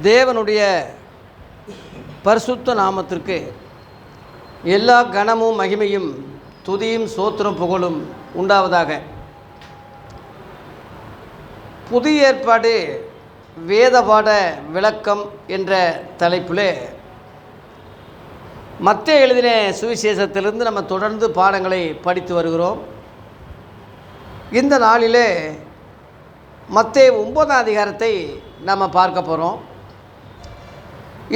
தேவனுடைய பரிசுத்த நாமத்திற்கு எல்லா கனமும் மகிமையும் துதியும் சோத்திரம் புகழும் உண்டாவதாக. புதிய ஏற்பாடு வேதபாட விளக்கம் என்ற தலைப்பில் மத்தேயு எழுதின சுவிசேஷத்திலிருந்து நம்ம தொடர்ந்து பாடங்களை படித்து வருகிறோம். இந்த நாளிலே மத்தேயு 9ஆம் அதிகாரத்தை நம்ம பார்க்க போகிறோம்.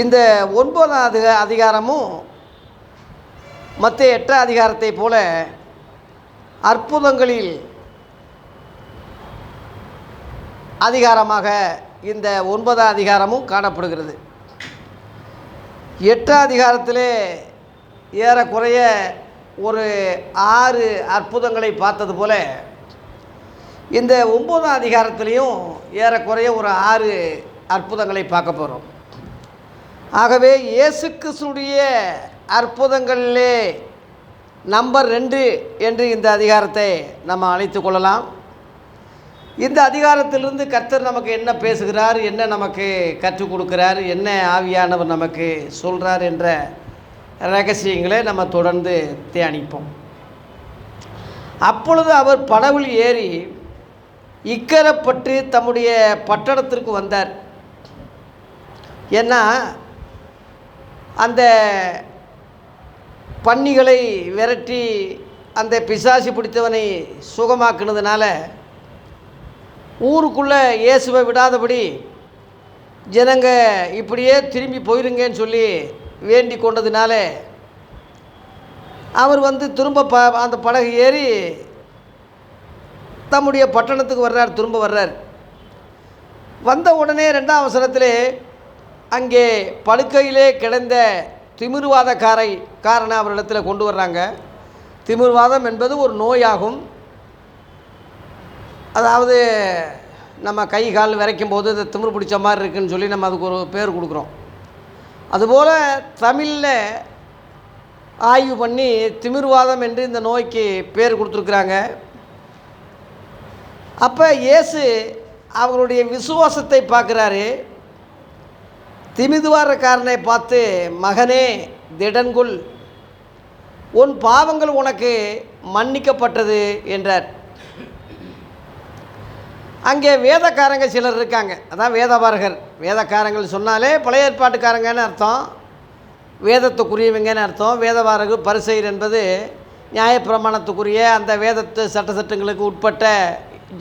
இந்த 9ஆம் அதிகாரமும் மத்தேயு 8ஆம் அதிகாரத்தை போல அற்புதங்களில் அதிகாரமாக இந்த 9ஆம் அதிகாரமும் காணப்படுகிறது. 8ஆம் அதிகாரத்திலே ஏறக்குறைய ஒரு 6 அற்புதங்களை பார்த்தது போல இந்த 9ஆம் அதிகாரத்திலையும் ஏறக்குறைய ஒரு 6 அற்புதங்களை பார்க்க போகிறோம். ஆகவே இயேசு கிறிஸ்துவுடைய அற்புதங்களிலே நம்பர் 2 என்று இந்த அதிகாரத்தை நம்ம அழைத்து கொள்ளலாம். இந்த அதிகாரத்திலிருந்து கர்த்தர் நமக்கு என்ன பேசுகிறார், என்ன நமக்கு கற்றுக் கொடுக்கிறார், என்ன ஆவியானவர் நமக்கு சொல்கிறார் என்ற ரகசியங்களை நம்ம தொடர்ந்து தியானிப்போம். அப்பொழுது அவர் படவில் ஏறி இக்கரைப்பட்டு தம்முடைய பட்டணத்திற்கு வந்தார். ஏன்னா அந்த பன்னிகளை விரட்டி அந்த பிசாசு பிடித்தவனை சுகமாக்குனதுனால ஊருக்குள்ளே இயேசுவை விடாதபடி ஜனங்க இப்படியே திரும்பி போயிருங்கன்னு சொல்லி வேண்டி கொண்டதுனால அவர் திரும்ப அந்த படகு ஏறி தம்முடைய பட்டணத்துக்கு வர்றார், திரும்ப வர்றார். வந்த உடனே 2ஆம் வசனத்திலே அங்கே படுக்கையிலே கிடந்த திமிர்வாதக்காரனை அவரிடத்தில் கொண்டு வர்றாங்க. திமிர்வாதம் என்பது ஒரு நோயாகும். அதாவது நம்ம கை கால் விரைக்கும் போது இந்த திமிர் பிடிச்ச மாதிரி இருக்குதுன்னு சொல்லி நம்ம அதுக்கு ஒரு பேர் கொடுக்குறோம். அதுபோல் தமிழில் ஆய்வு பண்ணி திமிர்வாதம் என்று இந்த நோய்க்கு பேர் கொடுத்துருக்குறாங்க. அப்போ இயேசு அவங்களுடைய விசுவாசத்தை பார்க்குறாரு. திமிர்வாதக்காரனை பார்த்து, மகனே திடன்கொள், உன் பாவங்கள் உனக்கு மன்னிக்கப்பட்டது என்றார். அங்கே வேதக்காரங்க சிலர் இருக்காங்க. அதான் வேதபாரகர். வேதக்காரங்கள் சொன்னாலே பழைய ஏற்பாட்டுக்காரங்கன்னு அர்த்தம், வேதத்துக்குரியவங்கன்னு அர்த்தம். வேதபாரகர் பரிசெயர் என்பது நியாயப்பிரமாணத்துக்குரிய அந்த வேதத்து சட்டங்களுக்கு உட்பட்ட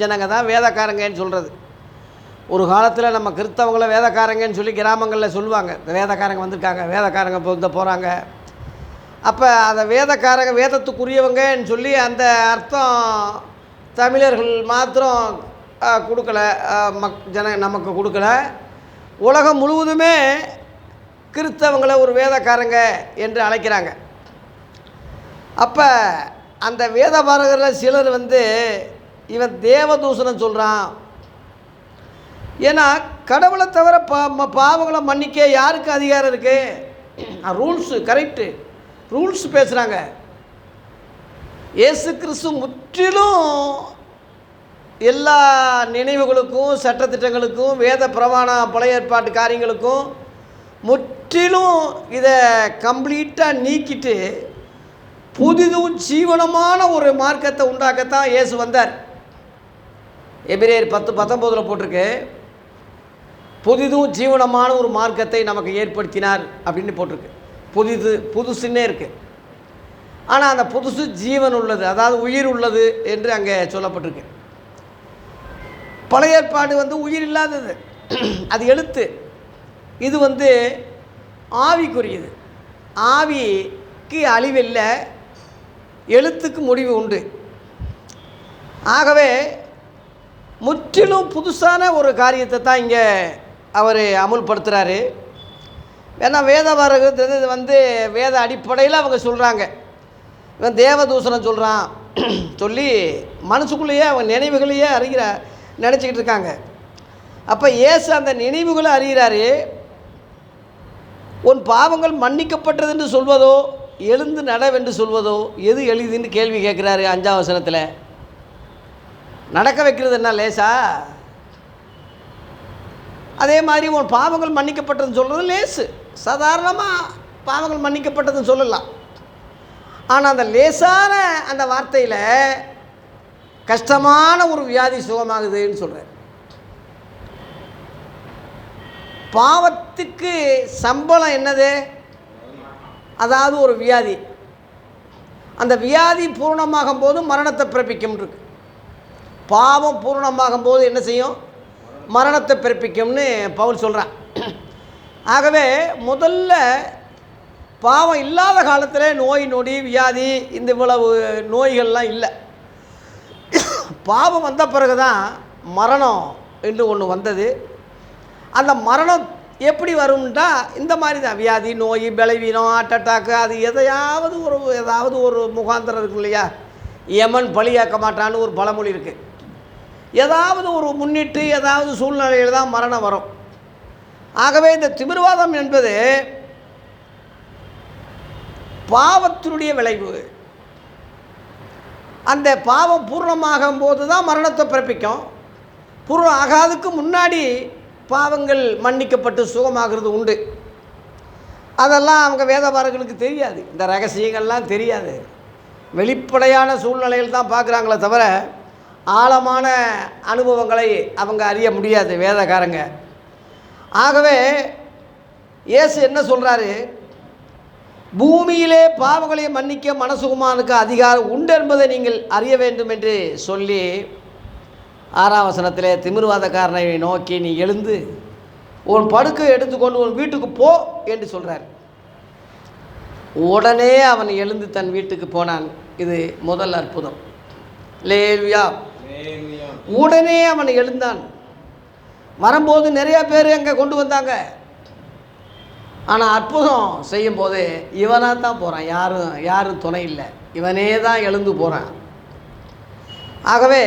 ஜனங்க தான் வேதக்காரங்கன்னு சொல்கிறது. ஒரு காலத்தில் நம்ம கிறிஸ்தவங்களை வேதக்காரங்கன்னு சொல்லி கிராமங்களில் சொல்லுவாங்க. இந்த வேதக்காரங்க வந்திருக்காங்க, வேதக்காரங்க போகிறாங்க. அப்போ அந்த வேதக்காரங்க வேதத்துக்குரியவங்கன்னு சொல்லி அந்த அர்த்தம் தமிழர்கள் மாத்திரம் கொடுக்கல, நமக்கு கொடுக்கல. உலகம் முழுவதுமே கிறிஸ்தவங்களை ஒரு வேதக்காரங்க என்று அழைக்கிறாங்க. அப்போ அந்த வேதபாரகரில் சிலர் இவன் தேவதூஷணம் சொல்கிறான். ஏன்னா கடவுளை தவிர பாவங்களை மன்னிக்க யாருக்கு அதிகாரம் இருக்குது? ரூல்ஸு கரெக்டு, ரூல்ஸ் பேசுகிறாங்க. இயேசு கிறிஸ்து முற்றிலும் எல்லா நினைவுகளுக்கும் சட்டத்திட்டங்களுக்கும் வேத பிரமாண பழைய ஏற்பாட்டு காரியங்களுக்கும் முற்றிலும் இதை கம்ப்ளீட்டாக நீக்கிட்டு புதிதும் ஜீவனமான ஒரு மார்க்கத்தை உண்டாக்கத்தான் இயேசு வந்தார். எபிரேயர் 10:19 போட்டிருக்கு, புதிதும் ஜீவனமான ஒரு மார்க்கத்தை நமக்கு ஏற்படுத்தினார் அப்படின்னு போட்டிருக்கு. புதுசுன்னே இருக்குது. ஆனால் அந்த புதுசு ஜீவன் உள்ளது, அதாவது உயிர் உள்ளது என்று அங்கே சொல்லப்பட்டிருக்கு. பழைய ஏற்பாடு உயிர் இல்லாதது, அது எழுத்து. இது ஆவிக்குரியது. ஆவிக்கு அழிவில்லை, எழுத்துக்கு முடிவு உண்டு. ஆகவே முற்றிலும் புதுசான ஒரு காரியத்தை தான் இங்கே அவர் அமுல்படுத்துகிறாரு. ஏன்னா வேதபாரகர் வேத அடிப்படையில் அவங்க சொல்கிறாங்க, இவன் தேவதூஷணம் சொல்கிறான் சொல்லி மனசுக்குள்ளேயே அவங்க நினைவுகளையே நினச்சிக்கிட்டு இருக்காங்க. அப்போ இயேசு அந்த நினைவுகளை அறிகிறாரு. உன் பாவங்கள் மன்னிக்கப்பட்டது என்று சொல்வதோ எழுந்து நடவென்று சொல்வதோ எது எளிதுன்னு கேள்வி கேட்குறாரு 5ஆம் வசனத்தில். நடக்க வைக்கிறது என்ன லேசா? அதே மாதிரி உன் பாவங்கள் மன்னிக்கப்பட்டதுன்னு சொல்கிறது லேசு, சாதாரணமாக பாவங்கள் மன்னிக்கப்பட்டதுன்னு சொல்லலாம். ஆனால் அந்த லேசான அந்த வார்த்தையில் கஷ்டமான ஒரு வியாதி சுகமாகுதுன்னு சொல்கிறார். பாவத்துக்கு சம்பளம் என்னது? அதாவது ஒரு வியாதி. அந்த வியாதி பூர்ணமாகும் போது மரணத்தை பிறப்பிக்கும் இருக்கு. பாவம் பூர்ணமாகும் போது என்ன செய்யும்? மரணத்தை பிறப்பிக்கும்னு பவுல் சொல்கிறான். ஆகவே முதல்ல பாவம் இல்லாத காலத்தில் நோய் நொடி வியாதி இந்த இவ்வளவு நோய்கள்லாம் இல்லை. பாவம் வந்த பிறகு தான் மரணம் என்று ஒன்று வந்தது. அந்த மரணம் எப்படி வரும்ன்றா இந்த மாதிரி தான், வியாதி நோய் பலவீனம் ஹார்ட் அட்டாக்கு அது ஏதாவது ஒரு முகாந்திரம் இருக்கும் இல்லையா? யமன் பலியாக்க மாட்டான்னு ஒரு பழமொழி இருக்குது. ஏதாவது ஒரு முன்னிட்டு ஏதாவது சூழ்நிலையில் தான் மரணம் வரும். ஆகவே இந்த திமிர்வாதம் என்பது பாவத்தினுடைய விளைவு. அந்த பாவம் பூர்ணமாகும் போது தான் மரணத்தை பிறப்பிக்கும். பூர்ணம் ஆகாதுக்கு முன்னாடி பாவங்கள் மன்னிக்கப்பட்டு சுகமாகிறது உண்டு. அதெல்லாம் அவங்க வேதபாரர்களுக்கு தெரியாது, இந்த ரகசியங்கள்லாம் தெரியாது. வெளிப்படையான சூழ்நிலையில் தான் பார்க்குறாங்களே தவிர ஆழமான அனுபவங்களை அவங்க அறிய முடியாது வேதக்காரங்க. ஆகவே இயேசு என்ன சொல்கிறாரு? பூமியிலே பாவங்களை மன்னிக்க மனசுகுமானுக்கு அதிகாரம் உண்டு என்பதை நீங்கள் அறிய வேண்டும் என்று சொல்லி 6ஆம் வசனத்திலே திமிர்வாதக்காரனை நோக்கி நீ எழுந்து உன் படுக்கை எடுத்துக்கொண்டு உன் வீட்டுக்கு போ என்று சொல்கிறார். உடனே அவன் எழுந்து தன் வீட்டுக்கு போனான். இது முதல் அற்புதம். லேலுயா. உடனே அவன் எழுந்தான். வரும்போது நிறைய பேர் அங்கே கொண்டு வந்தாங்க. ஆனால் அற்புதம் செய்யும் போது இவனாக தான் போகிறான். யாரும் துணை இல்லை, இவனே தான் எழுந்து போகிறான். ஆகவே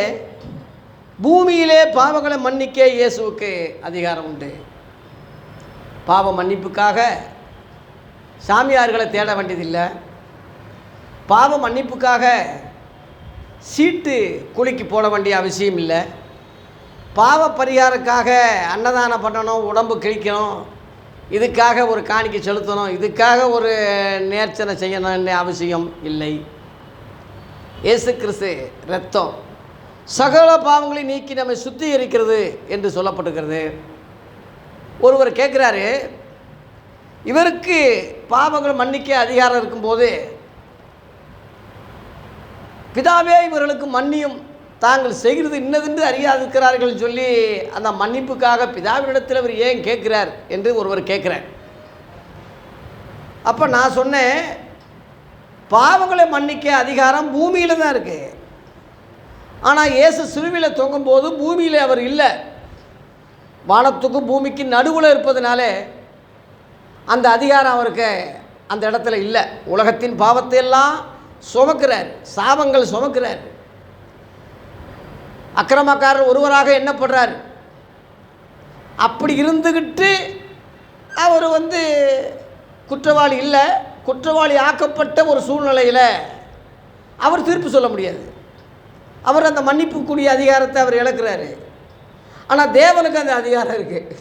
பூமியிலே பாவங்களை மன்னிக்க இயேசுவுக்கு அதிகாரம் உண்டு. பாவ மன்னிப்புக்காக சாமியார்களை தேட வேண்டியதில்லை. பாவ மன்னிப்புக்காக சீட்டு குலுக்கி போட வேண்டிய அவசியம் இல்லை. பாவ பரிகாரக்காக அன்னதானம் பண்ணணும், உடம்பு கிழிக்கணும், இதுக்காக ஒரு காணிக்கை செலுத்தணும், இதுக்காக ஒரு நேர்ச்சனை செய்யணும்னு அவசியம் இல்லை. இயேசு கிறிஸ்து இரத்தம் சகல பாவங்களை நீக்கி நம்மை சுத்திகரிக்கிறது என்று சொல்லப்பட்டிருக்கிறது. ஒருவர் கேட்குறாரு, இவருக்கு பாவங்கள் மன்னிக்க அதிகாரம் இருக்கும்போது பிதாவே இவர்களுக்கு மன்னியும், தாங்கள் செய்கிறது இன்னதென்று அறியாதிருக்கிறார்கள் சொல்லி அந்த மன்னிப்புக்காக பிதாவினிடத்தில் அவர் ஏன் கேட்குறார் என்று ஒருவர் கேட்குறார். அப்போ நான் சொன்னேன், பாவங்களை மன்னிக்க அதிகாரம் பூமியில் தான் இருக்குது. ஆனால் இயேசு சிலுவையில் தொங்கும்போது பூமியில் அவர் இல்லை, வானத்துக்கும் பூமிக்கு நடுவில் இருப்பதுனால அந்த அதிகாரம் அவருக்கு அந்த இடத்துல இல்லை. உலகத்தின் பாவத்தை எல்லாம் சுமக்கிறார், சாபங்கள் சுமக்கிறார். அக்கிரமக்காரர் ஒருவராக எண்ணப்படுறார். அப்படி இருந்துக்கிட்டு அவர் குற்றவாளி இல்லை, குற்றவாளி ஆக்கப்பட்ட ஒரு சூழ்நிலையில் அவர் தீர்ப்பு சொல்ல முடியாது. அவர் அந்த மன்னிப்புக்குரிய அதிகாரத்தை அவர் இழக்கிறாரு. ஆனால் தேவனுக்கு அந்த அதிகாரம் இருக்குது.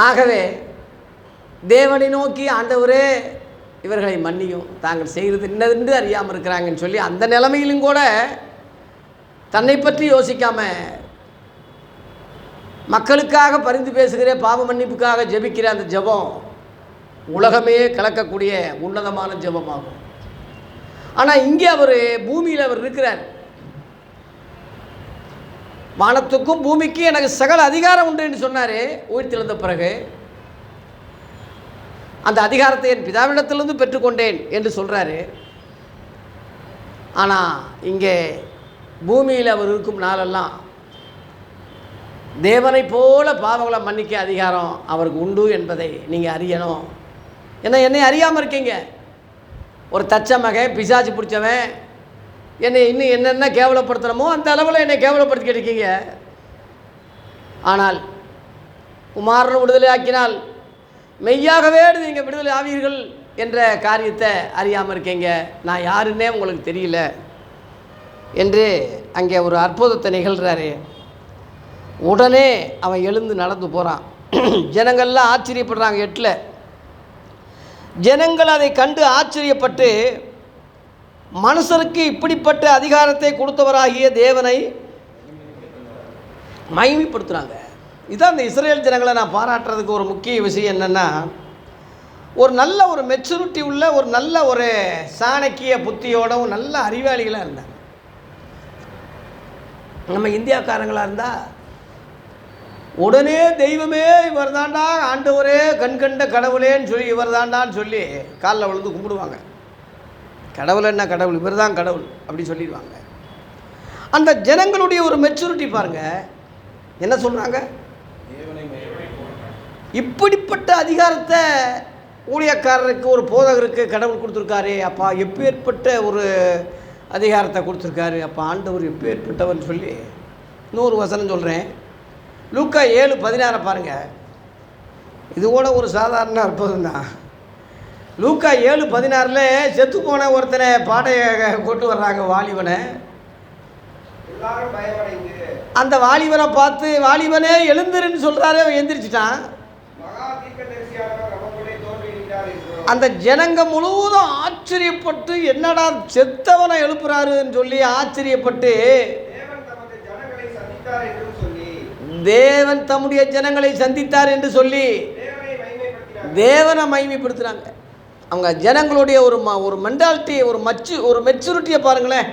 ஆகவே தேவனை நோக்கி ஆண்டவரே இவர்களை மன்னியும், தாங்கள் செய்கிறது இன்னதென்று அறியாமல் இருக்கிறாங்கன்னு சொல்லி அந்த நிலைமையிலும் கூட தன்னை பற்றி யோசிக்காமல் மக்களுக்காக பரிந்து பேசுகிற பாவ மன்னிப்புக்காக ஜெபிக்கிற அந்த ஜெபம் உலகமே கலக்கக்கூடிய உன்னதமான ஜெபமாகும். ஆனால் இங்கே அவர் பூமியில் அவர் இருக்கிறார். வானத்துக்கும் பூமிக்கும் எனக்கு சகல அதிகாரம் உண்டு என்று சொன்னார். உயிர்த்தெழுந்த பிறகு அந்த அதிகாரத்தை என் பிதாவிடத்திலிருந்து பெற்றுக்கொண்டேன் என்று சொல்கிறாரு. ஆனால் இங்கே பூமியில் அவர் இருக்கும் நாளெல்லாம் தேவனை போல பாவங்களை மன்னிக்க அதிகாரம் அவருக்கு உண்டு என்பதை நீங்கள் அறியணும். ஏன்னா என்னை அறியாமல் இருக்கீங்க. ஒரு தச்ச மகன், பிசாச்சு பிடிச்சவன், என்னை இன்னும் என்னென்ன கேவலப்படுத்தணுமோ அந்த அளவில் என்னை கேவலப்படுத்திக்கிட்டு இருக்கீங்க. ஆனால் குமாரன் விடுதலை ஆக்கினால் மெய்யாகவே நீங்கள் விடுதலை ஆவீர்கள் என்ற காரியத்தை அறியாமல் இருக்கீங்க, நான் யாருன்னே உங்களுக்கு தெரியல என்று அங்கே ஒரு அற்புதத்தை நிகழ்கிறாரு. உடனே அவன் எழுந்து நடந்து போகிறான். ஜனங்கள்லாம் ஆச்சரியப்படுறாங்க. 8 ஜனங்கள் அதை கண்டு ஆச்சரியப்பட்டு மனுஷருக்கு இப்படிப்பட்ட அதிகாரத்தை கொடுத்தவராகிய தேவனை மகிமைப்படுத்துகிறாங்க. இதுதான் இந்த இஸ்ரேல் ஜனங்களை நான் பாராட்டுறதுக்கு ஒரு முக்கிய விஷயம் என்னென்னா, ஒரு நல்ல ஒரு மெச்சூரிட்டி உள்ள ஒரு நல்ல ஒரு சாணக்கிய புத்தியோடவும் நல்ல அறிவாளிகளாக இருந்தாங்க. நம்ம இந்தியாக்காரங்களாக இருந்தால் உடனே தெய்வமே இவர் தாண்டா, ஆண்டவரே கண்கண்ட கடவுளேன்னு சொல்லி இவர் தாண்டான்னு சொல்லி காலில் விழுந்து கும்பிடுவாங்க. கடவுள் என்ன கடவுள், இவர் தான் கடவுள் அப்படி சொல்லிடுவாங்க. அந்த ஜனங்களுடைய ஒரு மெச்சூரிட்டி பாருங்கள், என்ன சொல்கிறாங்க, இப்படிப்பட்ட அதிகாரத்தை ஊழியக்காரருக்கு ஒரு போதகருக்கு கடவுள் கொடுத்துருக்காரு. அப்பா எப்பேற்பட்ட ஒரு அதிகாரத்தை கொடுத்துருக்காரு, அப்போ ஆண்டவர் எப்பேற்பட்டவர்னு சொல்லி இன்னொரு வசனம் சொல்கிறேன். லூக்கா 7:16 பாருங்கள். இது கூட ஒரு சாதாரண அற்புதம் தான். லூக்கா 7:16 செத்து போன ஒருத்தனை பாடையை கொண்டு வர்றாங்க, வாலிபனை. அந்த வாலிபனை பார்த்து வாலிபனே எழுந்துருன்னு சொல்கிறாரு, அவன் எந்திரிச்சிட்டான். அந்த ஜனங்க முழுவதும் ஆச்சரியப்பட்டு என்னடா செத்தவனை எழுப்புறாருன்னு சொல்லி ஆச்சரியப்பட்டு தேவன் தம்முடைய ஜனங்களை சந்தித்தார் என்று சொல்லி தேவனை மகிமைப்படுத்துகிறாங்க. அவங்க ஜனங்களுடைய ஒரு மென்டாலிட்டி, ஒரு மெச்சூரிட்டியை பாருங்களேன்.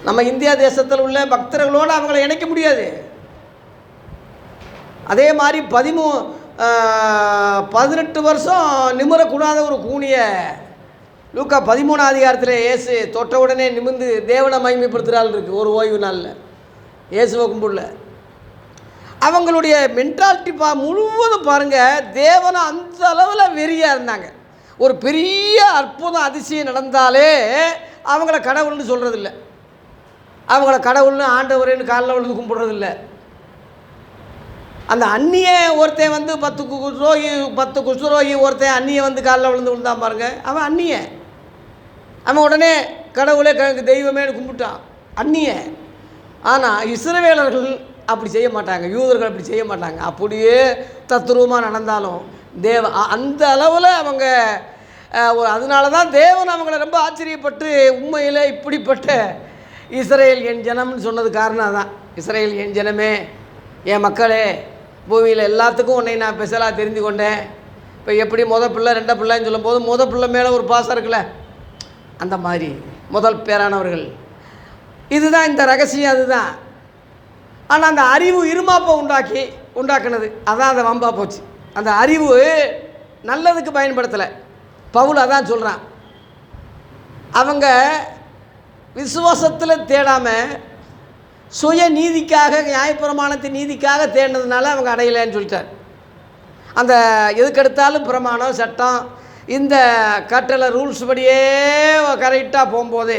நம்ம இந்தியா தேசத்தில் உள்ள பக்தர்களோடு அவங்களை இணைக்க முடியாது. அதே மாதிரி 18 வருஷம் நிமிரக்கூடாத ஒரு கூனியை லூக்கா 13ஆம் அதிகாரத்தில் இயேசு தொட்ட உடனே நிமிர்ந்து தேவனை மகிமைப்படுத்துகிறாள் இருக்குது. ஒரு ஓய்வு நாளில் இயேசுவை கும்பிடல. அவங்களுடைய மென்டாலிட்டி முழுவதும் பாருங்கள், தேவனை அந்த அளவில் வெறியாக இருந்தாங்க. ஒரு பெரிய அற்புதம் அதிசயம் நடந்தாலே அவங்கள கடவுள்னு சொல்கிறதில்ல, அவங்கள கடவுள்னு ஆண்டவரேன்னு காலில் விழுந்து கும்பிட்றதில்ல. அந்த அந்நிய ஒருத்தன் வந்து 10 குஷ்டரோகி ஒருத்தன் அந்நிய வந்து காலில் விழுந்தான் பாருங்க, அவன் அந்நிய. அவன் உடனே கடவுளே தெய்வமேனு கும்பிட்டான், அந்நிய. ஆனால் இஸ்ரவேலர்கள் அப்படி செய்ய மாட்டாங்க, யூதர்கள் அப்படி செய்ய மாட்டாங்க. அப்படியே தத்ரூபமாக நடந்தாலும் அந்த அளவில் அவங்க அதனால தான் தேவன் அவங்கள ரொம்ப ஆச்சரியப்பட்டு உண்மையில் இப்படிப்பட்ட இஸ்ரேல் என் ஜனம்னு சொன்னது காரணம் தான். இஸ்ரேல் என் ஜனமே, என் மக்களே, பூமியில் எல்லாத்துக்கும் உன்னை நான் ஸ்பெஷலாக தெரிந்து கொண்டேன். இப்போ எப்படி பிள்ளை 2 பிள்ளைன்னு சொல்லும்போது பிள்ளை மேலே ஒரு பாசம் இருக்குல்ல, அந்த மாதிரி முதல் பேரானவர்கள். இதுதான் இந்த ரகசியம், அதுதான். ஆனால் அந்த அறிவு இருமாப்பை உண்டாக்குனது, அதான் அந்த வம்பா போச்சு. அந்த அறிவு நல்லதுக்கு பயன்படுத்தலை. பவுல் அதான் சொல்கிறான், அவங்க விசுவாசத்தில் தேடாமல் சுய நீதிக்காக, நியாயப்பிரமாணத்தின் நீதிக்காக தேடினதுனால அவங்க அடையலைன்னு சொல்லிட்டார். அந்த எதுக்கெடுத்தாலும் பிரமாணம், சட்டம், இந்த கட்டளை ரூல்ஸ் படியே கரெக்டாக போகும்போது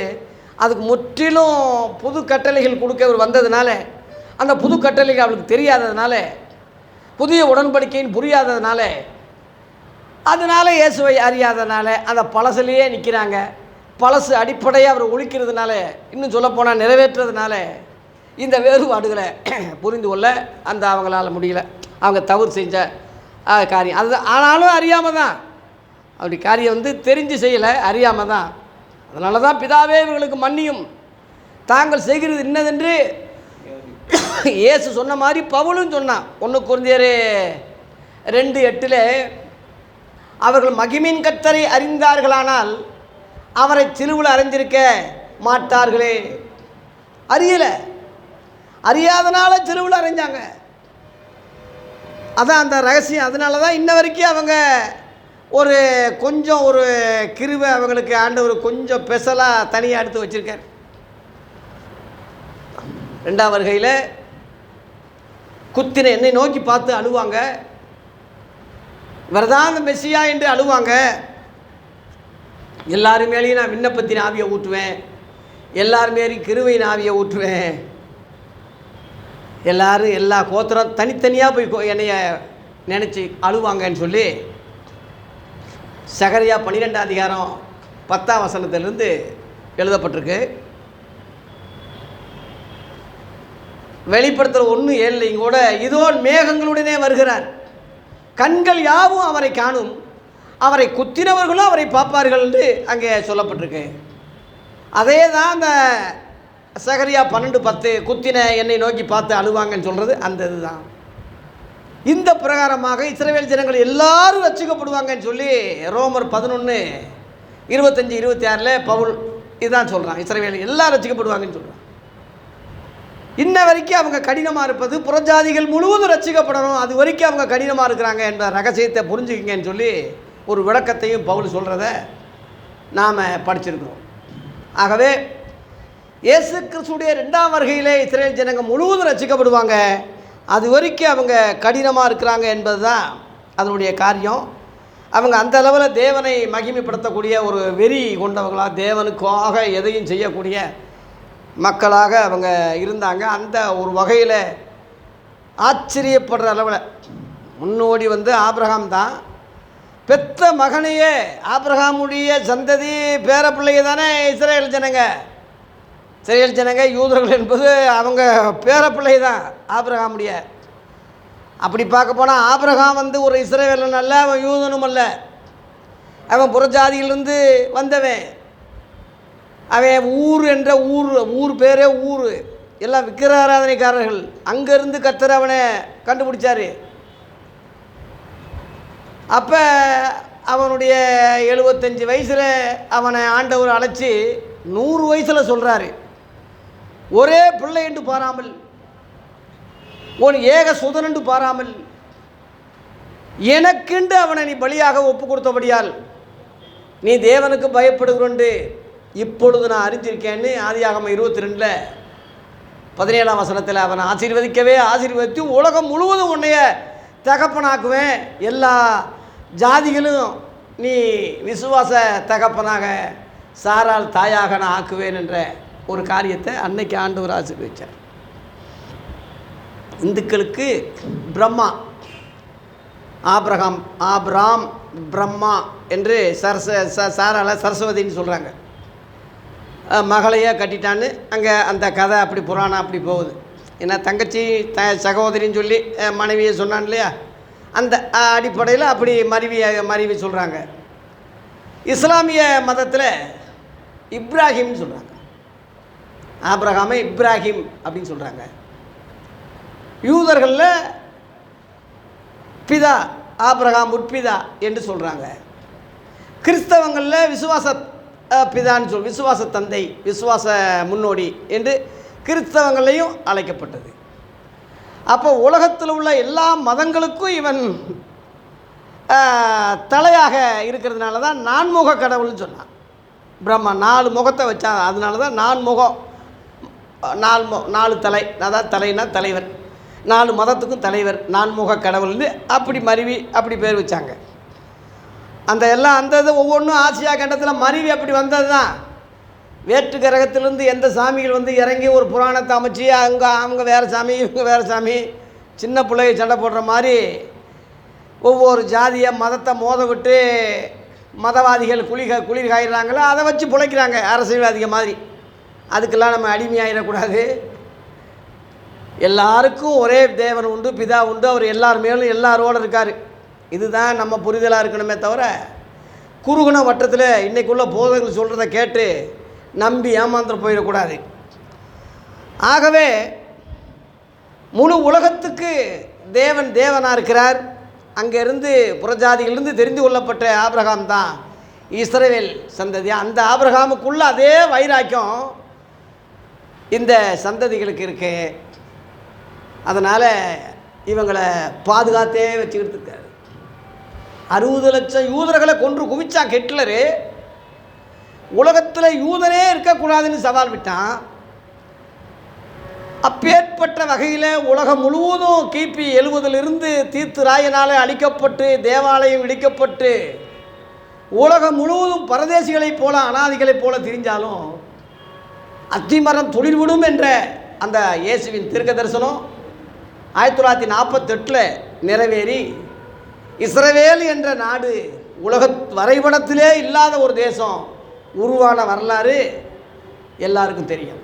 அதுக்கு முற்றிலும் புது கட்டளைகள் கொடுக்க அவர் வந்ததுனால, அந்த புது கட்டளைகள் அவளுக்கு தெரியாததுனால, புதிய உடன்படிக்கைன்னு புரியாததுனால, அதனால இயேசுவை அறியாததுனால அந்த பழசுலேயே நிற்கிறாங்க. பழசு அடிப்படையாக அவர் ஒழிக்கிறதுனால, இன்னும் சொல்லப்போனால் நிறைவேற்றுறதுனால இந்த வேறுபாடுகளை புரிந்து கொள்ள அவங்களால முடியல. அவங்க தவறு செஞ்ச காரியம் அது. ஆனாலும் அறியாமல் தான், அப்படி காரியம் தெரிஞ்சு செய்யலை, அறியாமல் தான். அதனால தான் பிதாவே இவர்களுக்கு மன்னியும், தாங்கள் செய்கிறது இன்னதென்று இயேசு சொன்ன மாதிரி பவுலும் சொன்னான். 1 கொரிந்தியர் 2:8 அவர்கள் மகிமையின் கர்த்தரை அறிந்தார்களானால் அவரை சிலுவையில் அறைந்திருக்க மாட்டார்களே. அறியாதனால சிலுவையில் அறைஞ்சாங்க. அதான் அந்த ரகசியம். அதனால தான் இன்ன வரைக்கும் அவங்க கொஞ்சம் ஒரு கிருபை அவங்களுக்கு ஆண்டவர் கொஞ்சம் ஸ்பெஷலாக தனியாக எடுத்து வச்சுருக்கார். 2ஆம் வருகையில் குத்தின என்னை நோக்கி பார்த்து அழுவாங்க, இவர்தான் அந்த மெஸ்ஸியா என்று அழுவாங்க. எல்லாரும் மேலேயும் நான் விண்ணப்பத்தின் ஆவியை ஊற்றுவேன், எல்லாரும் மேலேயும் கிருபையின் ஆவியை ஊற்றுவேன். எல்லோரும் எல்லா கோத்திரம் தனித்தனியாக போய் என்னைய நினச்சி அழுவாங்கன்னு சொல்லி சகரியா 12 அதிகாரம் 10ஆம் வசனத்திலிருந்து எழுதப்பட்டிருக்கு. வெளிப்படுத்துகிற 1:7 கூட இதோ மேகங்களுடனே வருகிறார், கண்கள் யாவும் அவரை காணும், அவரை குத்தினவர்களும் அவரை பார்ப்பார்கள் என்று அங்கே சொல்லப்பட்டிருக்கு. அதே தான் அந்த சகரியா 12:10 குத்தின என்னை நோக்கி பார்த்து அழுவாங்கன்னு சொல்கிறது அந்த இதுதான். இந்த பிரகாரமாக இஸ்ரவேல் ஜனங்கள் எல்லாரும் ரட்சிக்கப்படுவாங்கன்னு சொல்லி ரோமர் 11:25-26 பவுல் இதுதான் சொல்கிறான். இஸ்ரவேல் எல்லாம் ரட்சிக்கப்படுவாங்கன்னு சொல்கிறான். இன்ன வரைக்கும் அவங்க கடினமாக இருப்பது புறஜாதிகள் முழுவதும் ரட்சிக்கப்படணும், அது வரைக்கும் அவங்க கடினமாக இருக்கிறாங்க என்ற ரகசியத்தை புரிஞ்சுக்கிங்கன்னு சொல்லி ஒரு விளக்கத்தையும் பவுல் சொல்கிறத நாம் படிச்சிருக்கிறோம். ஆகவே இயேசு கிறிஸ்துடைய 2ஆம் வருகையிலே இஸ்ரவேல் ஜனங்கள் முழுவதும் ரட்சிக்கப்படுவாங்க, அது வரைக்கும் அவங்க கடினமாக இருக்கிறாங்க என்பது தான் அதனுடைய காரியம். அவங்க அந்த அளவில் தேவனை மகிமைப்படுத்தக்கூடிய ஒரு வெறி கொண்டவங்களாக, தேவனுக்காக எதையும் செய்யக்கூடிய மக்களாக அவங்க இருந்தாங்க. அந்த ஒரு வகையில் ஆச்சரியப்படுற அளவில் முன்னோடி ஆபிரகாம் தான். பெத்த மகனையே ஆபிரகாமுடைய சந்ததி பேர பிள்ளைங்க தானே இஸ்ரவேல் ஜனங்க. இஸ்ரவேல் ஜனங்க யூதர்கள் என்பது அவங்க பேர பிள்ளை தான் ஆபிரகாமுடைய. அப்படி பார்க்க போனால் ஆபிரகாம் ஒரு இஸ்ரவேலன் அல்ல, அவன் யூதனும் அல்ல, அவன் புறஜாதியிலிருந்து வந்தவன். அவன் ஊர் என்ற ஊர் பேரே ஊர், எல்லாம் விக்கிர ஆராதனைக்காரர்கள். அங்கேருந்து கர்த்தர் அவனை கண்டுபிடிச்சார். அப்போ அவனுடைய 75 வயசில் அவனை ஆண்டவர் அழைச்சி 100 வயசில் சொல்கிறாரு, ஒரே பிள்ளை என்று பாராமல், உன் ஏக சுதனென்று பாராமல் எனக்கென்று அவனை நீ பலியாக ஒப்பு கொடுத்தபடியால் நீ தேவனுக்கு பயப்படுகிறோண்டு இப்பொழுது நான் அறிஞ்சிருக்கேன்னு ஆதியாகமம் 22:17 வசனத்தில் அவனை ஆசீர்வதித்து உலகம் முழுவதும் உன்னைய தகப்பனாக்குவேன், எல்லா ஜாதிகளும் நீ விசுவாச தகப்பனாக சாரால் தாயாக நான் ஆக்குவேன் என்ற ஒரு காரியத்தை அன்னைக்கு ஆண்டவர் ஆசீர்வதிச்சார். இந்துக்களுக்கு பிரம்மா, ஆபிராம் பிரம்மா என்று சாரால சரஸ்வதின்னு சொல்கிறாங்க. மகளையே கட்டிட்டான்னு அங்கே அந்த கதை அப்படி புராணம் அப்படி போகுது. ஏன்னா தங்கச்சி சகோதரின்னு சொல்லி மனைவியை சொன்னான் இல்லையா, அந்த அடிப்படையில் அப்படி மனைவி சொல்கிறாங்க. இஸ்லாமிய மதத்தில் இப்ராஹிம்னு சொல்கிறாங்க, ஆபிரகாமை இப்ராஹிம் அப்படின்னு சொல்கிறாங்க. யூதர்களில் பிதா ஆபிரகாம் உட்பிதா என்று சொல்கிறாங்க. கிறிஸ்தவங்களில் விசுவாச பிதான்னு விசுவாச தந்தை, விசுவாச முன்னோடி என்று கிறிஸ்தவங்களையும் அழைக்கப்பட்டது. அப்போ உலகத்தில் உள்ள எல்லா மதங்களுக்கும் இவன் தலையாக இருக்கிறதுனால தான் நான்முக கடவுள்னு சொன்னான். பிரம்மா 4 முகத்தை வச்சான், அதனால தான் 4 முகம், 4 தலை, அதான் தலைனா தலைவர், 4 மதத்துக்கும் தலைவர், 4 முக கடவுள்னு அப்படி மருவி அப்படி பேர் வச்சாங்க. அந்த எல்லாம் அந்த இது ஒவ்வொன்றும் ஆசியா கண்டத்தில் மருவி அப்படி வந்தது தான். வேற்று கிரகத்திலேருந்து எந்த சாமிகள் இறங்கி ஒரு புராணத்தை அமைச்சு அவங்க வேறு சாமி இவங்க வேறு சாமி, சின்ன பிள்ளைய சண்டை போடுற மாதிரி ஒவ்வொரு ஜாதியை மதத்தை மோத விட்டு மதவாதிகள் குளிர் காயிடுறாங்களோ அதை வச்சு பிழைக்கிறாங்க அரசியல்வாதிகள் மாதிரி. அதுக்கெல்லாம் நம்ம அடிமையாகிடக்கூடாது. எல்லாருக்கும் ஒரே தேவன் உண்டு, பிதா உண்டு, அவர் எல்லார் மேலும் எல்லாரோடு இருக்கார். இதுதான் நம்ம புரிதலாக இருக்கணுமே தவிர குறுகுண வட்டத்தில் இன்றைக்குள்ள போதகர்கள் சொல்கிறத கேட்டு நம்பி ஏமாந்துட போயிடக்கூடாது. ஆகவே முழு உலகத்துக்கு தேவனாக இருக்கிறார். அங்கேருந்து புறஜாதிகளிலிருந்து தெரிந்து கொள்ளப்பட்ட ஆபிரகாம் தான் இஸ்ரவேல் சந்ததி. அந்த ஆபிரகாமுக்குள்ள அதே வைராக்கியம் இந்த சந்ததிகளுக்கு இருக்கு. அதனால் இவங்களை பாதுகாத்தே வச்சுக்கிட்டு இருக்காரு. 60 லட்சம் யூதர்களை கொன்று குவிச்சான் ஹிட்லரு. உலகத்தில் யூதனே இருக்கக்கூடாதுன்னு சவால் விட்டான். அப்பேற்பட்ட வகையில் உலகம் முழுவதும் கிபி 70 தீர்த்து ராயனால் அழிக்கப்பட்டு தேவாலயம் இடிக்கப்பட்டு உலகம் முழுவதும் பரதேசிகளைப் போல அனாதிகளைப் போல திரிஞ்சாலும் அத்திமரம் தொழில்விடும் என்ற அந்த இயேசுவின் தீர்க்க தரிசனம் 1948 நிறைவேறி இஸ்ரவேல் என்ற நாடு உலக வரைபடத்திலே இல்லாத ஒரு தேசம் உருவான வரலாறு எல்லாருக்கும் தெரியும்.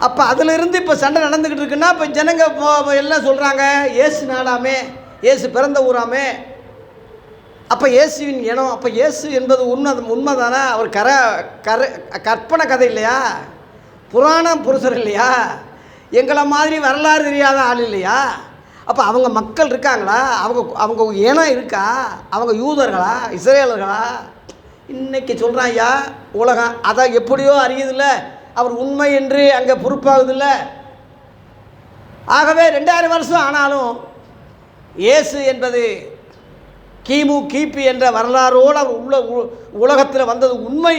அப்போ அதிலிருந்து இப்போ சண்டை நடந்துக்கிட்டு இருக்குன்னா இப்போ ஜனங்க எல்லாம் சொல்கிறாங்க இயேசு நாடாமே, இயேசு பிறந்த ஊராமே, அப்போ இயேசுவின் இனம், அப்போ இயேசு என்பது உண்மை தானே? அவர் கற்பனை கதை இல்லையா? புராண புருஷர் இல்லையா? எங்களை மாதிரி வரலாறு தெரியாத ஆள் இல்லையா? அப்போ அவங்க மக்கள் இருக்காங்களா? அவங்க இனம் இருக்கா? அவங்க யூதர்களா, இஸ்ரேலர்களா? இன்றைக்கி சொல்கிறான் ஐயா உலகம் அதை எப்படியோ அறியுதில்ல, அவர் உண்மை என்று அங்கே பொறுப்பாகுதில்ல. ஆகவே 2000 வருஷம் ஆனாலும் இயேசு என்பது கிமு கிபி என்ற வரலாறோடு அவர் உலகத்தில் வந்தது உண்மை,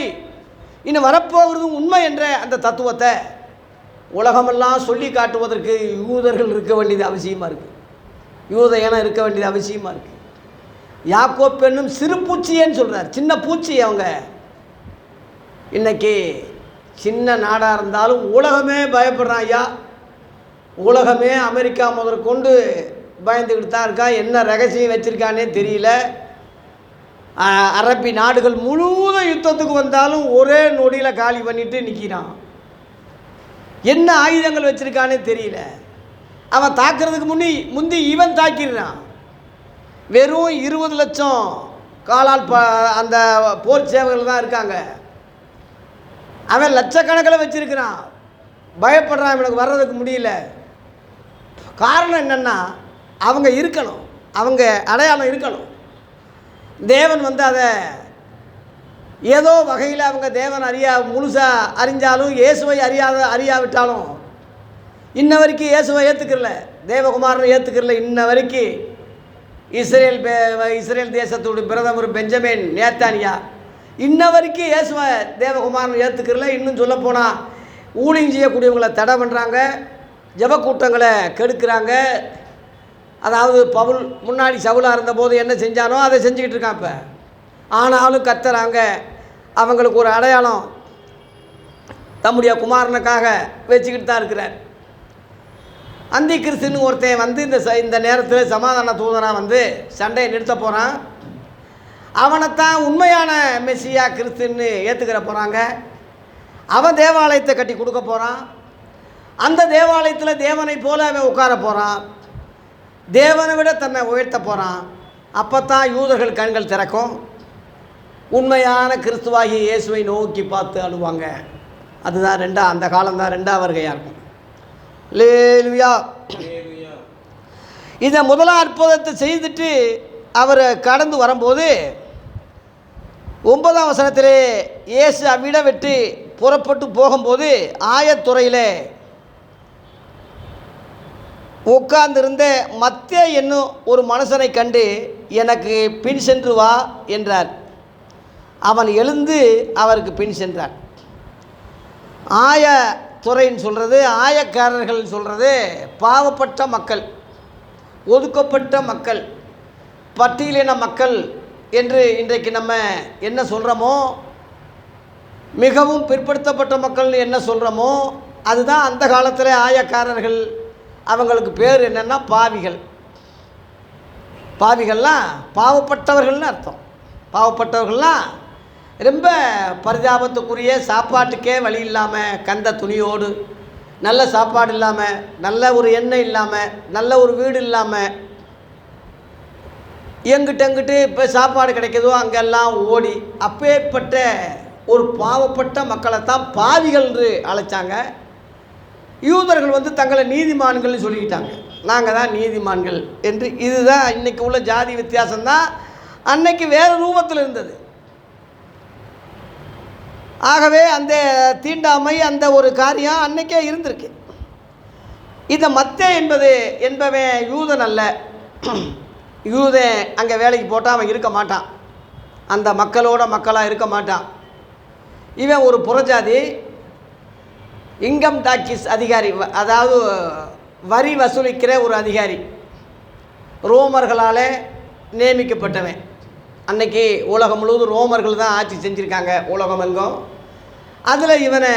இன்னும் வரப்போகிறதும் உண்மை என்ற அந்த தத்துவத்தை உலகமெல்லாம் சொல்லி காட்டுவதற்கு யூதர்கள் இருக்க வேண்டியது அவசியமாக இருக்குது. யூத இனம் இருக்க வேண்டியது அவசியமாக இருக்குது. யாக்கோப் என்னும் சிறு பூச்சியேன்னு சொல்கிறார், சின்ன பூச்சி. அவங்க இன்றைக்கி சின்ன நாடாக இருந்தாலும் உலகமே பயப்படுறான் ஐயா. உலகமே அமெரிக்கா முதற்கொண்டு பயந்துக்கிட்டு தான் இருக்கா. என்ன ரகசியம் வச்சுருக்கானே தெரியல. அரபி நாடுகள் முழுவதும் யுத்தத்துக்கு வந்தாலும் ஒரே நொடியில் காலி பண்ணிட்டு நிற்கிறான். என்ன ஆயுதங்கள் வச்சுருக்கானே தெரியல. அவன் தாக்குறதுக்கு முந்தி இவன் தாக்கிடுறான். வெறும் 20 லட்சம் காலால் அந்த போர் சேவைகள் தான் இருக்காங்க. அவன் லட்சக்கணக்கில் வச்சுருக்கிறான். பயப்படுறான், இவனுக்கு வர்றதுக்கு முடியல. காரணம் என்னென்னா அவங்க இருக்கணும், அவங்க அடையாளம் இருக்கணும். தேவன் அதை ஏதோ வகையில் அவங்க தேவன் முழுசாக அறிஞ்சாலும் இயேசுவை அறியாவிட்டாலும் இன்ன வரைக்கும் இயேசுவை ஏற்றுக்கிறல, தேவகுமாரனை ஏற்றுக்கிறல. இன்ன வரைக்கும் இஸ்ரேல் தேசத்துடைய பிரதமர் பெஞ்சமின் நேத்தானியா இன்ன வரைக்கும் இயேசுவை தேவகுமாரனை ஏற்றுக்கிறல. இன்னும் சொல்லப்போனால் ஊழியம் செய்யக்கூடியவங்களை தடை பண்ணுறாங்க, ஜப கூட்டங்களை கெடுக்கிறாங்க. அதாவது பவுல் முன்னாடி சவுலாக இருந்தபோது என்ன செஞ்சானோ அதை செஞ்சுக்கிட்டு இருக்கான். இப்போ ஆனாலும் கத்துறாங்க. அவங்களுக்கு ஒரு அடையாளம் தம்முடைய குமாரனுக்காக வச்சுக்கிட்டு தான் இருக்கிறார். அந்தி கிறிஸ்துன்னு ஒருத்தன் இந்த நேரத்தில் சமாதான தூதனாக சண்டையை நிறுத்த போகிறான். அவனைத்தான் உண்மையான மெஸ்ஸியா கிறிஸ்துன்னு ஏற்றுக்கிற போகிறாங்க. அவன் தேவாலயத்தை கட்டி கொடுக்க போகிறான். அந்த தேவாலயத்தில் தேவனை போல அவன் உட்கார போகிறான். தேவனை விட தன்னை உயர்த்த போகிறான். அப்போ தான் யூதர்கள் கண்கள் திறக்கும். உண்மையான கிறிஸ்துவாகிய இயேசுவை நோக்கி பார்த்து அழுவாங்க. அதுதான் அந்த காலம்தான் 2ஆம் வருகையாக இருக்கும். அல்லேலூயா. இதை முதலாம் அற்புதத்தை செய்துட்டு அவர் கடந்து வரும்போது 9ஆம் வசனத்திலே இயேசு அவ்விட விட்டு புறப்பட்டு போகும்போது ஆயத்துறையில் உட்கார்ந்திருந்த மத்தேயு என்னும் ஒரு மனுஷனை கண்டு எனக்கு பின் சென்று வா என்றார். அவன் எழுந்து அவருக்கு பின் சென்றான். ஆயத்துறைன்னு சொல்கிறது, ஆயக்காரர்கள் சொல்கிறது பாவப்பட்ட மக்கள், ஒதுக்கப்பட்ட மக்கள், பட்டியலின மக்கள் என்று இன்றைக்கு நம்ம என்ன சொல்கிறோமோ, மிகவும் பிற்படுத்தப்பட்ட மக்கள்னு என்ன சொல்கிறோமோ அதுதான் அந்த காலத்தில் ஆயக்காரர்கள். அவங்களுக்கு பேர் என்னென்னா பாவிகள். பாவிகள்லாம் பாவப்பட்டவர்கள்னு அர்த்தம். பாவப்பட்டவர்கள்லாம் ரொம்ப பரிதாபத்துக்குரிய, சாப்பாட்டுக்கே வழி இல்லாமல், கந்த துணியோடு, நல்ல சாப்பாடு இல்லாமல், நல்ல ஒரு எண்ணெய் இல்லாமல், நல்ல ஒரு வீடு இல்லாமல், எங்கிட்ட இப்போ சாப்பாடு கிடைக்கிதோ அங்கெல்லாம் ஓடி அப்பேற்பட்ட ஒரு பாவப்பட்ட மக்களைத்தான் பாவிகள் என்று அழைச்சாங்க. யூதர்கள் தங்களை நீதிமான்கள்னு சொல்லிக்கிட்டாங்க. நாங்கள் தான் நீதிமான்கள் என்று. இதுதான் இன்றைக்கி உள்ள ஜாதி வித்தியாசம்தான். அன்னைக்கு வேறு ரூபத்தில் இருந்தது. ஆகவே அந்த தீண்டாமை, அந்த ஒரு காரியம் அன்னைக்கே இருந்திருக்கு. இந்த மத்தேயு என்பவன் யூதன் அல்ல. யூதன் அங்கே வேலைக்கு போட்டால் அவன் இருக்க மாட்டான், அந்த மக்களோட மக்களாக இருக்க மாட்டான். இவன் ஒரு புறஜாதி, இன்கம் டாக்ஸ் அதிகாரி, அதாவது வரி வசூலிக்கிற ஒரு அதிகாரி, ரோமர்களால் நியமிக்கப்பட்டவன். அன்னைக்கு உலகம் முழுவதும் ரோமர்கள் தான் ஆட்சி செஞ்சுருக்காங்க, உலகம் எங்கும். அதில் இவனை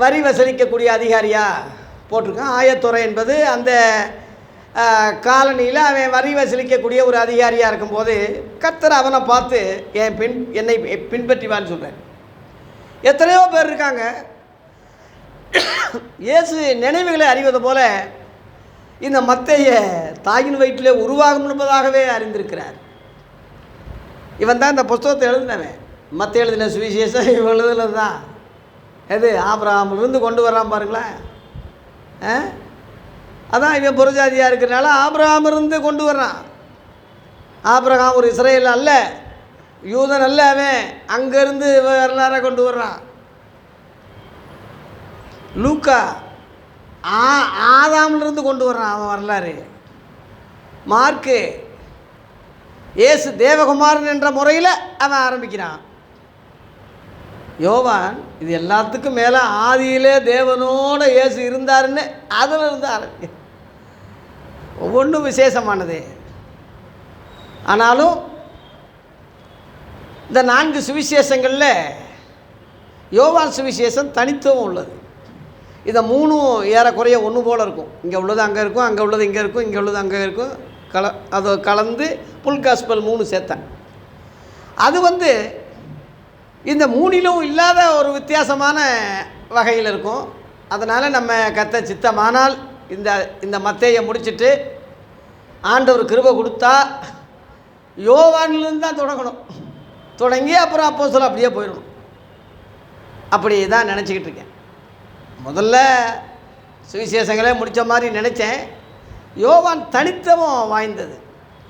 வரி வசூலிக்கக்கூடிய அதிகாரியாக போட்டிருக்கான். ஆயத்துறை என்பது அந்த காலனியில் அவன் வரி வசூலிக்கக்கூடிய ஒரு அதிகாரியாக இருக்கும்போது கர்த்தர் அவனை பார்த்து என்னை பின்பற்றிவான்னு சொல்கிறேன். எத்தனையோ பேர் இருக்காங்க. இயேசு நினைவுகளை அறிவது போல இந்த மத்தேய தாயின் வயிற்றிலே உருவாகும் என்பதாகவே அறிந்திருக்கிறார். இவன் தான் இந்த புஸ்தகத்தை எழுதினவன். மத்தேயு எழுதின சுவிசேஷம் இவன் எழுதுனது தான். எது ஆபிரகாமிலிருந்து கொண்டு வர்றான் பாருங்களேன். அதான் இவன் புறஜாதியாக இருக்கிறனால ஆபிரகாமிலிருந்து கொண்டு வர்றான். ஆபிரகாம் ஒரு இஸ்ரேல் அல்ல, யூதன் அல்ல, அவன் அங்கேருந்து வரலாறை கொண்டு வர்றான். லூக்கா ஆதாமிலிருந்து கொண்டு வர்றான் அவன் வரலாறு. மார்க்கு இயேசு தேவகுமாரன் என்ற முறையில் அவன் ஆரம்பிக்கிறான். யோவான் இது எல்லாத்துக்கும் மேலே ஆதியிலே தேவனோட இயேசு இருந்தாருன்னு அதில் இருந்து ஆரம்பிக்க. ஒவ்வொன்றும் விசேஷமானது. ஆனாலும் இந்த 4 சுவிசேஷங்களில் யோவான் சுவிசேஷம் தனித்துவம் உள்ளது. இதை 3 ஏறக்குறைய ஒன்று போல் இருக்கும். இங்கே உள்ளது அங்கே இருக்கும், அங்கே உள்ளது இங்கே இருக்கும், இங்கே உள்ளது அங்கே இருக்கும். அதை கலந்து புல் காஸ்பல் 3 சேர்த்தேன். அது இந்த 3லும் இல்லாத ஒரு வித்தியாசமான வகையில் இருக்கும். அதனால் நம்ம கர்த்தர் சித்தமானால் இந்த மத்தேயை முடிச்சுட்டு ஆண்டவர் கிருபை கொடுத்தா யோவானிலிருந்து தான் தொடங்கணும். தொடங்கி அப்புறம் அப்போஸ்தலர் அப்படியே போயிடணும். அப்படி தான் நினச்சிக்கிட்டு இருக்கேன். முதல்ல சுவிசேஷங்களே முடித்த மாதிரி நினச்சேன். யோவான் தனித்துவம் வாய்ந்தது.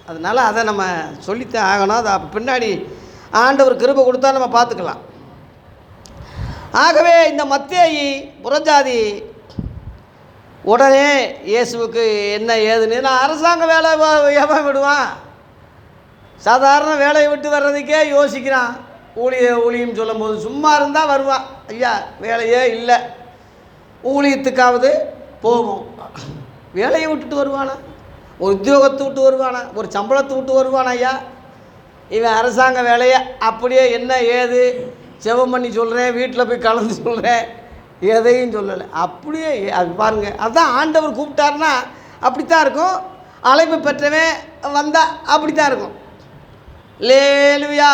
அதனால் அதை நம்ம சொல்லித்தான் ஆகணும். அதை பின்னாடி ஆண்டவர் கிருபை கொடுத்தா நம்ம பார்த்துக்கலாம். ஆகவே இந்த மத்தேயு புறஜாதி உடனே இயேசுவுக்கு என்ன ஏதுன்னு, நான் அரசாங்க வேலை எவன் விடுவான்? சாதாரண வேலையை விட்டு வர்றதுக்கே யோசிக்கிறான். ஊழியம் சொல்லும்போது சும்மா இருந்தால் வருவான். ஐயா வேலையே இல்லை, ஊழியத்துக்காவது போவோம். வேலையை விட்டுட்டு வருவானா? ஒரு உத்தியோகத்தை விட்டு வருவானா? ஒரு சம்பளத்தை விட்டு வருவானா? ஐயா இவன் அரசாங்க வேலையை அப்படியே என்ன ஏது செவம் பண்ணி சொல்கிறேன், வீட்டில் போய் கலந்து சொல்கிறேன், எதையும் சொல்லலை. அப்படியே அது பாருங்கள். அதுதான் ஆண்டவர் கூப்பிட்டாருன்னா அப்படித்தான் இருக்கும். அழைப்பு பெற்றவன் வந்தால் அப்படித்தான் இருக்கும். லேலுயா.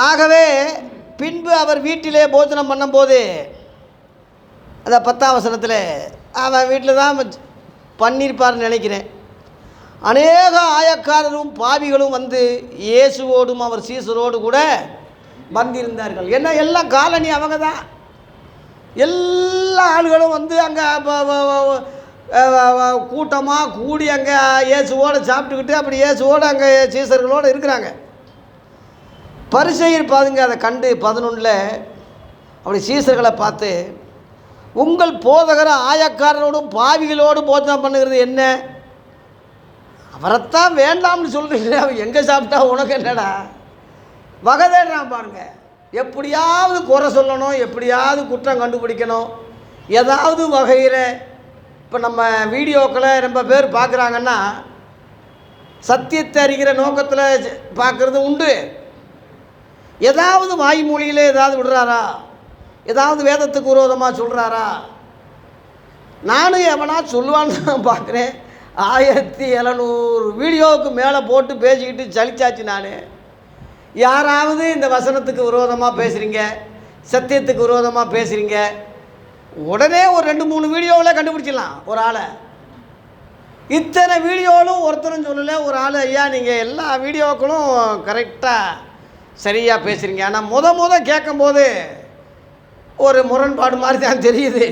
ஆகவே பின்பு அவர் வீட்டிலே போஜனம் பண்ணும்போது அந்த 10ஆம் வசனத்தில் அவன் வீட்டில் தான் பண்ணியிருப்பார்னு நினைக்கிறேன். அநேக ஆயக்காரரும் பாவிகளும் இயேசுவோடும் அவர் சீசரோடு கூட வந்திருந்தார்கள். ஏன்னா எல்லாம் காலனி அவங்க தான். எல்லா ஆளுகளும் அங்கே கூட்டமாக கூடி அங்கே இயேசுவோடு சாப்பிட்டுக்கிட்டு அப்படி இயேசுவோடு அங்கே சீசர்களோடு இருக்கிறாங்க. பரிசேயர் பாருங்க அதை கண்டு 11 அப்படி சீசர்களை பார்த்து, உங்கள் போதகர் ஆயக்காரரோடும் பாவிகளோடு போஜனம் பண்ணுகிறது என்ன? அவரைத்தான் வேண்டாம்னு சொல்கிறீங்க, அவன் எங்கே சாப்பிட்டா உனக்கு என்னடா? வகை தேடுறான் பாருங்க. எப்படியாவது குறை சொல்லணும், எப்படியாவது குற்றம் கண்டுபிடிக்கணும், ஏதாவது வகையில். இப்போ நம்ம வீடியோக்களை ரொம்ப பேர் பார்க்குறாங்கன்னா சத்தியத்தை அறிகிற நோக்கத்தில் பார்க்குறது உண்டு. ஏதாவது வாய்மொழியில் ஏதாவது விடுறாரா? ஏதாவது வேதத்துக்கு விரோதமாக சொல்கிறாரா? நானும் எவனா சொல்லுவான்னு தான் பார்க்குறேன். 1700 வீடியோவுக்கு மேலே போட்டு பேசிக்கிட்டு சலிச்சாச்சு. நான் யாராவது இந்த வசனத்துக்கு விரோதமாக பேசுகிறீங்க, சத்தியத்துக்கு விரோதமாக பேசுகிறீங்க, உடனே ஒரு 2-3 வீடியோவில் கண்டுபிடிச்சிடலாம் ஒரு ஆளை. இத்தனை வீடியோவிலும் ஒருத்தரும் சொல்லலை ஒரு ஆள், ஐயா நீங்கள் எல்லா வீடியோக்களும் கரெக்டாக சரியாக பேசுகிறீங்க, ஆனால் முத கேட்கும்போது ஒரு முரண்பாடு மாதிரி தான் தெரியுது,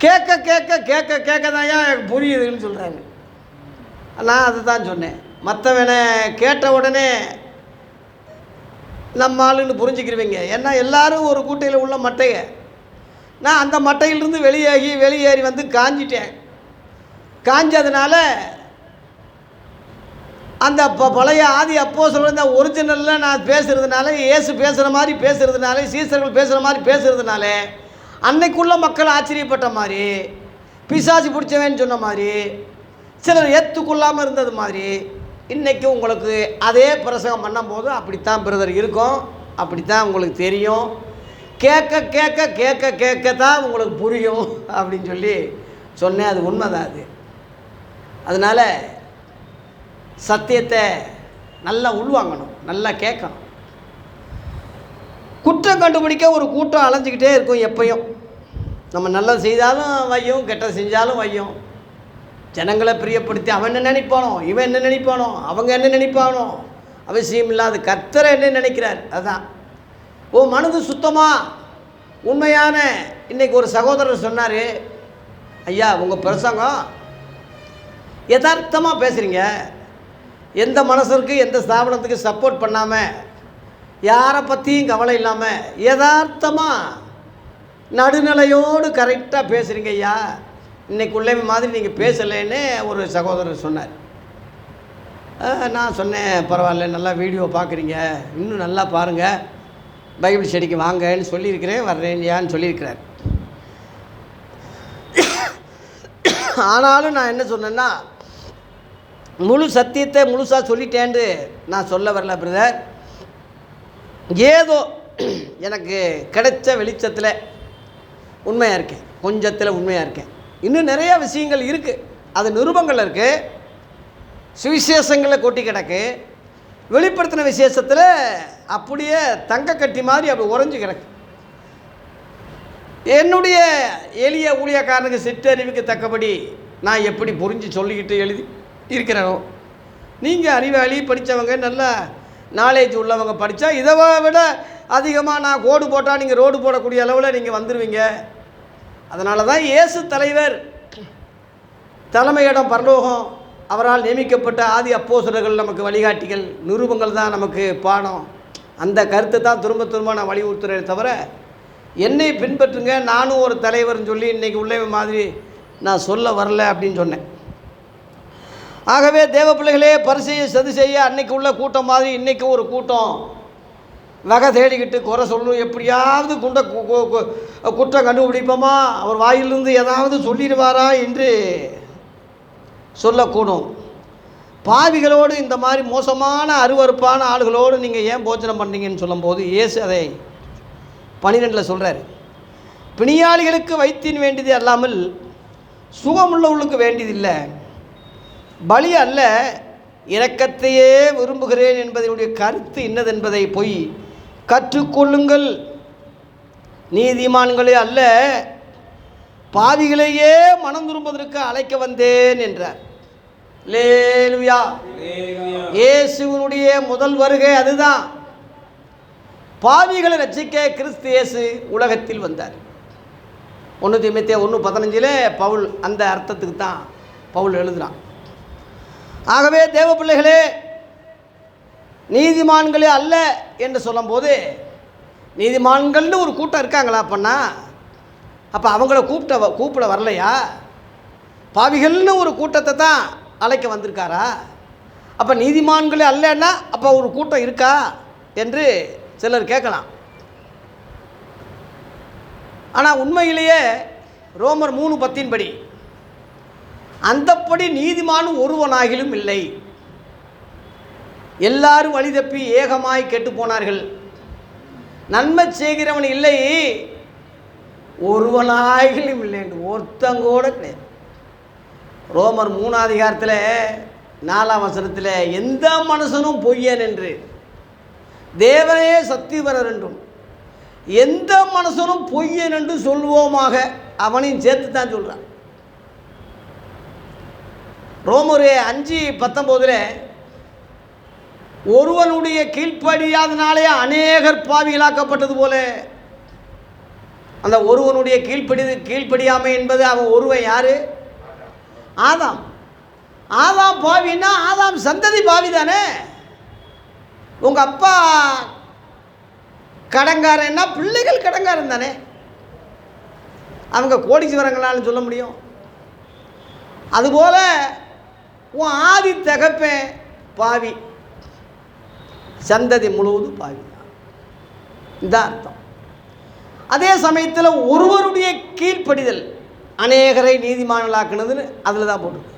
கேட்க கேட்க கேட்க கேட்க தான் எனக்கு புரியுதுன்னு சொல்கிறாங்க. நான் அது தான் சொன்னேன். மற்றவனை கேட்ட உடனே நம்ம ஆளுன்னு புரிஞ்சுக்கிருவீங்க. ஏன்னா எல்லோரும் ஒரு கூட்டையில் உள்ள மட்டையை. நான் அந்த மட்டையிலிருந்து வெளியேறி காஞ்சிட்டேன். காஞ்சதுனால அந்த பழைய ஆதி அப்போஸ்தலர் இந்த ஒரிஜினலில் நான் பேசுகிறதுனால, இயேசு பேசுகிற மாதிரி பேசுகிறதுனால, சீசர்கள் பேசுகிற மாதிரி பேசுகிறதுனால, அன்னைக்குள்ள மக்கள் ஆச்சரியப்பட்ட மாதிரி, பிசாசு பிடிச்சவன்னு சொன்ன மாதிரி, சிலர் ஏற்றுக்கொள்ளாமல் இருந்தது மாதிரி, இன்றைக்கி உங்களுக்கு அதே பிரசங்கம் பண்ணும்போது அப்படித்தான் பிரதர் இருக்கும், அப்படித்தான் உங்களுக்கு தெரியும். கேட்க கேட்க கேட்க கேட்க தான் உங்களுக்கு புரியும் அப்படின்னு சொல்லி சொன்னேன். அது உண்மைதான். அதனால் சத்தியத்தை நல்லா உள்வாங்கணும், நல்லா கேட்கணும். குற்றம் கண்டுபிடிக்க ஒரு கூட்டம் அலைஞ்சிக்கிட்டே இருக்கும். எப்பயும் நம்ம நல்லது செய்தாலும் வையும், கெட்டது செஞ்சாலும் வையும். ஜனங்களை பிரியப்படுத்தி அவன் என்ன நினைப்பானோ, இவன் என்ன நினைப்பானோ, அவங்க என்ன நினைப்பானோ, அவசியம் இல்லாத கர்த்தரை என்ன நினைக்கிறார். அதுதான் மனது சுத்தமாக உண்மையான. இன்றைக்கி ஒரு சகோதரர் சொன்னார், ஐயா உங்கள் பிரசங்கம் யதார்த்தமாக பேசுகிறீங்க, எந்த மனசருக்கு எந்த ஸ்தாபனத்துக்கு சப்போர்ட் பண்ணாமல், யாரை பற்றியும் கவலை இல்லாமல் யதார்த்தமாக நடுநிலையோடு கரெக்டாக பேசுகிறீங்க ஐயா, இன்றைக்கு உள்ளே மாதிரி நீங்கள் பேசலைன்னு ஒரு சகோதரர் சொன்னார். நான் சொன்னேன், பரவாயில்ல, நல்லா வீடியோ பார்க்குறீங்க, இன்னும் நல்லா பாருங்கள், பைபிள் ஸ்டடிக்கு வாங்கன்னு சொல்லியிருக்கிறேன், வர்றேன்யான்னு சொல்லியிருக்கிறார். ஆனாலும் நான் என்ன சொன்னேன்னா, முழு சத்தியத்தை முழுசாக சொல்லிட்டேன்னு நான் சொல்ல வரல பிரதர். ஏதோ எனக்கு கிடைச்ச வெளிச்சத்தில் உண்மையாக இருக்கேன், கொஞ்சத்தில் உண்மையாக இருக்கேன். இன்னும் நிறையா விஷயங்கள் இருக்குது, அது நிருபங்கள் இருக்குது, சுவிசேஷங்களை கொட்டி கிடக்கு. வெளிப்படுத்தின விசேஷத்தில் அப்படியே தங்க கட்டி மாதிரி அப்படி உறைஞ்சி கிடக்கு. என்னுடைய எளிய ஊழியக்காரனுக்கு சிற்றறிவுக்கு தக்கபடி நான் எப்படி புரிஞ்சு சொல்லிக்கிட்டு எழுதி இருக்கிறேனோ, நீங்கள் அறிவாளி படித்தவங்க, நல்ல நாலேஜ் உள்ளவங்க படித்தா இதை விட அதிகமாக நான் கோடு போட்டால் நீங்கள் ரோடு போடக்கூடிய அளவில் நீங்கள் வந்துடுவீங்க. அதனால தான் இயேசு தலைவர், தலைமையிடம் பரலோகம், அவரால் நியமிக்கப்பட்ட ஆதி அப்போஸ்தலர்கள் நமக்கு வழிகாட்டிகள், நிருபங்கள் தான் நமக்கு பாடம். அந்த கருத்தை தான் திரும்ப திரும்ப நான் வலியுறுத்துறேன் தவிர, என்னை பின்பற்றுங்க, நானும் ஒரு தலைவர்னு சொல்லி இன்றைக்கி உள்ளே மாதிரி நான் சொல்ல வரல அப்படின்னு சொன்னேன். ஆகவே தேவ பிள்ளைகளே, பரிசெய்ய சதி செய்ய அன்னைக்கு உள்ள கூட்டம் மாதிரி இன்றைக்கி ஒரு கூட்டம் வகை தேடிக்கிட்டு குறை சொல்லணும், எப்படியாவது குற்றம் கண்டுபிடிப்போமா, அவர் வாயிலிருந்து ஏதாவது சொல்லிடுவாரா என்று சொல்லக்கூடும். பாவிகளோடு, இந்த மாதிரி மோசமான அருவருப்பான ஆளுகளோடு நீங்கள் ஏன் போஜனம் பண்ணீங்கன்னு சொல்லும்போது இயேசு அதை 12 சொல்கிறார். பிணியாளிகளுக்கு வைத்தியம் வேண்டியது அல்லாமல் சுகமுள்ளவர்களுக்கு வேண்டியதில்லை, பலி அல்ல இரக்கத்தையே விரும்புகிறேன் என்பதனுடைய கருத்து இன்னதென்பதை போய் கற்றுக்கொள்ளுங்கள். நீதிமான்களே அல்ல, பாவிகளையே மனம் திரும்புவதற்கு அழைக்க வந்தேன் என்றார். அல்லேலூயா. இயேசுவினுடைய முதல் வருகை அதுதான். பாவிகளை ரட்சிக்க கிறிஸ்து இயேசு உலகத்தில் வந்தார். 1 தீமோத்தேயு 1:15 பவுல் அந்த அர்த்தத்துக்கு தான் பவுல் எழுதுகிறான். ஆகவே தேவ பிள்ளைகளே, நீதிமான்களே அல்ல என்று சொல்லும்போது, நீதிமான்கள்னு ஒரு கூட்டம் இருக்காங்களா அப்படின்னா, அப்போ அவங்கள கூப்பிட வரலையா? பாவிகள்னு ஒரு கூட்டத்தை தான் அழைக்க வந்திருக்காரா? அப்போ நீதிமான்களே அல்லன்னா அப்போ ஒரு கூட்டம் இருக்கா என்று சிலர் கேட்கலாம். ஆனால் உண்மையிலேயே ரோமர் 3:10 படி அந்தப்படி நீதிமானும் ஒருவனாகிலும் இல்லை, எல்லாரும் வழி தப்பி ஏகமாய் கெட்டு போனார்கள், நன்மை செய்கிறவன் இல்லை, ஒருவனாகிலும் இல்லை என்று ஒருத்தங்கூட கிடையாது. ரோமர் 3 அதிகாரத்தில் 4ஆம் வசனத்தில் எந்த மனுஷனும் பொய்யன் என்று, தேவனே சத்தியவரர் என்றும், எந்த மனுஷனும் பொய்யன் என்று சொல்வோமாக, அவனையும் சேர்த்து தான் சொல்கிறான். ரோமர் 5:19 ஒருவனுடைய கீழ்ப்படியாதனாலே அநேகர் பாவிகளாக்கப்பட்டது போல, அந்த ஒருவனுடைய கீழ்ப்படியாமை என்பது அவன் ஒருவன் யாரு? ஆதாம். ஆதாம் பாவின்னா ஆதாம் சந்ததி பாவி தானே. உங்கள் அப்பா கடங்காரன்னா பிள்ளைகள் கடங்காரன் தானே. அவங்க கோடீஸ்வரங்களான்னு சொல்ல முடியும். அதுபோல் உன் ஆதி தகப்பேன் பாவி, சந்ததி முழுவதும் பாவி தான். இதுதான் அர்த்தம். அதே சமயத்தில் ஒருவருடைய கீழ்ப்படிதல் அநேகரை நீதிமான்களாக்குனதுன்னு அதில் தான் போட்டு.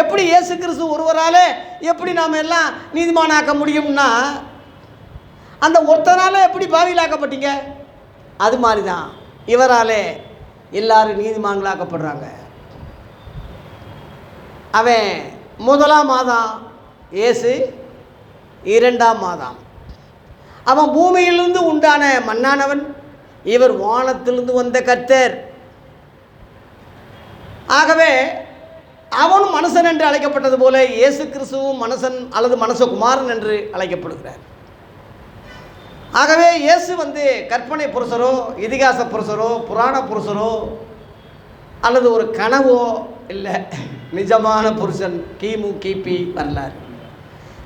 எப்படி இயேசு கிறிஸ்து ஒருவரால் எப்படி நாம் எல்லாம் நீதிமானாக்க முடியும்னா, அந்த ஒருத்தனால எப்படி பாவிகளாக்கப்பட்டீங்க? அது மாதிரி தான் இவராலே எல்லாரும் நீதிமான்களாக்கப்படுறாங்க. அவன் முதலாம் மாதம், இயேசு இரண்டாம் மாதம். அவன் பூமியிலிருந்து உண்டான மண்ணானவன், இவர் வானத்திலிருந்து வந்த கர்த்தர். ஆகவே அவனும் மனுஷன் என்று அழைக்கப்பட்டது போல இயேசு கிறிஸ்துவும் மனுஷன் அல்லது மனுஷகுமாரன் என்று அழைக்கப்படுகிறார். ஆகவே இயேசு கற்பனை புருஷரோ, இதிகாச புருஷரோ, புராண புருஷரோ அல்லது ஒரு கனவோ இல்லை, நிஜமான புருஷன். கிமு கிபி வரலாறு.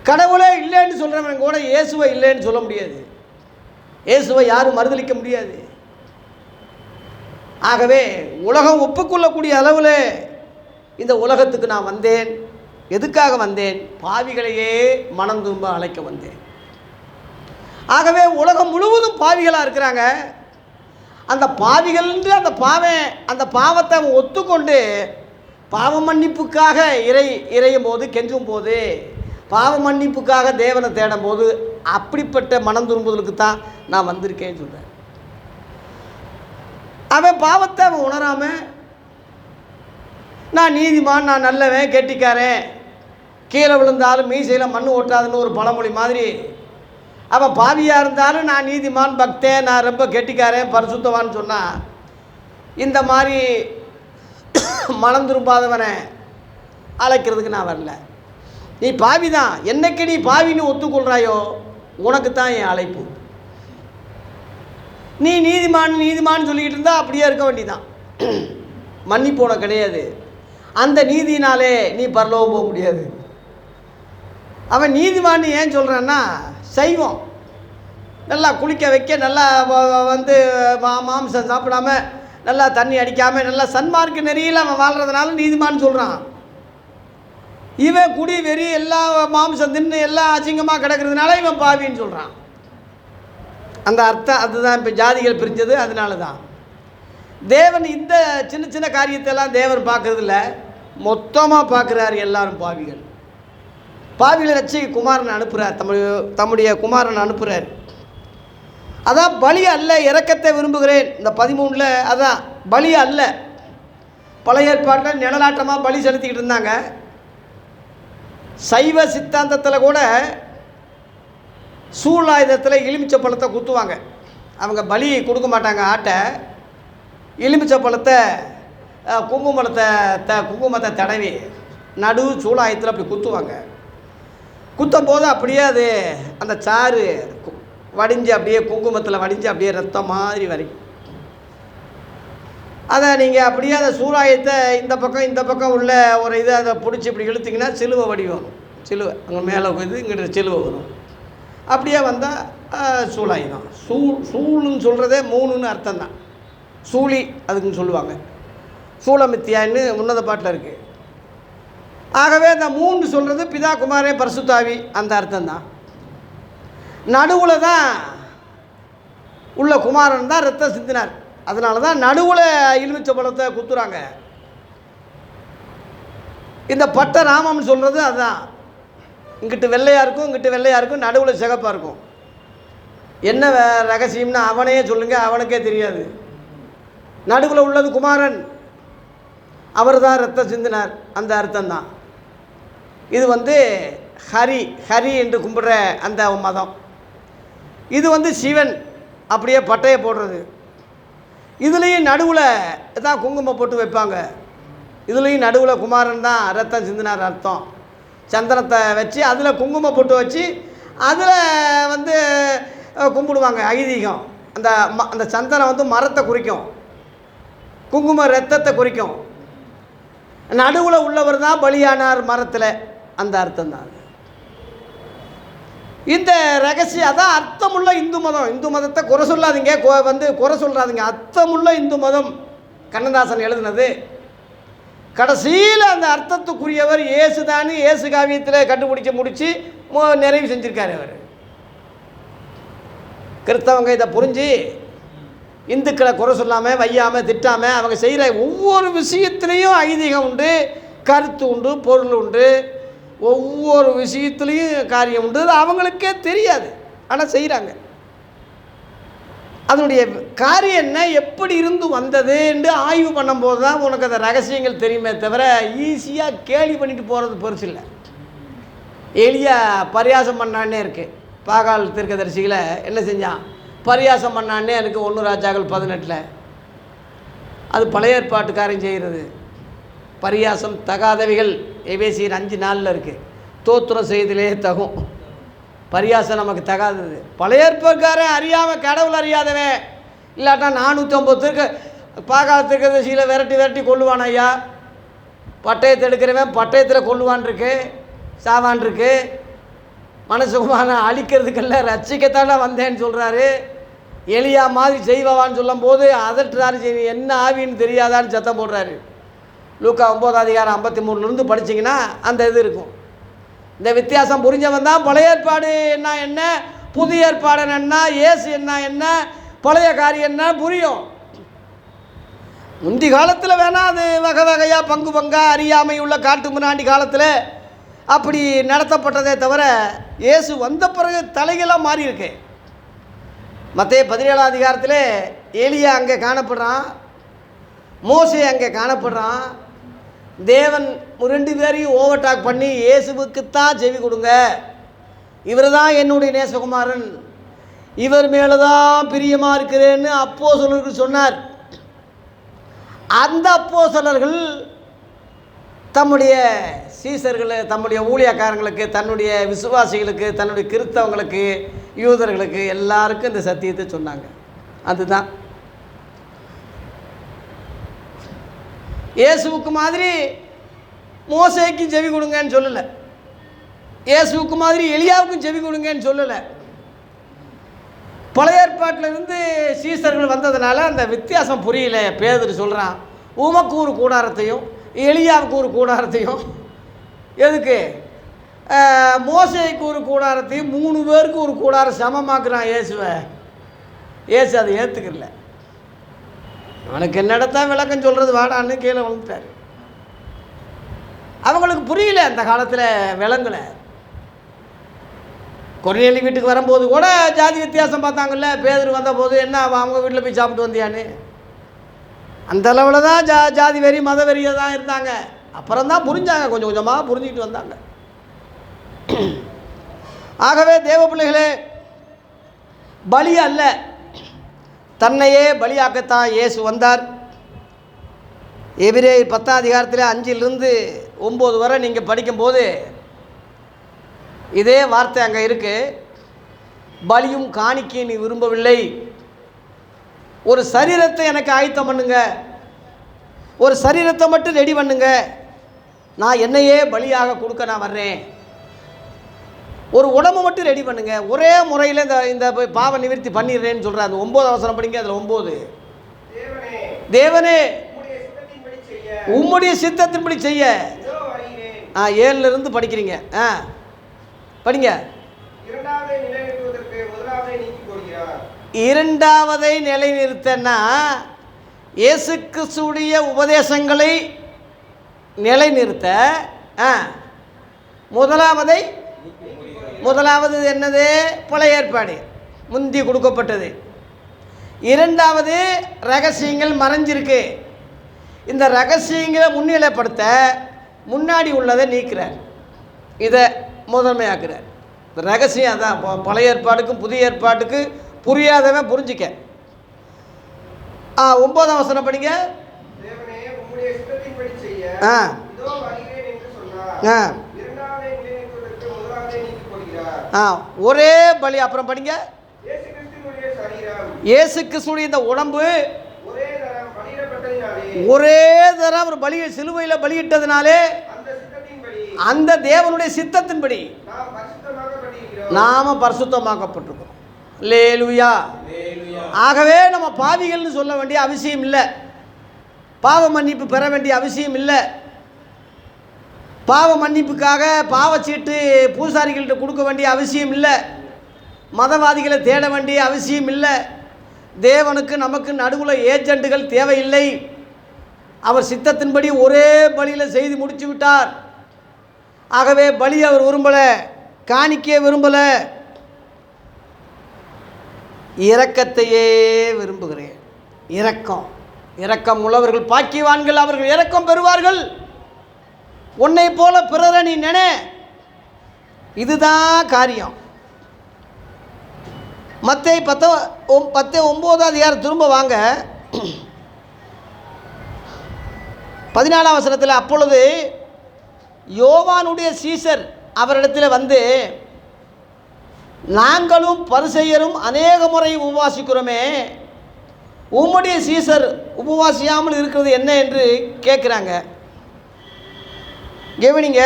கடவுளே இல்லைன்னு சொல்கிறவன் கூட இயேசுவை இல்லைன்னு சொல்ல முடியாது. இயேசுவை யாரும் மறுதலிக்க முடியாது. ஆகவே உலகம் ஒப்புக்கொள்ளக்கூடிய அளவில் இந்த உலகத்துக்கு நான் வந்தேன். எதுக்காக வந்தேன்? பாவிகளையே மனம் திரும்ப அழைக்க வந்தேன். ஆகவே உலகம் முழுவதும் பாவிகளாக இருக்கிறாங்க. அந்த பாவிகள் அந்த பாவத்தை அவன் ஒத்துக்கொண்டு பாவ மன்னிப்புக்காக இறையும் போது, கெஞ்சும் போது, பாவ மன்னிப்புக்காக தேவனை தேடும் போது, அப்படிப்பட்ட மனம் திரும்புதலுக்கு தான் நான் வந்திருக்கேன்னு சொல்கிறேன். அவன் பாவத்தை அவன் உணராமல் நான் நீதிமான், நான் நல்லவன், கெட்டிக்காரன், கீழே விழுந்தாலும் மீசையில் மண் ஓட்டாதுன்னு ஒரு பழமொழி மாதிரி அவன் பாவியாக இருந்தாலும் நான் நீதிமான், பக்தன், நான் ரொம்ப கெட்டிக்காரன், பரிசுத்தவான்னு சொன்னால், இந்த மாதிரி மனம் திரும்பாதவனை அழைக்கிறதுக்கு நான் வரல. நீ பாவி தான். என்னைக்கு நீ பாவின்னு ஒத்துக்கொள்கிறாயோ உனக்கு தான் என் அழைப்பு. நீ நீதிமான்னு சொல்லிக்கிட்டு இருந்தால் அப்படியே இருக்க வேண்டியதான். மன்னிப்பு உனக்கு கிடையாது. அந்த நீதினாலே நீ பரலோகம் போக முடியாது. அவன் நீதிமான்னு ஏன் சொல்கிறான்னா, சைவம் நல்லா குளிக்க வைக்க, நல்லா மாம்சம் சாப்பிடாம, நல்லா தண்ணி அடிக்காமல், நல்லா சன்மார்க்க நெறியில் அவன் வாழ்கிறதுனால நீதிமான்னு சொல்கிறான். இவன் குடி வெறி, எல்லா மாம்சம் தின்னு எல்லாம் அசிங்கமாக கிடக்கிறதுனால இவன் பாவின்னு சொல்கிறான். அந்த அர்த்தம் அதுதான் இப்போ ஜாதிகள் பிரிஞ்சது. அதனால தான் தேவன் இந்த சின்ன சின்ன காரியத்தெல்லாம் தேவன் பார்க்கறதில்ல, மொத்தமாக பார்க்குறாரு. எல்லாரும் பாவிகள். பாவிகளை ரட்சிக்க குமாரன் அனுப்புகிறார். தம்முடைய குமாரன் அனுப்புகிறார். அதான் பலி அல்ல, இரக்கத்தை விரும்புகிறேன். இந்த 13 அதான் பலி அல்ல. பழைய ஏற்பாட்டில் நிழலாட்டமாக பலி செலுத்திக்கிட்டு இருந்தாங்க. சைவ சித்தாந்தத்தில் கூட சூழாயுதத்தில் எலுமிச்சை பழத்தை குத்துவாங்க. அவங்க பலி கொடுக்க மாட்டாங்க ஆட்டை. எலுமிச்சை பழத்தை குங்குமத்தை தடவி நடு சூழாயத்தில் அப்படி குத்துவாங்க. குத்தும் போது அப்படியே அது அந்த சாறு வடிஞ்சு அப்படியே குங்குமத்தில் வடிஞ்சு அப்படியே ரத்தம் மாதிரி வரைக்கும். அதை நீங்கள் அப்படியே அந்த சூழாயத்தை இந்த பக்கம் உள்ள ஒரு இதை அதை பிடிச்சி இப்படி இழுத்திங்கன்னா சிலுவை வடிவம். சிலுவை அங்கே மேலே போய் இங்கிட்ட சிலுவை வரும். அப்படியே வந்தால் சூழாயுதம். சூளுன்னு சொல்கிறதே 3ன்னு அர்த்தம் தான். சூழி அதுக்குன்னு சொல்லுவாங்க. சூளமித்தியான்னு உன்னத பாட்டில் இருக்குது. ஆகவே அந்த 3 சொல்கிறது பிதா, குமாரே, பரிசுத்தாவி, அந்த அர்த்தம் தான். நடுவில் தான் உள்ள குமாரன் தான் ரத்தம் சிந்தினார். அதனால தான் நடுவில் எலுமிச்சை பழத்தை குத்துறாங்க. இந்த பட்ட ராமம்னு சொல்கிறது அதுதான். இங்கிட்டு வெள்ளையாக இருக்கும், நடுவில் சிகப்பாக இருக்கும். என்ன ரகசியம்னா அவனையே சொல்லுங்கள், அவனுக்கே தெரியாது. நடுவில் உள்ளது குமாரன், அவர் தான் ரத்தம் சிந்தினார், அந்த அர்த்தம் தான். இது ஹரி என்று கும்பிடுற அந்த மதம். இது சிவன் அப்படியே பட்டையை போடுறது. இதுலேயும் நடுவில் தான் குங்குமம் போட்டு வைப்பாங்க. இதுலேயும் நடுவில் குமாரன் தான் ரத்தம் சிந்தினார் அர்த்தம். சந்தனத்தை வச்சு அதில் குங்குமம் போட்டு வச்சு அதில் கும்பிடுவாங்க. ஐதீகம். அந்த சந்தனம் மரத்தை குறிக்கும், குங்குமம் ரத்தத்தை குறிக்கும். நடுவில் உள்ளவர் தான் பலியானார் மரத்தில், அந்த அர்த்தம் தான். இந்த ரகசியம் அதான் அர்த்தமுள்ள இந்து மதம். இந்து மதத்தை குறை சொல்லாதீங்க, குறை சொல்கிறாதீங்க. அர்த்தமுள்ள இந்து மதம் கண்ணதாசன் எழுதினது. கடைசியில் அந்த அர்த்தத்துக்குரியவர் இயேசு தான். இயேசு காவியத்தில் முடித்து நிறைவு செஞ்சுருக்காரு அவர். கிறிஸ்தவங்க இதை புரிஞ்சு இந்துக்களை குறை சொல்லாமல், வையாமல், திட்டாமல், அவங்க செய்கிற ஒவ்வொரு விஷயத்துலேயும் ஐதீகம் உண்டு, கருத்து உண்டு, பொருள் உண்டு, ஒவ்வொரு விஷயத்துலேயும் காரியம் உண்டு. அது அவங்களுக்கே தெரியாது. ஆனால் செய்கிறாங்க. அதனுடைய காரியம் என்ன, எப்படி இருந்து வந்ததுன்னு ஆய்வு பண்ணும்போது தான் உனக்கு அந்த ரகசியங்கள் தெரியுமே தவிர ஈஸியாக கேலி பண்ணிட்டு போகிறது பெருசு இல்லை. எளியா பரியாசம் பண்ணான்னே இருக்குது. பாகால் தீர்க்கதரிசிகளை என்ன செஞ்சான், பரியாசம் பண்ணான்னே இருக்குது 1 ராஜாக்கள் 18. அது பழைய ஏற்பாட்டுக்காரன் செய்கிறது. பரியாசம் தகாதவைகள் எபேசியர் 5:4 இருக்குது. தோத்திரம் செய்திலே தகும். பரியாசம் நமக்கு தகாதது. பழைய ஏற்பாட்டுக்காரன் அறியாமல் கடவுள் அறியாதவன் இல்லாட்டா 450 பாகால் தீர்க்கதரிசிகளை விரட்டி கொள்ளுவான். ஐயா பட்டயத்தை எடுக்கிறவன் பட்டயத்தில் கொள்ளுவான் இருக்கு, சாவான் இருக்கு. மனசுகுமான அழிக்கிறதுக்கல்ல ரட்சிக்கத்தானே வந்தேன்னு சொல்கிறாரு. எலியா மாதிரி செய்வான்னு சொல்லும் போது அதட்டுறாரு. சரி என்ன ஆவின்னு தெரியாதான்னு சத்தம் போடுறாரு. லூக்கா 9:53 படிச்சிங்கன்னா அந்த இது இருக்கும். இந்த வித்தியாசம் புரிஞ்சவன் தான் பழைய ஏற்பாடு என்ன, புதிய ஏற்பாடு என்ன, இயேசு என்ன, பழைய காரியம் என்ன புரியும். முந்தி காலத்தில் வேணால் அது வகை வகையாக பங்கா அறியாமை உள்ள காட்டு முன்னாடி காலத்தில் அப்படி நடத்தப்பட்டதே தவிர இயேசு வந்த பிறகு தலைகளாக மாறி இருக்கு. மத்தேயு 17ஆம் அதிகாரத்தில் எலியா அங்கே காணப்படுறான், மோசே அங்கே காணப்படுறான். தேவன் 2 பேரையும் ஓவர்டாக் பண்ணி இயேசுவுக்குத்தான் செவி கொடுங்க, இவர் தான் என்னுடைய நேசகுமாரன், இவர் மேலே தான் பிரியமாக இருக்கிறேன்னு அப்போஸ்தலருக்கு சொன்னார். அந்த அப்போஸ்தலர்கள் தம்முடைய சீசர்கள், தம்முடைய ஊழியக்காரங்களுக்கு, தன்னுடைய விசுவாசிகளுக்கு, தன்னுடைய கிறிஸ்தவங்களுக்கு, யூதர்களுக்கு எல்லாருக்கும் இந்த சத்தியத்தை சொன்னாங்க. அதுதான் இயேசுவுக்கு மாதிரி மோசேக்கு செவி கொடுங்கன்னு சொல்லலை, இயேசுவுக்கு மாதிரி எலியாவுக்கும் செவி கொடுங்கன்னு சொல்லலை. பழைய ஏற்பாட்டிலிருந்து சீசர்கள் வந்ததுனால அந்த வித்தியாசம் புரியல. பேதுரு சொல்கிறான், உமக்கு ஒரு கூடாரத்தையும் எலியாவுக்கு ஒரு கூடாரத்தையும், எதுக்கு மோசேக்கு ஒரு கூடாரத்தையும் 3 பேருக்கு ஒரு கூடாரம் சமமாக்குறான் இயேசுவை. இயேசு அதை ஏற்றுக்கல. அவனுக்கு என்னடத்தான் விளக்கம் சொல்கிறது வாடான்னு கீழே வந்துட்டார். அவங்களுக்கு புரியல, அந்த காலத்தில் விளங்கலை. கொர்நேலி வீட்டுக்கு வரும்போது கூட ஜாதி வித்தியாசம் பார்த்தாங்கல்ல. பேதுரு வந்தபோது என்ன அவங்க வீட்டில் போய் சாப்பிட்டு வந்தியான்னு, அந்த அளவில் தான் ஜாதி வெறி மத வெறியாக தான் இருந்தாங்க. அப்புறம் தான் புரிஞ்சாங்க, கொஞ்சம் கொஞ்சமாக புரிஞ்சுக்கிட்டு வந்தாங்க. ஆகவே தேவ பிள்ளைகளே, பலி அல்ல, தன்னையே பலியாக்கத்தான் இயேசு வந்தார். எபிரேயர் 10ஆம் அதிகாரத்தில் 5-9 வரை நீங்கள் படிக்கும்போது இதே வார்த்தை அங்கே இருக்குது. பலியும் காணிக்கை நீ விரும்பவில்லை, ஒரு சரீரத்தை எனக்கு ஆயத்தம் பண்ணுங்க, ஒரு சரீரத்தை மட்டும் ரெடி பண்ணுங்க, நான் என்னையே பலியாக கொடுக்க நான் வர்றேன். ஒரு உடம்பு மட்டும் ரெடி பண்ணுங்க, ஒரே முறையில் இந்த பாவ நிவர்த்தி பண்ணிடுறேன்னு சொல்கிறேன். அந்த 9 வசனம் படிங்க. அதில் 9, தேவனே உம்முடைய சித்தத்தின்படி செய்ய. 7லிருந்து படிக்கிறீங்க. படிங்க. இரண்டாவதை நிலைநிறுத்தனா இயேசு கிறிஸ்துவுடைய உபதேசங்களை நிலைநிறுத்த. முதலாவது என்னது? பழைய ஏற்பாடு முந்தி கொடுக்கப்பட்டது. இரண்டாவது ரகசியங்கள் மறைஞ்சிருக்கு. இந்த ரகசியங்களை முன்னிலைப்படுத்த முன்னாடி உள்ளதை நீக்கிறார், இதை முதன்மையாக்குறார். இந்த ரகசியம் அதான் பழைய ஏற்பாடுக்கும் புதிய ஏற்பாட்டுக்கு புரியாதவன் புரிஞ்சிக்க. 9ஆம் வசனம் படிங்க. ஒரே பலி. அப்புறம் படிங்க. இயேசு கிறிஸ்துவின் இந்த உடம்பு ஒரே தரம் ஒரு பலி சிலுவையில் பலியிட்டதுனாலே அந்த தேவனுடைய சித்தத்தின்படி நாம பரிசுத்தமாக்கப்பட்டிருக்கிறோம். அல்லேலூயா. ஆகவே நம்ம பாவிகள்னு சொல்ல வேண்டிய அவசியம் இல்லை, பாவ மன்னிப்பு பெற வேண்டிய அவசியம் இல்லை, பாவ மன்னிப்புக்காக பாவச்சீட்டு பூசாரிகள்கிட்ட கொடுக்க வேண்டிய அவசியம் இல்லை, மதவாதிகளை தேட வேண்டிய அவசியம் இல்லை. தேவனுக்கு நமக்கு நடுவில் ஏஜெண்டுகள் தேவையில்லை. அவர் சித்தத்தின்படி ஒரே பலியில் செய்து முடிச்சு விட்டார். ஆகவே பலி அவர் விரும்பலை, காணிக்கையை விரும்பலை. இரக்கத்தையே விரும்புகிறேன். இரக்கம் உள்ளவர்கள் பாக்கியவான்கள், அவர்கள் இரக்கம் பெறுவார்கள். உன்னை போல பிறரை நீ நினை. இதுதான் காரியம். மத்தேயு 10:9 திரும்ப வாங்க. 14ஆம் வசனத்தில், அப்பொழுது யோவானுடைய சீசர் அவரிடத்தில் வந்து, நாங்களும் பரிசேயரும் அநேக முறை உபவாசிக்கிறோமே, உம்முடைய சீசர் உபவாசியாமல் இருக்கிறது என்ன என்று கேட்குறாங்க. கவனிங்க,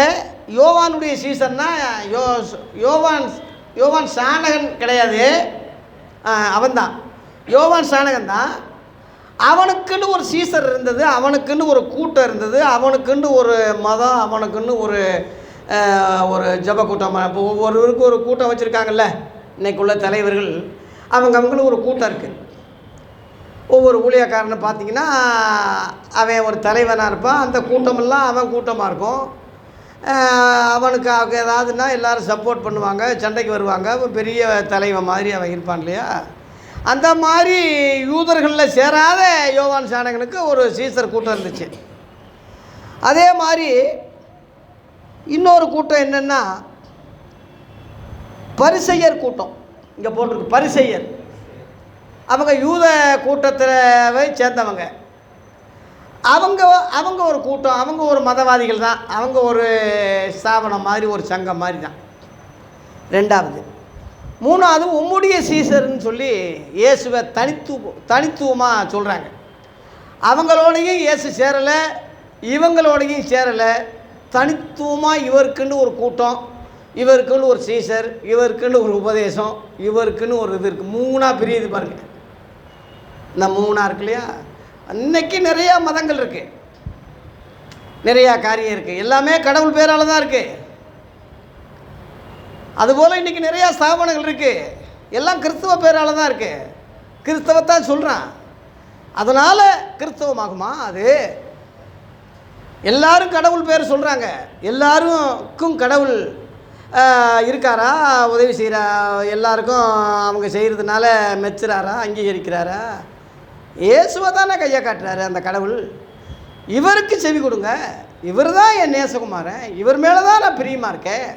யோவானுடைய சீசர்னா யோவான் சாணகன் கிடையாது, அவன்தான் யோவான் சாணகன் தான். அவனுக்குன்னு ஒரு சீசர் இருந்தது, அவனுக்குன்னு ஒரு கூட்டம் இருந்தது, அவனுக்குன்னு ஒரு மதம், அவனுக்குன்னு ஒரு ஜப கூட்டம். இப்போ ஒவ்வொருவருக்கும் ஒரு கூட்டம் வச்சுருக்காங்கல்ல இன்றைக்குள்ள தலைவர்கள், அவங்களும் ஒரு கூட்டம் இருக்குது. ஒவ்வொரு ஊழியக்காரனை பார்த்திங்கன்னா அவன் ஒரு தலைவனாக இருப்பான். அந்த கூட்டமெல்லாம் அவன் கூட்டமாக இருக்கும். அவனுக்கு ஏதாவதுன்னா எல்லோரும் சப்போர்ட் பண்ணுவாங்க, சண்டைக்கு வருவாங்க. பெரிய தலைவன் மாதிரி அவன் இருப்பான் இல்லையா? அந்த மாதிரி யூதர்களில் சேராத யோவான் சாணகனுக்கு ஒரு சீசர் கூட்டம் இருந்துச்சு. அதே மாதிரி இன்னொரு கூட்டம் என்னென்னா பரிசேயர் கூட்டம். இங்கே போட்டிருக்கு பரிசேயர். அவங்க யூத கூட்டத்தில் சேர்ந்தவங்க. அவங்க ஒரு கூட்டம், அவங்க ஒரு மதவாதிகள் தான். அவங்க ஒரு ஸ்தாபனம் மாதிரி, ஒரு சங்கம் மாதிரி தான். ரெண்டாவது. மூணாவது உம்முடைய சீசர்னு சொல்லி இயேசுவை தனித்துவமாக சொல்கிறாங்க. அவங்களோடையும் இயேசு சேரலை, இவங்களோடையும் சேரலை. தனித்துவமாக இவருக்குன்னு ஒரு கூட்டம், இவருக்குன்னு ஒரு சீசர், இவருக்குன்னு ஒரு உபதேசம், இவருக்குன்னு ஒரு இது இருக்குது. மூணாக பிரியுது பாருங்கள். இந்த மூணாக இருக்கு இல்லையா? இன்றைக்கி நிறையா மதங்கள் இருக்குது, நிறையா காரியம் இருக்குது. எல்லாமே கடவுள் பேரால் தான் இருக்குது. அதுபோல் இன்றைக்கி நிறையா ஸ்தாபனங்கள் இருக்குது, எல்லாம் கிறிஸ்தவ பேரால் தான் இருக்குது. கிறிஸ்தவத்தான் சொல்கிறான். அதனால் கிறிஸ்தவமாகுமா? அது எல்லாரும் கடவுள் பேர் சொல்கிறாங்க. எல்லாருக்கும் கடவுள் இருக்காரா? உதவி செய்கிறா? எல்லாருக்கும் அவங்க செய்கிறதுனால மெச்சுறாரா? அங்கீகரிக்கிறாரா? இயேசுவை தானே கையை காட்டுறாரு அந்த கடவுள். இவருக்கு செவி கொடுங்க. இவர் தான் என் நேசகுமாரன், இவர் மேலே தான் நான் பிரியமாக இருக்கேன்.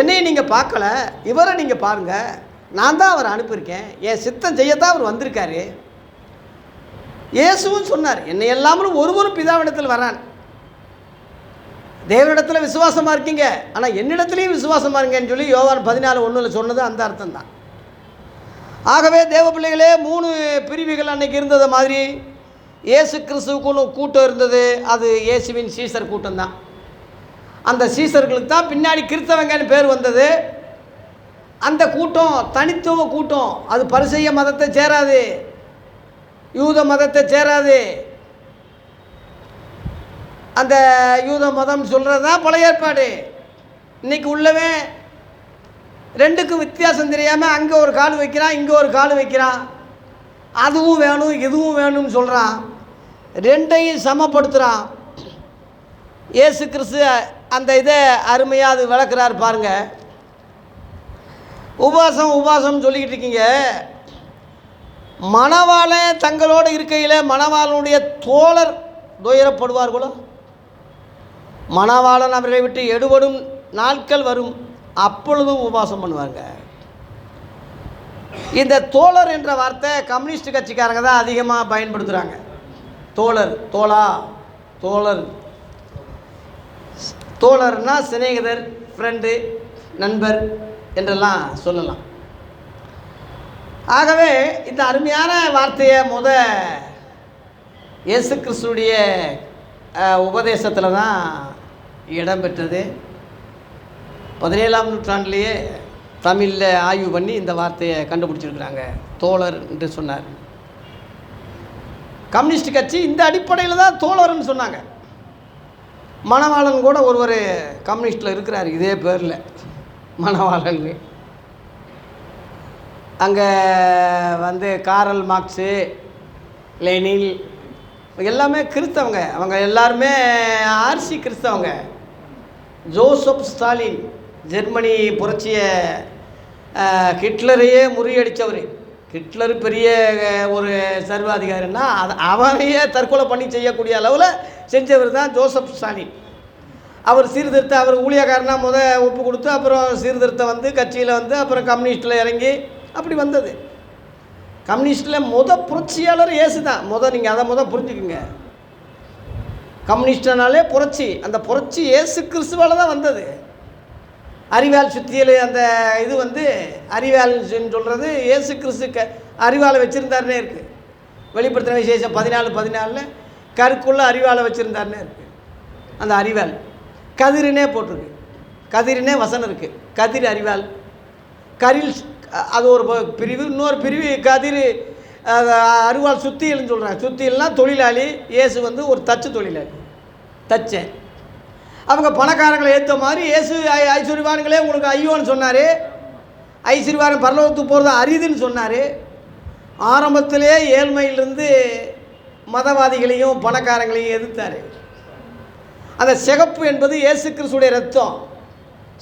என்னையும் நீங்கள் பார்க்கல, இவரை நீங்கள் பாருங்கள். நான் தான் அவரை அனுப்பியிருக்கேன், என் சித்தம் செய்யத்தான் அவர் வந்திருக்காரு. இயேசுவும் சொன்னார், என்னை எல்லாமலும் ஒருவரும் பிதாவிடத்தில் வரான். தேவனிடத்தில் விசுவாசமாக இருக்கீங்க, ஆனால் என்னிடத்துலையும் விசுவாசமாக இருங்கன்னு சொல்லி யோவான் 14:1 சொன்னது அந்த அர்த்தம் தான். ஆகவே தேவ பிள்ளைகளே, 3 பிரிவுகள் அன்றைக்கி இருந்தது மாதிரி இயேசு கிறிஸ்துவுக்குன்னு கூட்டம் இருந்தது. அது இயேசுவின் சீசர் கூட்டம்தான். அந்த சீசர்களுக்கு தான் பின்னாடி கிறிஸ்தவங்கன்னு பேர் வந்தது. அந்த கூட்டம் தனித்துவ கூட்டம். அது பரிசேய மதத்தை சேராது, யூத மதத்தை சேராது. அந்த யூத மதம் சொல்கிறது தான் பழைய ஏற்பாடு. இன்றைக்கி உள்ளவன் ரெண்டுக்கும் வித்தியாசம் தெரியாமல் அங்கே ஒரு கால் வைக்கிறான், இங்கே ஒரு கால் வைக்கிறான். அதுவும் வேணும் இதுவும் வேணும்னு சொல்கிறான், ரெண்டையும் சமப்படுத்துகிறான். இயேசு கிறிஸ்து அந்த இதை அருமையாக அது விளக்குறாரு பாருங்கள். உபாசம் சொல்லிக்கிட்டு இருக்கீங்க. மணவாளன் தங்களோடு இருக்கையில் மணவாளனுடைய தோழர் துயரப்படுவார்களோ? மணவாளன் அவர்களை விட்டு எடுபடும் நாட்கள் வரும், அப்பொழுதும் உபவாசம் பண்ணுவாங்க. இந்த தோழர் என்ற வார்த்தை கம்யூனிஸ்ட் கட்சிக்காரங்க தான் அதிகமாக பயன்படுத்துகிறாங்க. தோழர்னா சிநேகிதர், ஃப்ரெண்டு, நண்பர் என்றெல்லாம் சொல்லலாம். ஆகவே இந்த அருமையான வார்த்தையை இயேசு கிறிஸ்துடைய உபதேசத்தில் தான் இடம்பெற்றது. 17ஆம் நூற்றாண்டிலேயே தமிழில் ஆய்வு பண்ணி இந்த வார்த்தையை கண்டுபிடிச்சிருக்கிறாங்க. தோழர் என்று சொன்னார். கம்யூனிஸ்ட் கட்சி இந்த அடிப்படையில் தான் தோழர்னு சொன்னாங்க. மணவாளன் கூட ஒருவர் கம்யூனிஸ்டில் இருக்கிறார், இதே பேரில் மணவாளன். அங்கே காரல் மார்க்ஸு, லெனின் எல்லாமே கிறிஸ்தவங்க. அவங்க எல்லாருமே ஆர்சி கிறிஸ்தவங்க. ஜோசப் ஸ்டாலின் ஜெர்மனி புரட்சியை ஹிட்லரையே முறியடித்தவர். ஹிட்லர் பெரிய ஒரு சர்வாதிகாரின்னா அவனையே தற்கொலை பண்ணி செய்யக்கூடிய அளவில் செஞ்சவர் தான் ஜோசப் ஸ்டாலின். அவர் சீர்திருத்த அவர் ஊழியக்காரனாக ஒப்பு கொடுத்து அப்புறம் சீர்திருத்தம் வந்து கட்சியில் வந்து அப்புறம் கம்யூனிஸ்ட்டில் இறங்கி அப்படி வந்தது. கம்யூனிஸ்ட்டில் புரட்சியாளர் இயேசு தான். நீங்கள் அதை புரிஞ்சுக்குங்க. கம்யூனிஸ்டனாலே புரட்சி, அந்த புரட்சி இயேசு கிறிஸ்துவால் தான் வந்தது. அறிவால் சுத்தியல் அந்த இது வந்து அறிவால்னு சொல்கிறது இயேசு கிறிஸ்து அறிவாலை வச்சுருந்தாருன்னே இருக்குது. வெளிப்படுத்தின விசேஷம் 14:14 கருக்குள்ள அறிவாலை வச்சுருந்தாருன்னே இருக்குது. அந்த அறிவால் கதிரினே போட்டிருக்கு. கதிரினே வசனம் இருக்குது. கதிர் அறிவால் கரில் அது ஒரு பிரிவு. இன்னொரு பிரிவு கதிர் அருவாள் சுத்தியல்னு சொல்கிறாங்க. சுத்தியல்னால் தொழிலாளி. இயேசு வந்து ஒரு தச்சு தொழிலாளி, தச்சேன். அவங்க பணக்காரங்களை ஏற்ற மாதிரி இயேசு ஐஸ்வர்யவான்களே உங்களுக்கு ஐயோன்னு சொன்னார். ஐஸ்வர்யவான் பரலோகத்துக்கு போகிறது அரிதுன்னு சொன்னார். ஆரம்பத்திலே ஏழ்மையிலிருந்து மதவாதிகளையும் பணக்காரங்களையும் எதிர்த்தார். அந்த சிகப்பு என்பது இயேசு கிறிஸ்துடைய ரத்தம்.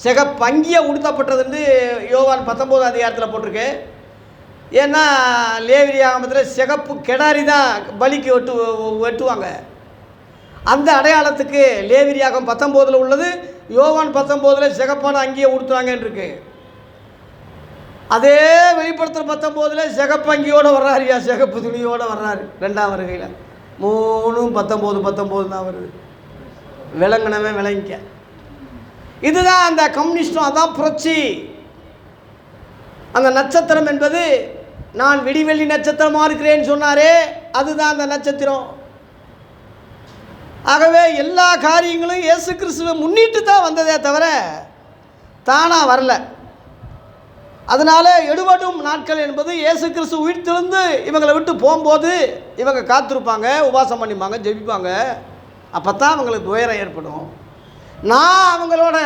சிகப்பு அங்கியே உடுத்தப்பட்டதுன்னு யோவான் 19 அதிகாரத்தில் போட்டிருக்கு. ஏன்னா லேவியராகமத்தில் சிகப்பு கெடாரி தான் பலிக்கு வெட்டுவாங்க. அந்த அடையாளத்துக்கு லேவியராகமம் 19 உள்ளது. யோவான் 19 சிகப்பான அங்கியை உடுத்துவாங்கன்னு இருக்கு. அதே வெளிப்படுத்தல் 19 சிகப்பு அங்கியோடு வர்றாருயா, சிகப்பு துணியோடு வர்றாரு. 2ஆம் வருகையில் 3:19 தான் வருது. விளங்கினவே விளங்கிக்க. இதுதான் அந்த கம்யூனிஸ்டும். அதான் புரட்சி. அந்த நட்சத்திரம் என்பது நான் விடிவெள்ளி நட்சத்திரமாக இருக்கிறேன்னு சொன்னாரே, அதுதான் அந்த நட்சத்திரம். ஆகவே எல்லா காரியங்களும் இயேசு கிறிஸ்துவை முன்னிட்டு தான் வந்ததே தவிர தானாக வரல. அதனால் எடுபடும் நாட்கள் என்பது இயேசு கிறிஸ்து உயிர்த்தெழுந்து இவங்களை விட்டு போகும்போது இவங்க காத்திருப்பாங்க, உபாசம் பண்ணிப்பாங்க, ஜெபிப்பாங்க. அப்போ தான் அவங்களுக்கு துயரம் ஏற்படும். நான் அவங்களோட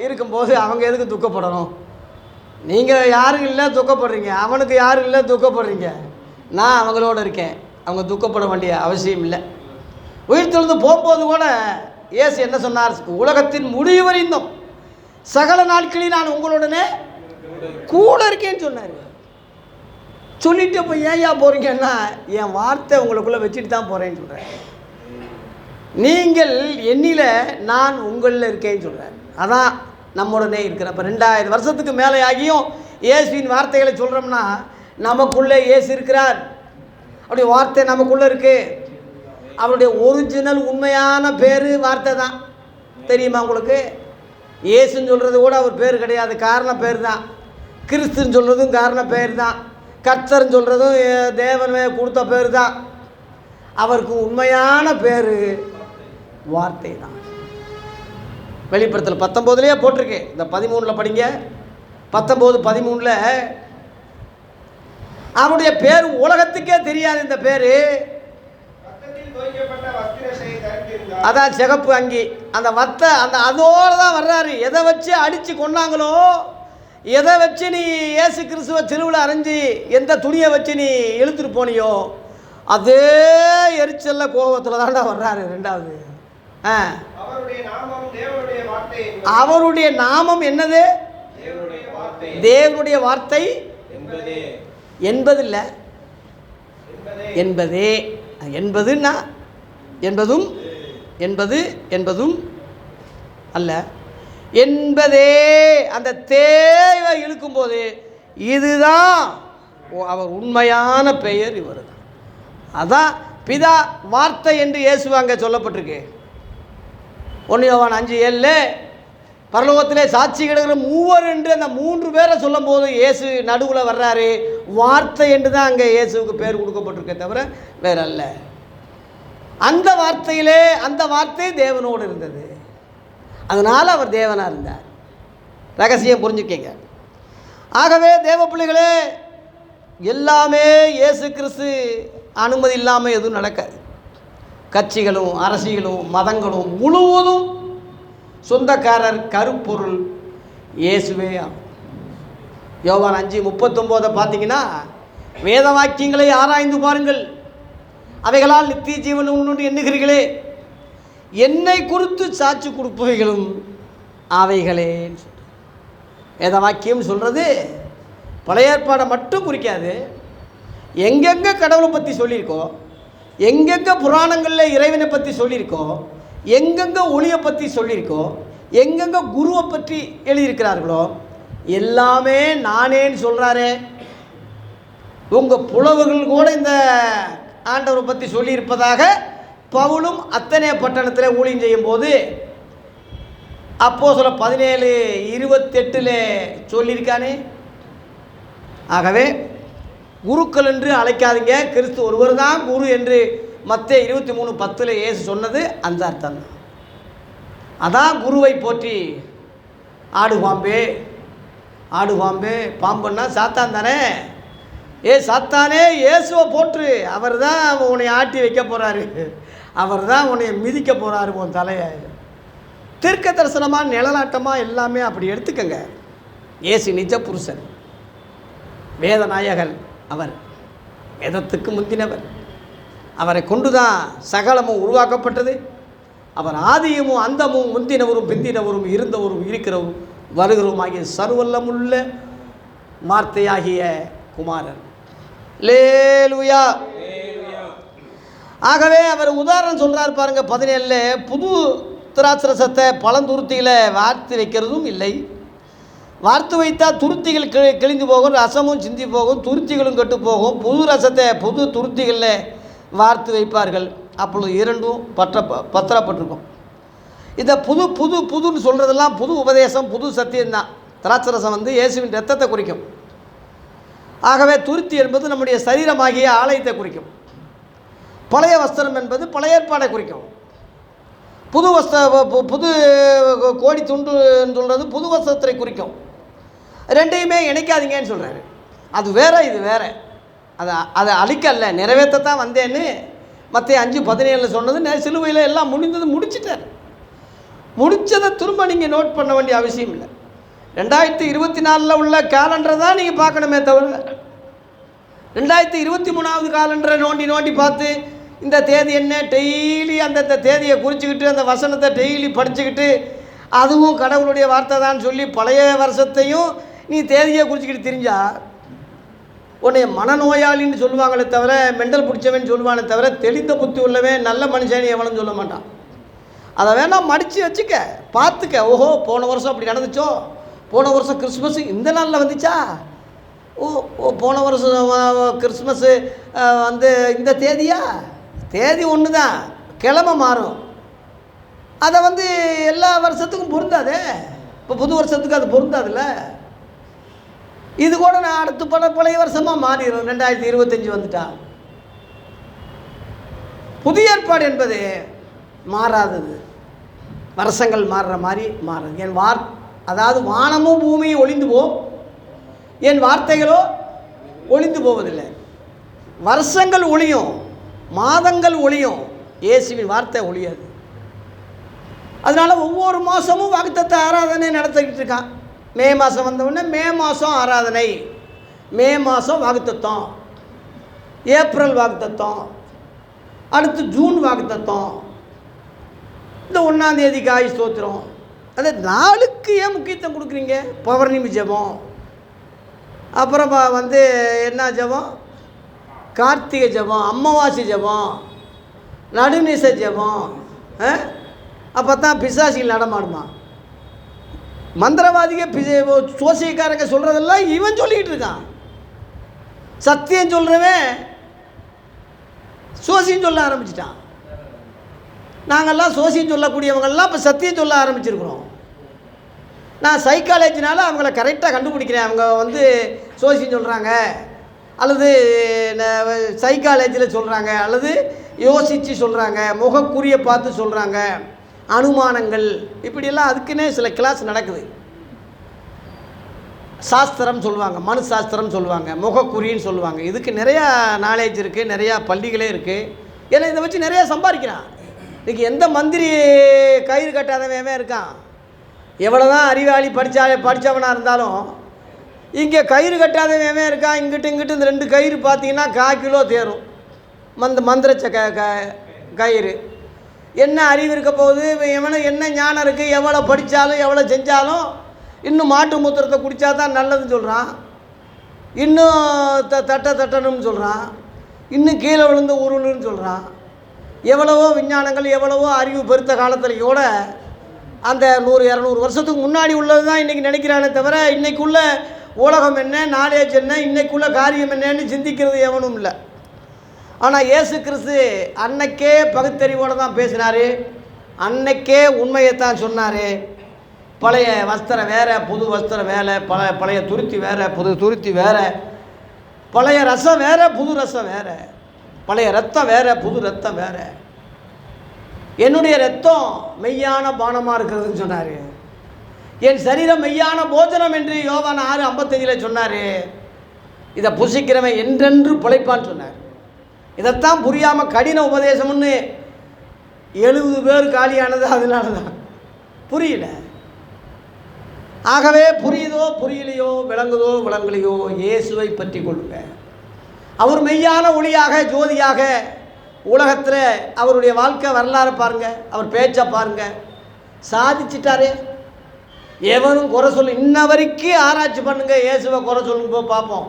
இருக்கும்போது அவங்க எதுக்கு துக்கப்படணும்? நீங்கள் யாரும் இல்லை துக்கப்படுறீங்க, அவனுக்கு யாரும் இல்லை துக்கப்படுறீங்க. நான் அவங்களோட இருக்கேன், அவங்க துக்கப்பட வேண்டிய அவசியம் இல்லை. உயிர்த்தெழுந்து போகும்போது கூட இயேசு என்ன சொன்னார்? உலகத்தின் முடிவு வரைந்தும் சகல நாட்களில் நான் உங்களுடனே கூட இருக்கேன்னு சொன்னார். சொல்லிட்டு இப்போ ஏயா போகிறீங்கன்னா, என் வார்த்தை உங்களுக்குள்ளே வச்சுட்டு தான் போகிறேன்னு சொல்கிறேன். நீங்கள் என்னில் நான் உங்களில் இருக்கேன்னு சொல்கிறேன். அதான் நம்முடனே இருக்கிற. இப்போ 2000 வருஷத்துக்கு மேலே ஆகியும் இயேசுவின் வார்த்தைகளை சொல்கிறோம்னா நமக்குள்ளே இயேசு இருக்கிறார். அப்படி வார்த்தை நமக்குள்ளே இருக்குது. அவருடைய ஒரிஜினல் உண்மையான பேர் வார்த்தை தான். தெரியுமா உங்களுக்கு? இயேசுன்னு சொல்கிறது கூட அவர் பேர் கிடையாது, காரண பேர் தான். கிறிஸ்துன்னு சொல்கிறதும் காரண பேர் தான். கர்த்தர்ன்னு சொல்கிறதும் தேவனே கொடுத்த பேர் தான். அவருக்கு உண்மையான பேர் வார்த்தை தான். வெளிப்படுத்தல் 19 போட்டிருக்கு. இந்த 13 படிங்க. 19:13 அவருடைய பேர் உலகத்துக்கே தெரியாது. இந்த பேர் அதான் சிகப்பு அங்கி, அந்த அதோடு தான் வர்றாரு. எதை வச்சு அடித்து கொண்டாங்களோ, எதை வச்சு நீ இயேசு கிறிஸ்துவ சிலுவில் அரைஞ்சி எந்த துணியை வச்சு நீ இழுத்துட்டு போனியோ அதே எரிச்சல்ல கோபத்தில் தான்டா வர்றாரு. 2வது அவருடைய நாமம் என்னது? தேவனுடைய வார்த்தை என்பது இல்லை, என்பதே. என்பதுன்னா என்பதும் அல்ல, என்பதே. அந்த தேவை இழுக்கும்போது இதுதான் அவர் உண்மையான பெயர், இவர் தான். அதான் பிதா வார்த்தை என்று இயேசுவாங்க சொல்லப்பட்டிருக்கு. 1 யோவான் 5:7 பரலோகத்திலே சாட்சி கிடக்கிற 3 என்று அந்த 3 பேரை சொல்லும் போது இயேசு நடுவில் வர்றாரு. வார்த்தை என்று தான் அங்கே இயேசுவுக்கு பேர் கொடுக்கப்பட்டிருக்கே தவிர வேற அல்ல. அந்த வார்த்தையிலே அந்த வார்த்தை தேவனோடு இருந்தது. அதனால் அவர் தேவனாக இருந்தார். ரகசியம் புரிஞ்சுக்கங்க. ஆகவே தேவ பிள்ளைகளே, எல்லாமே இயேசு கிறிஸ்து அனுமதி இல்லாமல் எதுவும் நடக்காது. கட்சிகளும் அரசியலும் மதங்களும் முழுவதும் சொந்தக்காரர் கருப்பொருள் இயேசுவே ஆகும். யோவான் 5:39 பார்த்தீங்கன்னா, வேத வாக்கியங்களை ஆராய்ந்து பாருங்கள், அவைகளால் நித்திய ஜீவன் உண்டு எண்ணுகிறீர்களே, என்னை குறித்து சாட்சி கொடுப்பவைகளும் அவைகளே. வேத வாக்கியம் சொல்கிறது பழைய ஏற்பாடை மட்டும் குறிக்காது. எங்கெங்கே கடவுளை பற்றி சொல்லியிருக்கோ, எங்கெங்கே புராணங்களில் இறைவனை பற்றி சொல்லியிருக்கோ, எங்கெங்கே ஒளியை பற்றி சொல்லியிருக்கோ, எங்கெங்கே குருவை பற்றி எழுதியிருக்கிறார்களோ எல்லாமே நானேன்னு சொல்கிறாரே. உங்கள் புலவர்கள் கூட இந்த ஆண்டவரை பற்றி சொல்லியிருப்பதாக பவுலும் அத்தனை பட்டணத்தில் ஊழியம் செய்யும்போது அப்போஸ்தலர் 17:28 சொல்லியிருக்கானே. ஆகவே குருக்கள் என்று அழைக்காதீங்க, கிறிஸ்து ஒருவர் தான் குரு என்று மத்தேயு 23:10 இயேசு சொன்னது அந்த அர்த்தம் தான். அதான் குருவை போற்றி ஆடு பாம்பே பாம்புன்னா சாத்தான் தானே. சாத்தானே இயேசுவை போற்று, அவர் தான் உன்னை ஆட்டி வைக்க போகிறாரு, அவர் தான் உன்னை மிதிக்க போகிறாரு உன் தலையை. தீர்க்க தரிசனமாக நிழலாட்டமாக எல்லாமே அப்படி எடுத்துக்கங்க. இயேசு நிஜ புருஷன், வேதநாயகர், அவர் வேதத்துக்கு முந்தினவர், அவரை கொண்டு தான் சகலமும் உருவாக்கப்பட்டது. அவர் ஆதியமும் அந்தமும் முந்தினவரும் பிந்தினவரும் இருந்தவரும் இருக்கிறவரும் வருகிறவரும் ஆகிய சர்வல்லமுள்ள வார்த்தையாகிய குமாரன். லேலுயா. ஆகவே அவர் உதாரணம் சொல்கிறார் பாருங்க 17. புது திராட்சரசத்தை பழந்துருத்தியில் வார்த்து வைக்கிறதும் இல்லை, வார்த்து வைத்தால் துருத்திகள் கிழிந்து போகும், ரசமும் சிந்தி போகும், துருத்திகளும் கெட்டு போகும். புது ரசத்தை புது துருத்திகளில் வார்த்து வைப்பார்கள், அப்பொழுது இரண்டும் பத்திரப்பட்டிருக்கும். இந்த புதுன்னு சொல்கிறதெல்லாம் புது உபதேசம், புது சத்தியம்தான். திராட்சரசம் இயேசுவின் இரத்தத்தை குறிக்கும். ஆகவே துருத்தி என்பது நம்முடைய சரீரமாகிய ஆலயத்தை குறிக்கும். பழைய வஸ்திரம் என்பது பழைய ஏற்பாடை குறிக்கும். புது கோடி துண்டுன்னு சொல்கிறது புது வஸ்திரத்தை குறிக்கும். ரெண்டையுமே இணைக்காதீங்கன்னு சொல்கிறாரு. அது வேற, இது வேற. அதை அழிக்கல்ல, நிறைவேற்றத்தான் வந்தேன்னு மத்தேயு 5:17 சொன்னது. சிலுவையில் எல்லாம் முடிந்தது, முடிச்சிட்டார். முடித்ததை திரும்ப நீங்கள் நோட் பண்ண வேண்டிய அவசியம் இல்லை. 2024 உள்ள கேலண்டரை தான் நீங்கள் பார்க்கணுமே தவிர 2023 காலண்டரை நோண்டி பார்த்து இந்த தேதி என்ன டெய்லி அந்த தேதியை குறிச்சிக்கிட்டு அந்த வசனத்தை டெய்லி படிச்சுக்கிட்டு அதுவும் கடவுளுடைய வார்த்தை தான் சொல்லி பழைய வருஷத்தையும் நீ தேதியை குறிச்சிக்கிட்டு தெரிஞ்சா உன்னை மனநோயாளின்னு சொல்லுவாங்களே தவிர, மெண்டல் பிடிச்சவன் சொல்லுவானே தவிர, தெளிந்த புத்தி உள்ளவன் நல்ல மனுஷன் எவனும் சொல்ல மாட்டான். அதை வேணால் மடித்து வச்சுக்க, பார்த்துக்க. ஓஹோ, போன வருஷம் அப்படி நடந்துச்சோ, போன வருஷம் கிறிஸ்மஸ் இந்த நாளில் வந்துச்சா, போன வருஷம் கிறிஸ்மஸ்ஸு இந்த தேதியா, தேதி ஒன்று தான், கிழமை மாறும். அதை எல்லா வருஷத்துக்கும் பொருந்தாதே. இப்போ புது வருஷத்துக்கு அது பொருந்தாதுல்ல. இது கூட நான் அடுத்து பழைய வருஷமாக மாறிடும். 2025 வந்துட்டா. புதிய ஏற்பாடு என்பது மாறாதது, வருஷங்கள் மாறுற மாதிரி மாறுது. அதாவது வானமும் பூமியும் ஒளிந்து போகும், என் வார்த்தைகளோ ஒளிந்து போவதில்லை. வருஷங்கள் ஒளியும், மாதங்கள் ஒளியும், இயேசுவின் வார்த்தை ஒளியாது. அதனால் ஒவ்வொரு மாதமும் வாக்குத்தத்த ஆராதனை நடத்திக்கிட்டு இருக்கான். மே மாதம் வந்தவுடனே மே மாதம் ஆராதனை, மே மாதம் வாக்குத்தத்தம், ஏப்ரல் வாக்குத்தத்தம், அடுத்து ஜூன் வாக்குத்தத்தம், இந்த 1ஆம் தேதி காய் ஸ்தோத்திரம். அந்த நாளுக்கு ஏன் முக்கியத்துவம் கொடுக்குறீங்க? பௌர்ணமி ஜெபம், அப்புறம் என்ன ஜெபம், கார்த்திகை ஜெபம், அமாவாசை ஜெபம், நடுநிச ஜெபம். அப்போ தான் பிசாசிகள் நடமாடுமா? மந்திரவாதிக சோசியக்காரங்க சொல்கிறதெல்லாம் இவன் சொல்லிக்கிட்டு இருக்கான். சத்தியம் சொல்கிறவன் சோசியம் சொல்ல ஆரம்பிச்சிட்டான். நாங்கள்லாம் சோசியம் சொல்லக்கூடியவங்கள்லாம் இப்போ சத்தியம் சொல்ல ஆரம்பிச்சிருக்கிறோம். நான் சைக்காலஜினால அவங்கள கரெக்டாக கண்டுபிடிக்கிறேன். அவங்க சோசியம் சொல்கிறாங்க, அல்லது சைக்காலஜியில் சொல்கிறாங்க, அல்லது யோசித்து சொல்கிறாங்க, முகக்குறியை பார்த்து சொல்கிறாங்க, அனுமானங்கள், இப்படியெல்லாம் அதுக்குன்னே சில கிளாஸ் நடக்குது. சாஸ்திரம் சொல்லுவாங்க, மனு சாஸ்திரம் சொல்லுவாங்க, முகக்குறின்னு சொல்லுவாங்க. இதுக்கு நிறையா நாலேஜ் இருக்குது, நிறையா பள்ளிகளே இருக்குது. ஏன்னா இதை வச்சு நிறையா சம்பாதிக்கிறான். இன்றைக்கி எந்த மந்திரி கயிறு கட்டாதவன் இருக்கான்? எவ்வளோ தான் அறிவாளி படித்தவனாக இருந்தாலும் இங்கே கயிறு கட்டாதவன் இருக்கான். இங்கிட்டு இந்த 2 கயிறு பார்த்தீங்கன்னா 1/4 கிலோ தேரும். மந்திரச்ச கயிறு. என்ன அறிவு இருக்க போகுது? எவனை என்ன ஞானம் இருக்குது? எவ்வளோ படித்தாலும் எவ்வளோ செஞ்சாலும் இன்னும் மாட்டு மூத்திரத்தை குடித்தா தான் நல்லதுன்னு சொல்கிறான். இன்னும் தட்டணும்னு சொல்கிறான், இன்னும் கீழே விழுந்து உருளுன்னு சொல்கிறான். எவ்வளவோ விஞ்ஞானங்கள், எவ்வளவோ அறிவு பெருத்த காலத்தில் கூட அந்த 100-200 வருஷத்துக்கு முன்னாடி உள்ளது தான் இன்றைக்கி நினைக்கிறானே தவிர இன்றைக்குள்ள உலகம் என்ன, நாலேஜ் என்ன, இன்றைக்குள்ள காரியம் என்னன்னு சிந்திக்கிறது எவனும் இல்லை. ஆனால் இயேசு கிறிஸ்து அன்னைக்கே பகுத்தறிவோடு தான் பேசினார், அன்னைக்கே உண்மையைத்தான் சொன்னார். பழைய வஸ்திரம் வேறு, புது வஸ்திரம் வேறு, பழைய துருத்தி வேறு, புது துருத்தி வேறு, பழைய ரசம் வேறு, புது ரசம் வேறு, பழைய ரத்தம் வேறு, புது ரத்தம் வேறு. என்னுடைய ரத்தம் மெய்யான பானமாக இருக்கிறதுன்னு சொன்னார். என் சரீரம் மெய்யான போஜனம் என்று யோவான் 6:55 சொன்னார். இதை புசிக்கிறவன் என்றென்று பிழைப்பான்னு சொன்னார். இதைத்தான் புரியாமல் கடின உபதேசம்னு 70 பேர் காலியானது அதனால தான் புரியல. ஆகவே புரியுதோ புரியலையோ, விளங்குதோ விளங்கலையோ, இயேசுவை பற்றி கொள்ளுங்க. அவர் மெய்யான ஒளியாக, ஜோதியாக உலகத்தில் அவருடைய வாழ்க்கை வரலாறு பாருங்கள், அவர் பேச்சை பாருங்கள், சாதிச்சிட்டாரு. எவனும் குறை சொல்லு, இன்ன வரைக்கும் ஆராய்ச்சி பண்ணுங்க, இயேசுவை குறை சொல்லுங்க போய் பார்ப்போம்.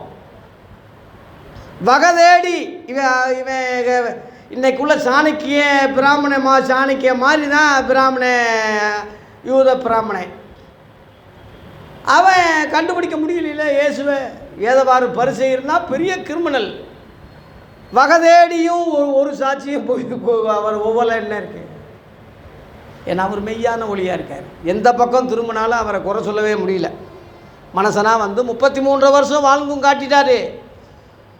வகதேடி இவன் இன்னைக்குள்ள சாணக்கிய பிராமண சாணக்கிய மாதிரி தான் பிராமண யூத பிராமணன். அவன் கண்டுபிடிக்க முடியல இயேசுவை. ஏதவாறு பரிசெய்யர்னா பெரிய கிரிமினல். வகதேடியும் ஒரு சாட்சியும் போய் அவர் ஒவ்வொரு என்ன இருக்கு. ஏன்னா அவர் மெய்யான ஒளியாக இருக்கார். எந்த பக்கம் திரும்பினாலும் அவரை குறை சொல்லவே முடியல. மனசனாக வந்து 33 வருஷம் வாழ்ந்தும் காட்டிட்டாரு.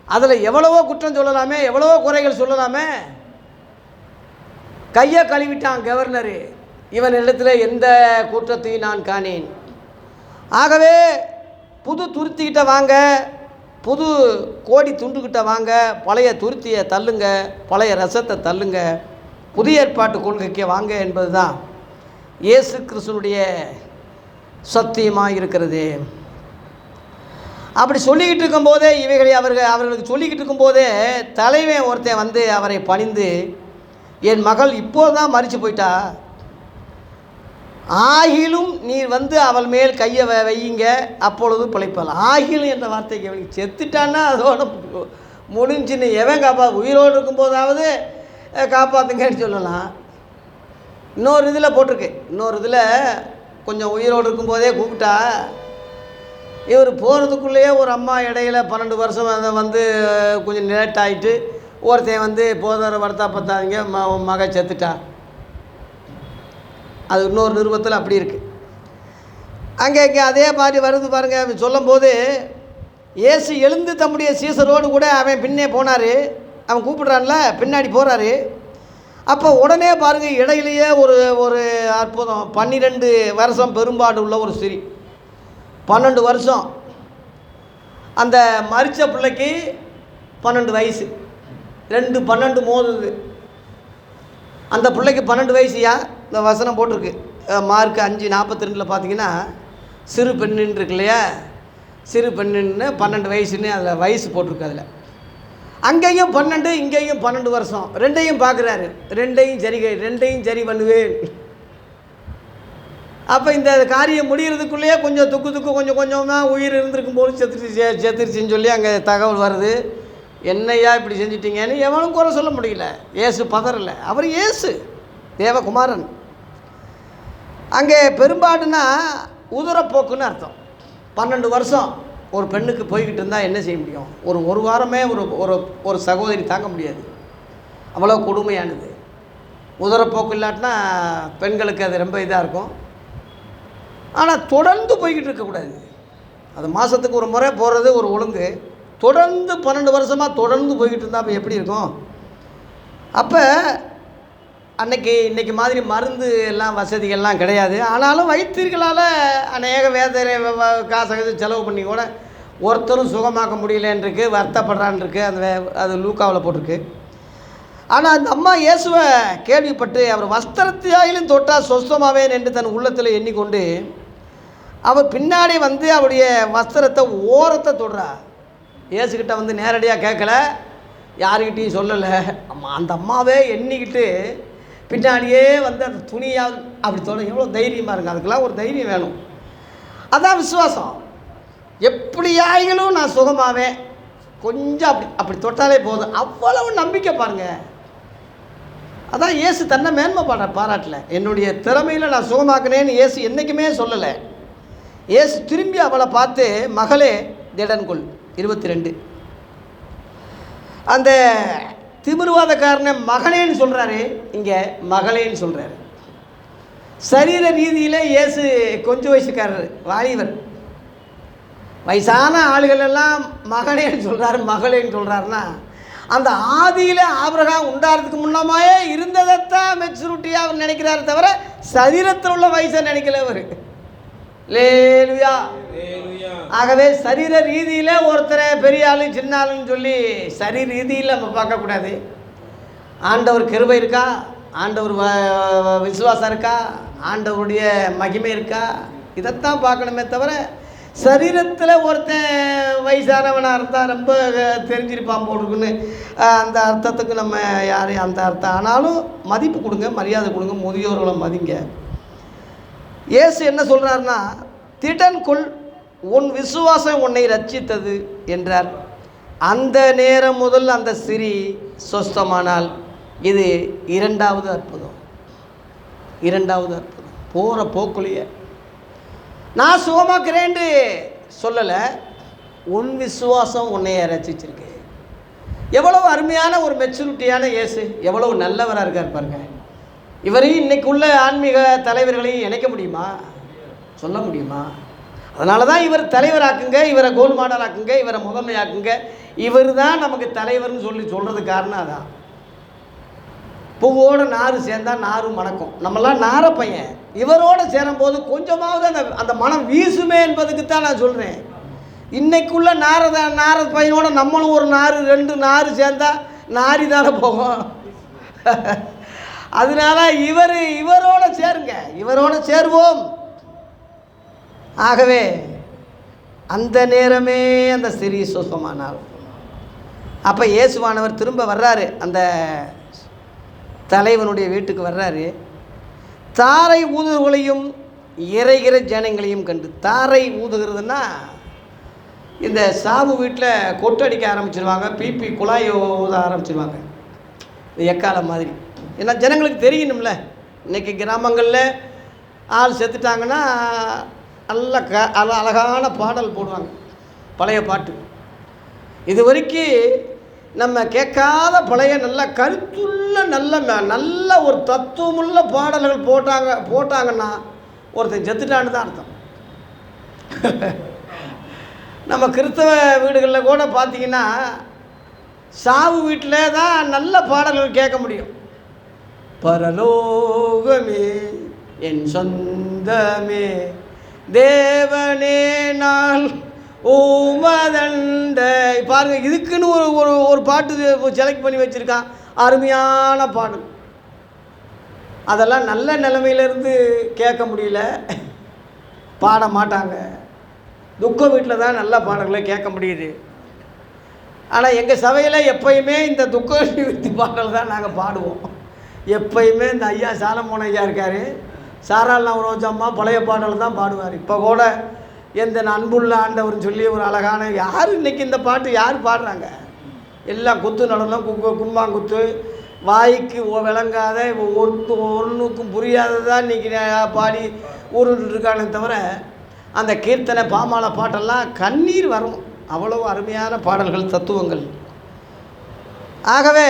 அதில் எவ்வளவோ குற்றம் சொல்லலாமே, எவ்வளவோ குறைகள் சொல்லலாமே. கையை கழுவிட்டான் கவர்னரு, இவன் இடத்துல எந்த குற்றத்தையும் நான் காணேன். ஆகவே புது துருத்திக்கிட்ட வாங்க, புது கோடி துண்டுக்கிட்ட வாங்க, பழைய துருத்தியை தள்ளுங்க, பழைய ரசத்தை தள்ளுங்க, புதிய ஏற்பாட்டு கொள்கைக்கு வாங்க என்பது தான் இயேசு கிறிஸ்துனுடைய சத்தியமாக இருக்கிறது. அப்படி சொல்லிக்கிட்டு இருக்கும்போதே இவைகளை அவர்களுக்கு சொல்லிக்கிட்டு இருக்கும்போதே தலைவன் ஒருத்தன் வந்து அவரை பணிந்து, என் மகள் இப்போது தான் மரித்து போயிட்டா, ஆகிலும் நீர் வந்து அவள் மேல் கையை வையுங்க, அப்பொழுது பிழைப்பாள். ஆகிலும் என்ற வார்த்தைக்கு அவனுக்கு செத்துட்டான்னா அதோட முடிஞ்சுன்னு எவன் உயிரோடு இருக்கும்போதாவது காப்பாற்றுங்கன்னு சொல்லலாம். இன்னொரு இதில் போட்டிருக்கு, இன்னொரு இதில் கொஞ்சம் உயிரோடு இருக்கும்போதே கூப்பிட்டா, இவர் போகிறதுக்குள்ளேயே ஒரு அம்மா இடையில 12 வருஷம் அதை வந்து கொஞ்சம் லேட் ஆகிட்டு ஒருத்தன் வந்து போதர வருத்தா பத்தாதீங்க மக செத்துட்டா. அது இன்னொரு நிருபத்தில் அப்படி இருக்குது. அங்கே அதே மாதிரி வருது பாருங்கள். சொல்லும்போது இயேசு எழுந்து தம்முடைய சீசரோடு கூட அவன் பின்னே போனார். அவன் கூப்பிடுறான்ல, பின்னாடி போகிறாரு. அப்போ உடனே பாருங்கள், இடையிலேயே ஒரு அற்புதம். 12 வருஷம் பெரும்பாடு உள்ள ஒரு ஸ்திரீ, 12 வருஷம். அந்த மரித்த பிள்ளைக்கு 12 வயசு, 12 மோதுது. அந்த பிள்ளைக்கு 12 வயசுயா. இந்த வசனம் போட்டிருக்கு, மார்க் 5:42 பார்த்தீங்கன்னா, சிறு பெண்ணுன்னு இருக்கு இல்லையா, சிறு பெண்ணுன்னு 12 வயசுன்னு அதில் வயசு போட்டிருக்கு. அதில் அங்கேயும் 12, இங்கேயும் 12 வருஷம். ரெண்டையும் பார்க்குறாரு, ரெண்டையும் சரி பண்ணுவேன். அப்போ இந்த காரியம் முடிகிறதுக்குள்ளேயே கொஞ்சம் துக்கு கொஞ்சம் தான் உயிர் இருந்திருக்கும் போது செத்துருச்சின்னு சொல்லி அங்கே தகவல் வருது. என்னையா இப்படி செஞ்சிட்டிங்கன்னு எவனும் குறை சொல்ல முடியல. இயேசு பதறலை, அவர் இயேசு தேவகுமாரன். அங்கே பெரும்பாடுனா உதரப்போக்குன்னு அர்த்தம். 12 வருஷம் ஒரு பெண்ணுக்கு போய்கிட்டு இருந்தால் என்ன செய்ய முடியும்? ஒரு வாரமே ஒரு சகோதரி தாங்க முடியாது, அவ்வளோ கொடுமையானது. உதரப்போக்கு இல்லாட்டினா பெண்களுக்கு அது ரொம்ப இதாக இருக்கும். ஆனால் தொடர்ந்து போய்கிட்டு இருக்கக்கூடாது. அது மாதத்துக்கு ஒரு முறை போகிறது ஒரு ஒழுங்கு. தொடர்ந்து 12 வருஷமாக தொடர்ந்து போய்கிட்டு இருந்தால் அப்போ எப்படி இருக்கும்? அப்போ இன்றைக்கி மாதிரி மருந்து எல்லாம் வசதிகள்லாம் கிடையாது. ஆனாலும் வைத்தியர்களால் அநேக வேதனை காசை செலவு பண்ணி கூட ஒருத்தரும் சுகமாக்க முடியலன்றிருக்கு, வருத்தப்படுறான்ருக்கு. அது லூக்காவில் போட்டிருக்கு. ஆனால் அந்த அம்மா இயேசுவை கேள்விப்பட்டு அவர் வஸ்திரத்தையாயிலும் தொட்டால் சொஸ்தமாவேன் என்று தன் உள்ளத்தில் எண்ணிக்கொண்டு அவர் பின்னாடி வந்து அவருடைய வஸ்திரத்தை ஓரத்தை தொடுறா. இயேசுக்கிட்ட வந்து நேரடியாக கேட்கல, யாருக்கிட்டையும் சொல்லலை. அந்த அம்மாவே எண்ணிக்கிட்டு பின்னாடியே வந்து அந்த துணியாக அப்படி தொட. எவ்வளோ தைரியமாக இருங்க. அதுக்கெல்லாம் ஒரு தைரியம் வேணும். அதான் விசுவாசம். எப்படி ஆகிலும் நான் சுகமாவேன், கொஞ்சம் அப்படி அப்படி தொட்டாலே போதும், அவ்வளவு நம்பிக்கை பாருங்கள். அதான் இயேசு தன்னை மேன்மை பாராட்டல. என்னுடைய திறமையில் நான் சுகமாக்கினேன்னு இயேசு என்றைக்குமே சொல்லலை. இயேசு திரும்பி அவளை பார்த்து, மகளே திடன்கொள், 22, அந்த திமிர்வாதக்காரனை மகனேன்னு சொல்கிறாரு, இங்கே மகளேன்னு சொல்கிறாரு. சரீர ரீதியில் இயேசு கொஞ்சம் வயசுக்காரர், வாலிபர். வயசான ஆளுகள் எல்லாம் மகனேன்னு சொல்கிறாரு, மகளேன்னு சொல்கிறாருன்னா, அந்த ஆதியில் ஆபிரகாம் உண்டாகிறதுக்கு முன்னமாயே இருந்ததைத்தான் மெச்சூரிட்டியாக அவர் நினைக்கிறாரு தவிர சரீரத்தில் உள்ள வயசை நினைக்கல அவர். லேலுயா. ஆகவே சரீர ரீதியில் ஒருத்தரை பெரிய ஆளு சின்ன ஆளுன்னு சொல்லி சரீர ரீதியில் நம்ம பார்க்கக்கூடாது. ஆண்டவர் கிருபை இருக்கா, ஆண்டவர் விசுவாசம் இருக்கா, ஆண்டவருடைய மகிமை இருக்கா, இதைத்தான் பார்க்கணுமே தவிர சரீரத்தில் ஒருத்தன் வயசானவனாக இருந்தால் ரொம்ப தெரிஞ்சிருப்பான் போட்டுருக்குன்னு அந்த அர்த்தத்துக்கு நம்ம யாரையும் அந்த அர்த்தம். ஆனாலும் மதிப்பு கொடுங்க, மரியாதை கொடுங்க, முதியோர்களை மதிங்க. இயேசு என்ன சொல்கிறாருன்னா, திடன்கொள், உன் விசுவாசம் உன்னை ரட்சித்தது என்றார். அந்த நேரம் முதல் அந்த சிறி சொஸ்தமானால். இது இரண்டாவது அற்புதம். போகிற போக்குலையே நான் சுகமாக்குறேன்னு சொல்லலை, உன் விசுவாசம் உன்னைய ரசிச்சிருக்கு. எவ்வளவு அருமையான ஒரு மெச்சூரிட்டியான இயேசு, எவ்வளவு நல்லவராக இருக்கார் பாருங்க. இவரையும் இன்றைக்குள்ள ஆன்மீக தலைவர்களையும் இணைக்க முடியுமா, சொல்ல முடியுமா? அதனால தான் இவர் தலைவராக்குங்க, இவரை கோல் மாடலாக்குங்க, இவரை முதன்மையாக்குங்க, இவர் தான் நமக்கு தலைவர்னு சொல்கிறது காரணம் அதான். பூவோடு நார் சேர்ந்தால் நாரும் மணக்கும். நம்மளாம் நார பையன், இவரோடு சேரும்போது கொஞ்சமாவது அந்த மனம் வீசுமே என்பதுக்கு தான் நான் சொல்கிறேன். இன்றைக்குள்ள நார பையனோட நம்மளும் ஒரு நார் 2 நார் சேர்ந்தால் நாரி தானே போகும். அதனால இவரோட சேருங்க, இவரோட சேருவோம். ஆகவே அந்த நேரமே அந்த சிறிய சுகமானார். அப்போ இயேசுவானவர் திரும்ப வர்றாரு, அந்த தலைவனுடைய வீட்டுக்கு வர்றாரு. தாரை ஊதுகளையும் இறைகிற ஜனங்களையும் கண்டு. தாரை ஊதுகிறதுனா இந்த சாவு வீட்டில் கொட்டடிக்க ஆரம்பிச்சிருவாங்க, பிபி குழாய் ஊத ஆரம்பிச்சிருவாங்க, எக்காலம் மாதிரி. ஏன்னா ஜனங்களுக்கு தெரியணும்ல. இன்றைக்கி கிராமங்களில் ஆள் செத்துட்டாங்கன்னா நல்ல அழகான பாடல் போடுவாங்க, பழைய பாட்டு. இது வரைக்கும் நம்ம கேட்காத பழைய நல்ல கருத்துள்ள நல்ல ஒரு தத்துவமுள்ள பாடல்கள் போட்டாங்கன்னா ஒருத்தன் செத்துட்டான்னு தான் அர்த்தம். நம்ம கிறிஸ்தவ வீடுகளில் கூட பார்த்திங்கன்னா சாவு வீட்டில் தான் நல்ல பாடல்கள் கேட்க முடியும். பரலோகமே என் சொந்தமே தேவனே நான் உமதண்ட. பாருங்கள், இதுக்குன்னு ஒரு பாட்டு செலக்ட் பண்ணி வச்சுருக்கான், அருமையான பாடல். அதெல்லாம் நல்ல நிலைமையிலேருந்து கேட்க முடியல, பாட மாட்டாங்க. துக்க வீட்டில் தான் நல்ல பாடல்களை கேட்க முடியுது. ஆனால் எங்கள் சபையில் எப்பயுமே இந்த துக்க நிவர்த்தி பாடல் தான் நாங்கள் பாடுவோம். எப்பயுமே இந்த ஐயா சாலமோன் ஐயா இருக்கார், சாராள ரோஜம்மா பழைய பாடல் தான் பாடுவார். இப்போ கூட எந்த அன்புள்ள ஆண்டவர்னு சொல்லி ஒரு அழகான, யார் இன்றைக்கி இந்த பாட்டு யார் பாடுறாங்க? எல்லாம் குத்து நடனம், கும்பாங்குத்து, வாய்க்கு விளங்காத ஒன்றுக்கும் புரியாததான் இன்றைக்கி பாடி ஊருட்டுருக்கானே தவிர அந்த கீர்த்தனை பாமால பாட்டெல்லாம் கண்ணீர் வரும். அவ்வளோ அருமையான பாடல்கள், தத்துவங்கள். ஆகவே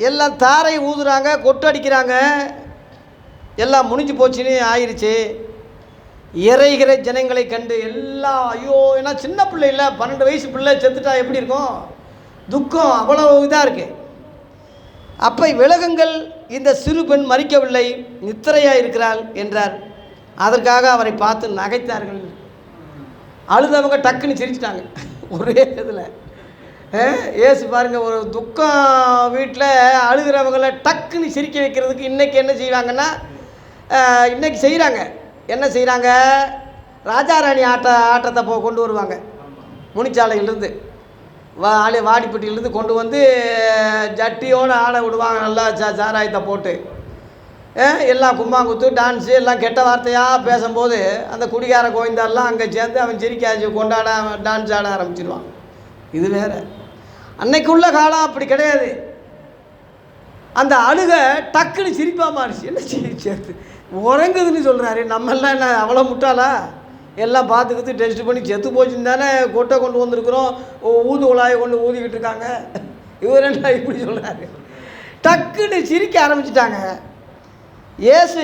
எல்லாம் தாரை ஊதுறாங்க, கொட்டடிக்கிறாங்க, எல்லாம் முடிஞ்சு போச்சுன்னு ஆயிடுச்சு. இறைகிற ஜனங்களை கண்டு எல்லாம் ஐயோ, ஏன்னா சின்ன பிள்ளை இல்லை, 12 வயசு பிள்ளை செத்துட்டா எப்படி இருக்கும், துக்கம் அவ்வளோ இதாக இருக்குது. அப்போ விலகுங்கள், இந்த சிறு பெண் மறிக்கவில்லை, நித்திரையாக இருக்கிறாள் என்றார். அதற்காக அவரை பார்த்து நகைத்தார்கள். அழுதவங்க டக்குன்னு சிரிச்சிட்டாங்க ஒரே இதில். ஏசு பாருங்கள், ஒரு துக்கம் வீட்டில் அழுகிறவங்களை டக்குன்னு சிரிக்க வைக்கிறதுக்கு இன்றைக்கி என்ன செய்வாங்கன்னா, இன்றைக்கி செய்கிறாங்க. என்ன செய்கிறாங்க, ராஜாராணி ஆட்டத்தை கொண்டு வருவாங்க. முனிச்சாலையிலேருந்து வாடிப்பட்டியிலேருந்து கொண்டு வந்து ஜட்டியோடு ஆட விடுவாங்க, நல்லா சாராயத்தை போட்டு. எல்லாம் கும்மாங்குத்து டான்ஸு எல்லாம் கெட்ட வார்த்தையாக பேசும்போது அந்த குடிகார கோவிந்தாரெலாம் அங்கே சேர்ந்து அவன் சிரிக்காச்சு கொண்டாட டான்ஸ் ஆட ஆரம்பிச்சிடுவான். இது வேறு. அன்னைக்குள்ள காலம் அப்படி கிடையாது. அந்த அழுகை டக்குன்னு சிரிப்பாக மாறிச்சு. என்ன சேர்த்து உறங்குதுன்னு சொல்கிறாரு. நம்மெல்லாம் என்ன அவ்வளோ முட்டாளா? எல்லாம் பார்த்துக்கிட்டு டெஸ்ட் பண்ணி செத்து போச்சுன்னு தானே கொண்டு வந்திருக்கிறோம். ஊது குழாயை கொண்டு ஊதிக்கிட்டு இருக்காங்க. இவர் என்ன இப்படி சொல்கிறாரு? டக்குன்னு சிரிக்க ஆரம்பிச்சிட்டாங்க. இயேசு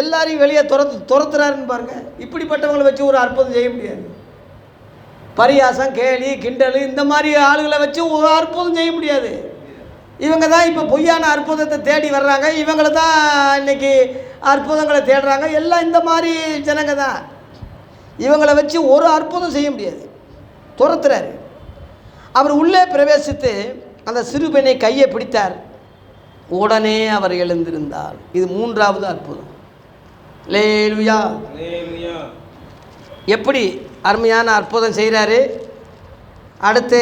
எல்லாரையும் வெளியே துரத்துறாருன்னு பாருங்கள். இப்படிப்பட்டவங்களை வச்சு ஒரு அற்புதம் செய்ய முடியாது. பரியாசம், கேலி, கிண்டல் இந்த மாதிரி ஆளுகளை வச்சு ஒரு அற்புதம் செய்ய முடியாது. இவங்க தான் இப்போ பொய்யான அற்புதத்தை தேடி வர்றாங்க. இவங்களை தான் இன்றைக்கி அற்புதங்களை தேடுறாங்க. எல்லாம் இந்த மாதிரி ஜனங்க தான். இவங்களை வச்சு ஒரு அற்புதம் செய்ய முடியாது. துரத்துறாரு. அவர் உள்ளே பிரவேசித்து அந்த சிறு பெண்ணை கையை பிடித்தார். உடனே அவர் எழுந்திருந்தார். இது மூன்றாவது அற்புதம். அல்லேலூயா. எப்படி அருமையான அற்புதம் செய்கிறாரு. அடுத்து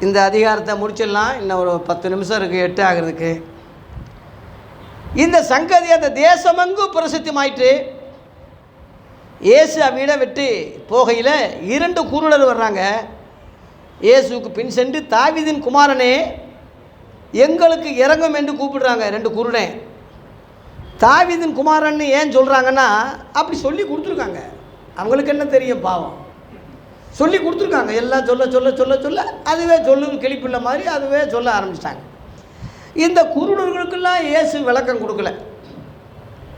இந்த அதிகாரத்தை முடிச்சிடலாம். இன்னும் ஒரு 10 நிமிஷம் இருக்குது 8 ஆகிறதுக்கு. இந்த சங்கதி அந்த தேசமெங்கும் பிரசித்தமாயிற்று. இயேசு அவ்விட விட்டு போகையில் 2 குருடர் வர்றாங்க. இயேசுக்கு பின் சென்று, தாவீதின் குமாரனே எங்களுக்கு இறங்கும் என்று கூப்பிடுறாங்க. 2 குருடன். தாவீதின் குமாரன்னு ஏன் சொல்கிறாங்கன்னா, அப்படி சொல்லி கொடுத்துருக்காங்க. அவங்களுக்கு என்ன தெரியும், பாவம் சொல்லி கொடுத்துருக்காங்க. எல்லாம் சொல்ல சொல்ல சொல்ல சொல்ல அதுவே சொல்லும் கிளிப்பிள்ள மாதிரி அதுவே சொல்ல ஆரம்பிச்சிட்டாங்க. இந்த குருடர்களுக்கெல்லாம் இயேசு விளக்கம் கொடுக்கல.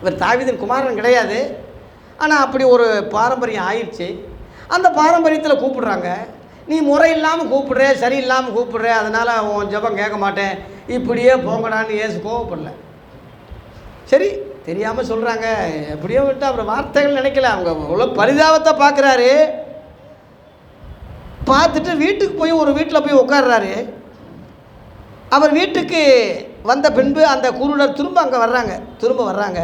இவர் தாவீதின் குமாரன் கிடையாது, ஆனால் அப்படி ஒரு பாரம்பரியம் ஆயிடுச்சு. அந்த பாரம்பரியத்தில் கூப்பிடுறாங்க. நீ முறை இல்லாமல் கூப்பிடுற, சரியில்லாமல் கூப்பிடுற, அதனால் உன் ஜெபம் கேட்க மாட்டேன், இப்படியே போங்கடான்னு இயேசு கோவப்படல. சரி, தெரியாமல் சொல்கிறாங்க, எப்படியோ விட்டு அப்புறம் வார்த்தைகள் நினைக்கல. அவங்க உள்ள பரிதாபத்தை பார்க்குறாரு. பார்த்துட்டு வீட்டுக்கு போய் ஒரு வீட்டில் போய் உட்கார்றாரு. அவர் வீட்டுக்கு வந்த பின்பு அந்த குருடர் திரும்ப வர்றாங்க.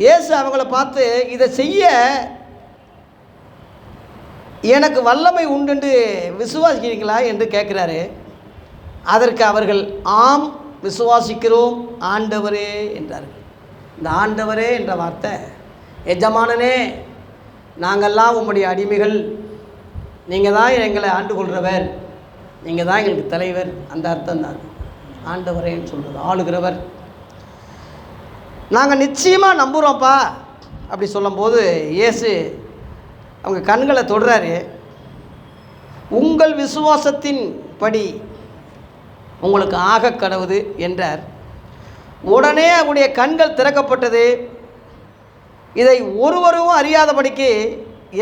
இயேசு அவங்கள பார்த்து, இதை செய்ய எனக்கு வல்லமை உண்டு விசுவாசிக்கிறீங்களா என்று கேட்குறாரு. அதற்கு அவர்கள், ஆம் விசுவாசிக்கிறோம் ஆண்டவரே என்றார்கள். இந்த ஆண்டவரே என்ற வார்த்தை, எஜமானனே நாங்கள்லாம் உம்முடைய அடிமைகள், நீங்கள் தான் எங்களை ஆண்டு கொள்கிறவர், நீங்கள் தான் எங்களுக்கு தலைவர், அந்த அர்த்தம் தான் ஆண்டவரேன்னு சொல்கிறது. ஆளுகிறவர். நாங்கள் நிச்சயமாக நம்புகிறோம்ப்பா அப்படி சொல்லும்போது இயேசு அவங்க கண்களை தொடுறாரு. உங்கள் விசுவாசத்தின் படி உங்களுக்கு ஆக கடவுது என்றார். உடனே அவருடைய கண்கள் திறக்கப்பட்டது. இதை ஒருவரும் அறியாதபடிக்கு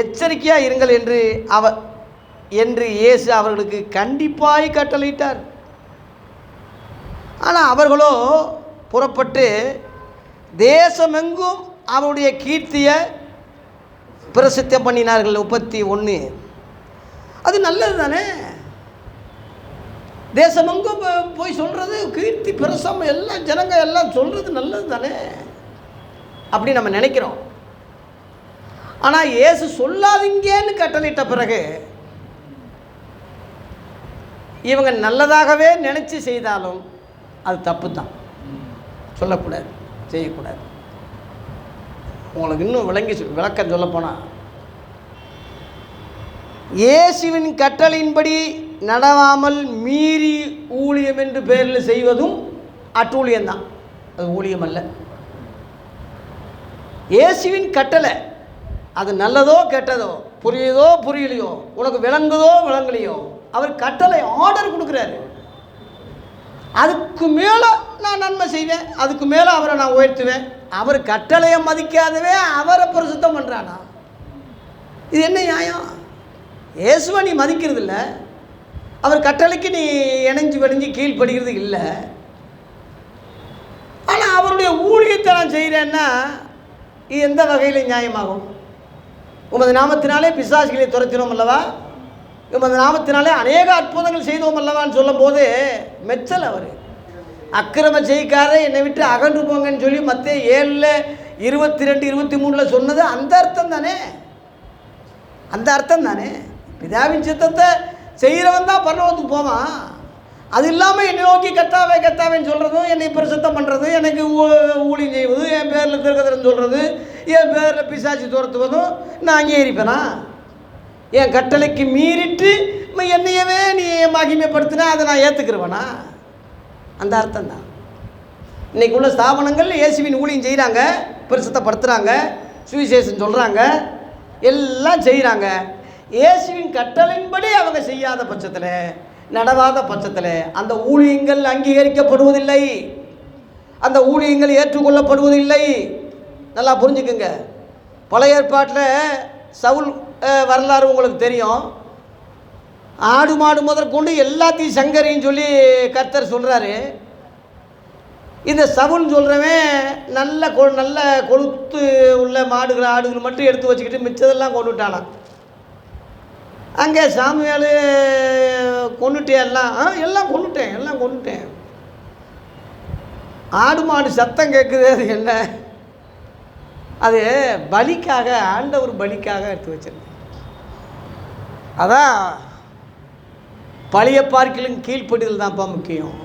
எச்சரிக்கையாக இருங்கள் என்று இயேசு அவர்களுக்கு கண்டிப்பாய் கட்டளையிட்டார். ஆனால் அவர்களோ புறப்பட்டு தேசமெங்கும் அவருடைய கீர்த்தியை பிரசித்தம் பண்ணினார்கள். 31. அது நல்லது தானே. தேசமெங்கும் போய் சொல்கிறது, கீர்த்தி பிரசம் எல்லாம் ஜனங்க எல்லாம் சொல்கிறது நல்லது தானே அப்படி நம்ம நினைக்கிறோம். ஆனால் இயேசு சொல்லாதீங்கன்னு கட்டளையிட்ட பிறகு இவங்க நல்லதாகவே நினச்சி செய்தாலும் அது தப்பு தான். சொல்லக்கூடாது, செய்யக்கூடாது. உங்களுக்கு இன்னும் விளக்கம் சொல்லப்போனால், இயேசுவின் கட்டளையின்படி நடவாமல் மீறி ஊழியம் என்று பேரில் செய்வதும் அட்டூழியம்தான். அது ஊழியம் அல்ல. இயேசுவின் கட்டளை அது நல்லதோ கெட்டதோ, புரியுதோ புரியலையோ, உனக்கு விளங்குதோ விளங்கலையோ, அவர் கட்டளை ஆர்டர் கொடுக்குறாரு. அதுக்கு மேலே நான் நன்மை செய்வேன், அதுக்கு மேலே அவரை நான் உயர்த்துவேன். அவர் கட்டளையை மதிக்காதவே அவரை பிரசுத்தம் பண்ணுறானா? இது என்ன நியாயம்? இயேசுவை நீ மதிக்கிறது இல்லை, அவர் கட்டளைக்கு நீ இணைஞ்சு கீழ்ப்படுகிறது இல்லை. ஆனால் அவருடைய ஊழியத்தை நான் செய்கிறேன்னா இது எந்த வகையில் நியாயமாகும்? உமது நாமத்தினாலே பிசாசுகளை துரத்தினோம் அல்லவா, உமது நாமத்தினாலே அநேக அற்புதங்கள் செய்தோம் அல்லவான்னு சொல்லும் போது மெச்சல். அவர் அக்கிரம செய்காரே என்னை விட்டு அகன்று போங்கன்னு சொல்லி மத்தேயு 7:22, 23 சொன்னது அந்த அர்த்தம் தானே. அந்த அர்த்தம் தானே. பிதாவின் சித்தத்தை செய்கிறவன் தான் பரலோகத்துக்கு போவான். அது இல்லாமல் என்னை நோக்கி கத்தாவே கத்தாவேன்னு சொல்கிறதும், என்னை பிரசுத்தம் பண்ணுறதும், எனக்கு ஊழியம் செய்வதும், என் பேரில் திருக்கதரன்னு சொல்கிறது, என் பேரில் பிசாசி துரத்துவதும் நான் அங்கீகரிப்பேனா? என் கட்டளைக்கு மீறிட்டு என்னையவே நீ மகிமைப்படுத்தினா அதை நான் ஏற்றுக்கிறவனா? அந்த அர்த்தம் தான். இன்றைக்கி உள்ள ஸ்தாபனங்கள் இயேசுவின் ஊழியம் செய்கிறாங்க, பிரசுத்தப்படுத்துகிறாங்க, சுவிசேஷம் சொல்கிறாங்க, எல்லாம் செய்கிறாங்க. இயேசுவின் கட்டளையின்படி அவங்க செய்யாத பட்சத்தில், நடவாத பட்சத்தில் அந்த ஊழியங்கள் அங்கீகரிக்கப்படுவதில்லை, அந்த ஊழியங்கள் ஏற்றுக்கொள்ளப்படுவதில்லை. நல்லா புரிஞ்சுக்குங்க. பழைய ஏற்பாட்டில் சவுல் வரலாறு உங்களுக்கு தெரியும். ஆடு மாடு முதற்கொண்டு எல்லாத்தையும் சங்கரின்னு சொல்லி கர்த்தர் சொல்கிறாரு. இந்த சவுல் சொல்கிறவன் நல்ல கொழுத்து உள்ள மாடுகள் ஆடுகள் மட்டும் எடுத்து வச்சுக்கிட்டு மிச்சதெல்லாம் கொண்டுட்டானான். அங்கே சாமுவேல் கொண்டுட்டே எல்லாம் கொண்டுட்டேன். ஆடு மாடு சத்தம் கேட்குது, அது என்ன? அது பலிக்காக, ஆண்டவர் பலிக்காக எடுத்து வச்சிருந்தேன். அதான் பழைய பார்க்கிலும் கீழ்ப்படிதல் தான்ப்பா முக்கியம்.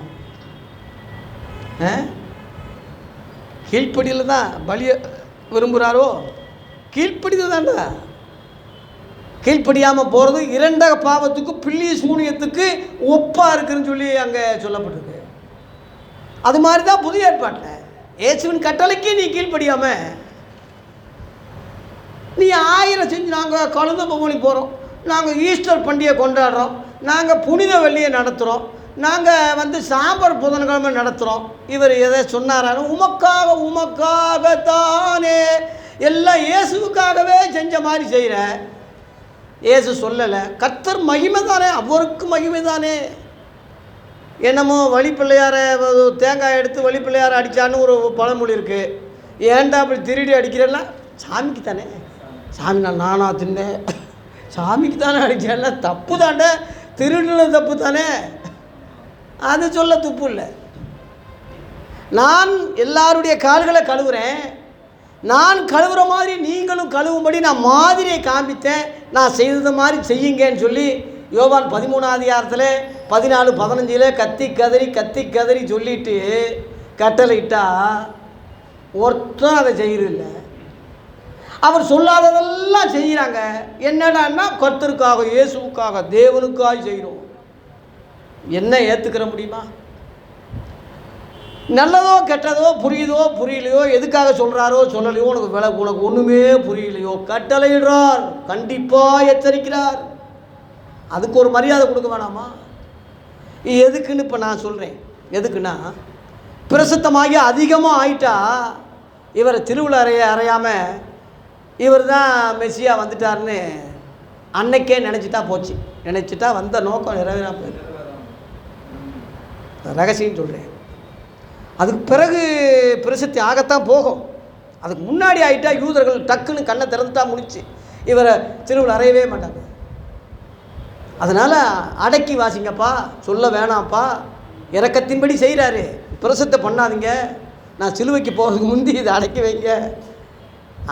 கீழ்ப்படியில் தான் பலிய விரும்புகிறாரோ, கீழ்ப்படிதல் தான்டா. கீழ்ப்படியாமல் போகிறது இரண்ட பாவத்துக்கு பில்லி சூனியத்துக்கு ஒப்பாக இருக்குதுன்னு சொல்லி அங்கே சொல்லப்பட்டிருக்கு. அது மாதிரி தான் புதிய ஏற்பாட்டில் இயேசுவின் கட்டளைக்கு நீ கீழ்ப்படியாமல் நீ 1000 செஞ்சு, நாங்கள் கழுத பவனி போகிறோம், நாங்கள் ஈஸ்டர் பண்டிகை கொண்டாடுறோம், நாங்கள் புனித வெள்ளியை நடத்துகிறோம், நாங்கள் சாம்பார் புதன்கிழமை நடத்துகிறோம். இவர் எதை சொன்னாரானு, உமக்காகத்தானே, எல்லாம் இயேசுக்காகவே செஞ்ச மாதிரி செய்கிற. இயேசு சொல்லலை. கர்த்தர் மகிமை தானே, அவருக்கு மகிமை தானே. என்னமோ வழிப்பிள்ளையார தேங்காய் எடுத்து வழிப்பிள்ளையார அடித்தான்னு ஒரு பழமொழி இருக்குது. ஏன்டா அப்படி திருடி அடிக்கிறல்ல? சாமிக்கு தானே. சாமி நானா தின்னேன், சாமிக்கு தானே அடிச்சேன்ல, தப்பு தாண்டே, திருடுன தப்பு தானே, அது சொல்ல துப்பு இல்லை. நான் எல்லாருடைய கால்களை கழுவுறேன், நான் கழுவுற மாதிரி நீங்களும் கழுவும்படி நான் மாதிரியை காண்பித்தேன், நான் செய்தது மாதிரி செய்யுங்கன்னு சொல்லி யோவான் 13ஆம் அதிகாரத்தில் 14-15 கத்தி கதறி சொல்லிட்டு கட்டளையிட்டா ஒருத்தன் அதை செய்யறதில்லை. அவர் சொல்லாததெல்லாம் செய்கிறாங்க. என்னடான்னா கர்த்தருக்காக, இயேசுக்காக, தேவனுக்காக செய்கிறோம். என்ன ஏற்றுக்கிற முடியுமா? நல்லதோ கெட்டதோ, புரியுதோ புரியலையோ, எதுக்காக சொல்கிறாரோ சொல்லலையோ, உனக்கு ஒன்றுமே புரியலையோ, கட்டளையிடுறார், கண்டிப்பாக எச்சரிக்கிறார். அதுக்கு ஒரு மரியாதை கொடுக்க வேணாமா? எதுக்குன்னு இப்போ நான் சொல்கிறேன். எதுக்குன்னா, பிரசித்தமாகி அதிகமாக ஆயிட்டா இவரை திருவிழா அறையாமல் இவர் தான் மெஸ்ஸியா வந்துட்டார்னு அன்னைக்கே நினச்சிட்டா போச்சு. நினச்சிட்டா வந்த நோக்கம் நிறைவேறாம போயிரு. ரகசியம் சொல்கிறேன். அதுக்கு பிறகு பிரசித்தி ஆகத்தான் போகும். அதுக்கு முன்னாடி ஆகிட்டா யூதர்கள் டக்குன்னு கண்ணை திறந்துட்டா முடிச்சு இவரை திருவிழா அறையவே மாட்டாங்க. அதனால் அடக்கி வாசிங்கப்பா, சொல்ல வேணாம்ப்பா, இறக்கத்தின்படி செய்கிறாரு, பிரசித்தை பண்ணாதீங்க, நான் சிலுவைக்கு போகிறதுக்கு முந்தி இதை அடக்கி வைங்க.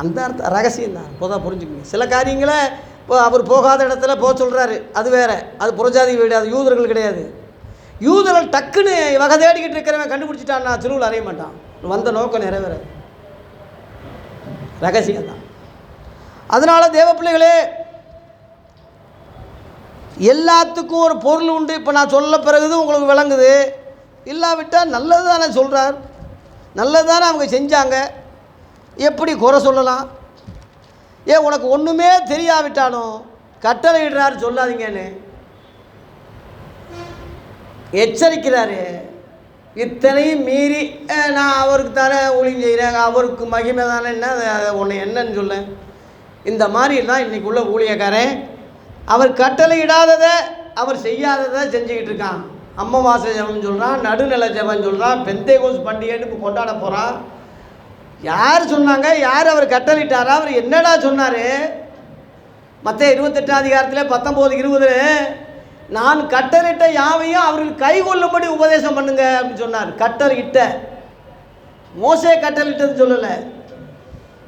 அந்த அர்த்த ரகசியம் தான். இப்போதான் புரிஞ்சுக்கங்க. சில காரியங்களை இப்போ அவர் போகாத இடத்துல போக சொல்கிறாரு, அது வேறு, அது புறஜாதி வீடு, அது யூதர்கள் கிடையாது. யூதர்கள் டக்குன்னு வகை தேடிக்கிட்டு இருக்கிறவன் கண்டுபிடிச்சிட்டான்னா திருவிழா அறைய மாட்டான். வந்த நோக்கம் நிறைவேறாது. ரகசியம் தான். அதனால் தேவ பிள்ளைகளே, எல்லாத்துக்கும் ஒரு பொருள் உண்டு. இப்போ நான் சொல்ல பிறகுது உங்களுக்கு விளங்குது. இல்லாவிட்டால் நல்லது தானே சொல்கிறார், நல்லது தானே அவங்க செஞ்சாங்க, எப்படி குறை சொல்லலாம்? ஏன் உனக்கு ஒன்றுமே தெரியாவிட்டாலும் கட்டளையிடுறாரு சொல்லாதீங்கன்னு எச்சரிக்கிறாரு. இத்தனையும் மீறி நான் அவருக்கு தானே ஊழியம் செய்கிறேன், அவருக்கு மகிமை தானே, என்ன உன்னை என்னன்னு சொல்ல? இந்த மாதிரி தான் இன்றைக்கி உள்ள ஊழியக்காரன். அவர் கட்டளையிடாததை, அவர் செய்யாததை செஞ்சுக்கிட்டு இருக்கான். அம்மாவாசை ஜெபம் சொல்கிறான், நடுநிலை ஜெபம் சொல்கிறான், பெந்தேகோஸ் பண்டிகைன்னு இப்போ கொண்டாட போகிறான். யார் சொன்னாங்க? யார் அவர் கட்டளையிட்டாரா? அவர் என்னடா சொன்னார்? மத்தேயு 28ஆம் அதிகாரத்தில் 19-20 நான் கட்டளையிட்ட யாவையும் அவர்கள் கை கொள்ளும்படி உபதேசம் பண்ணுங்க அப்படின்னு சொன்னார். கட்டளையிட்ட மோசே கட்டளையிட்டது சொல்லலை,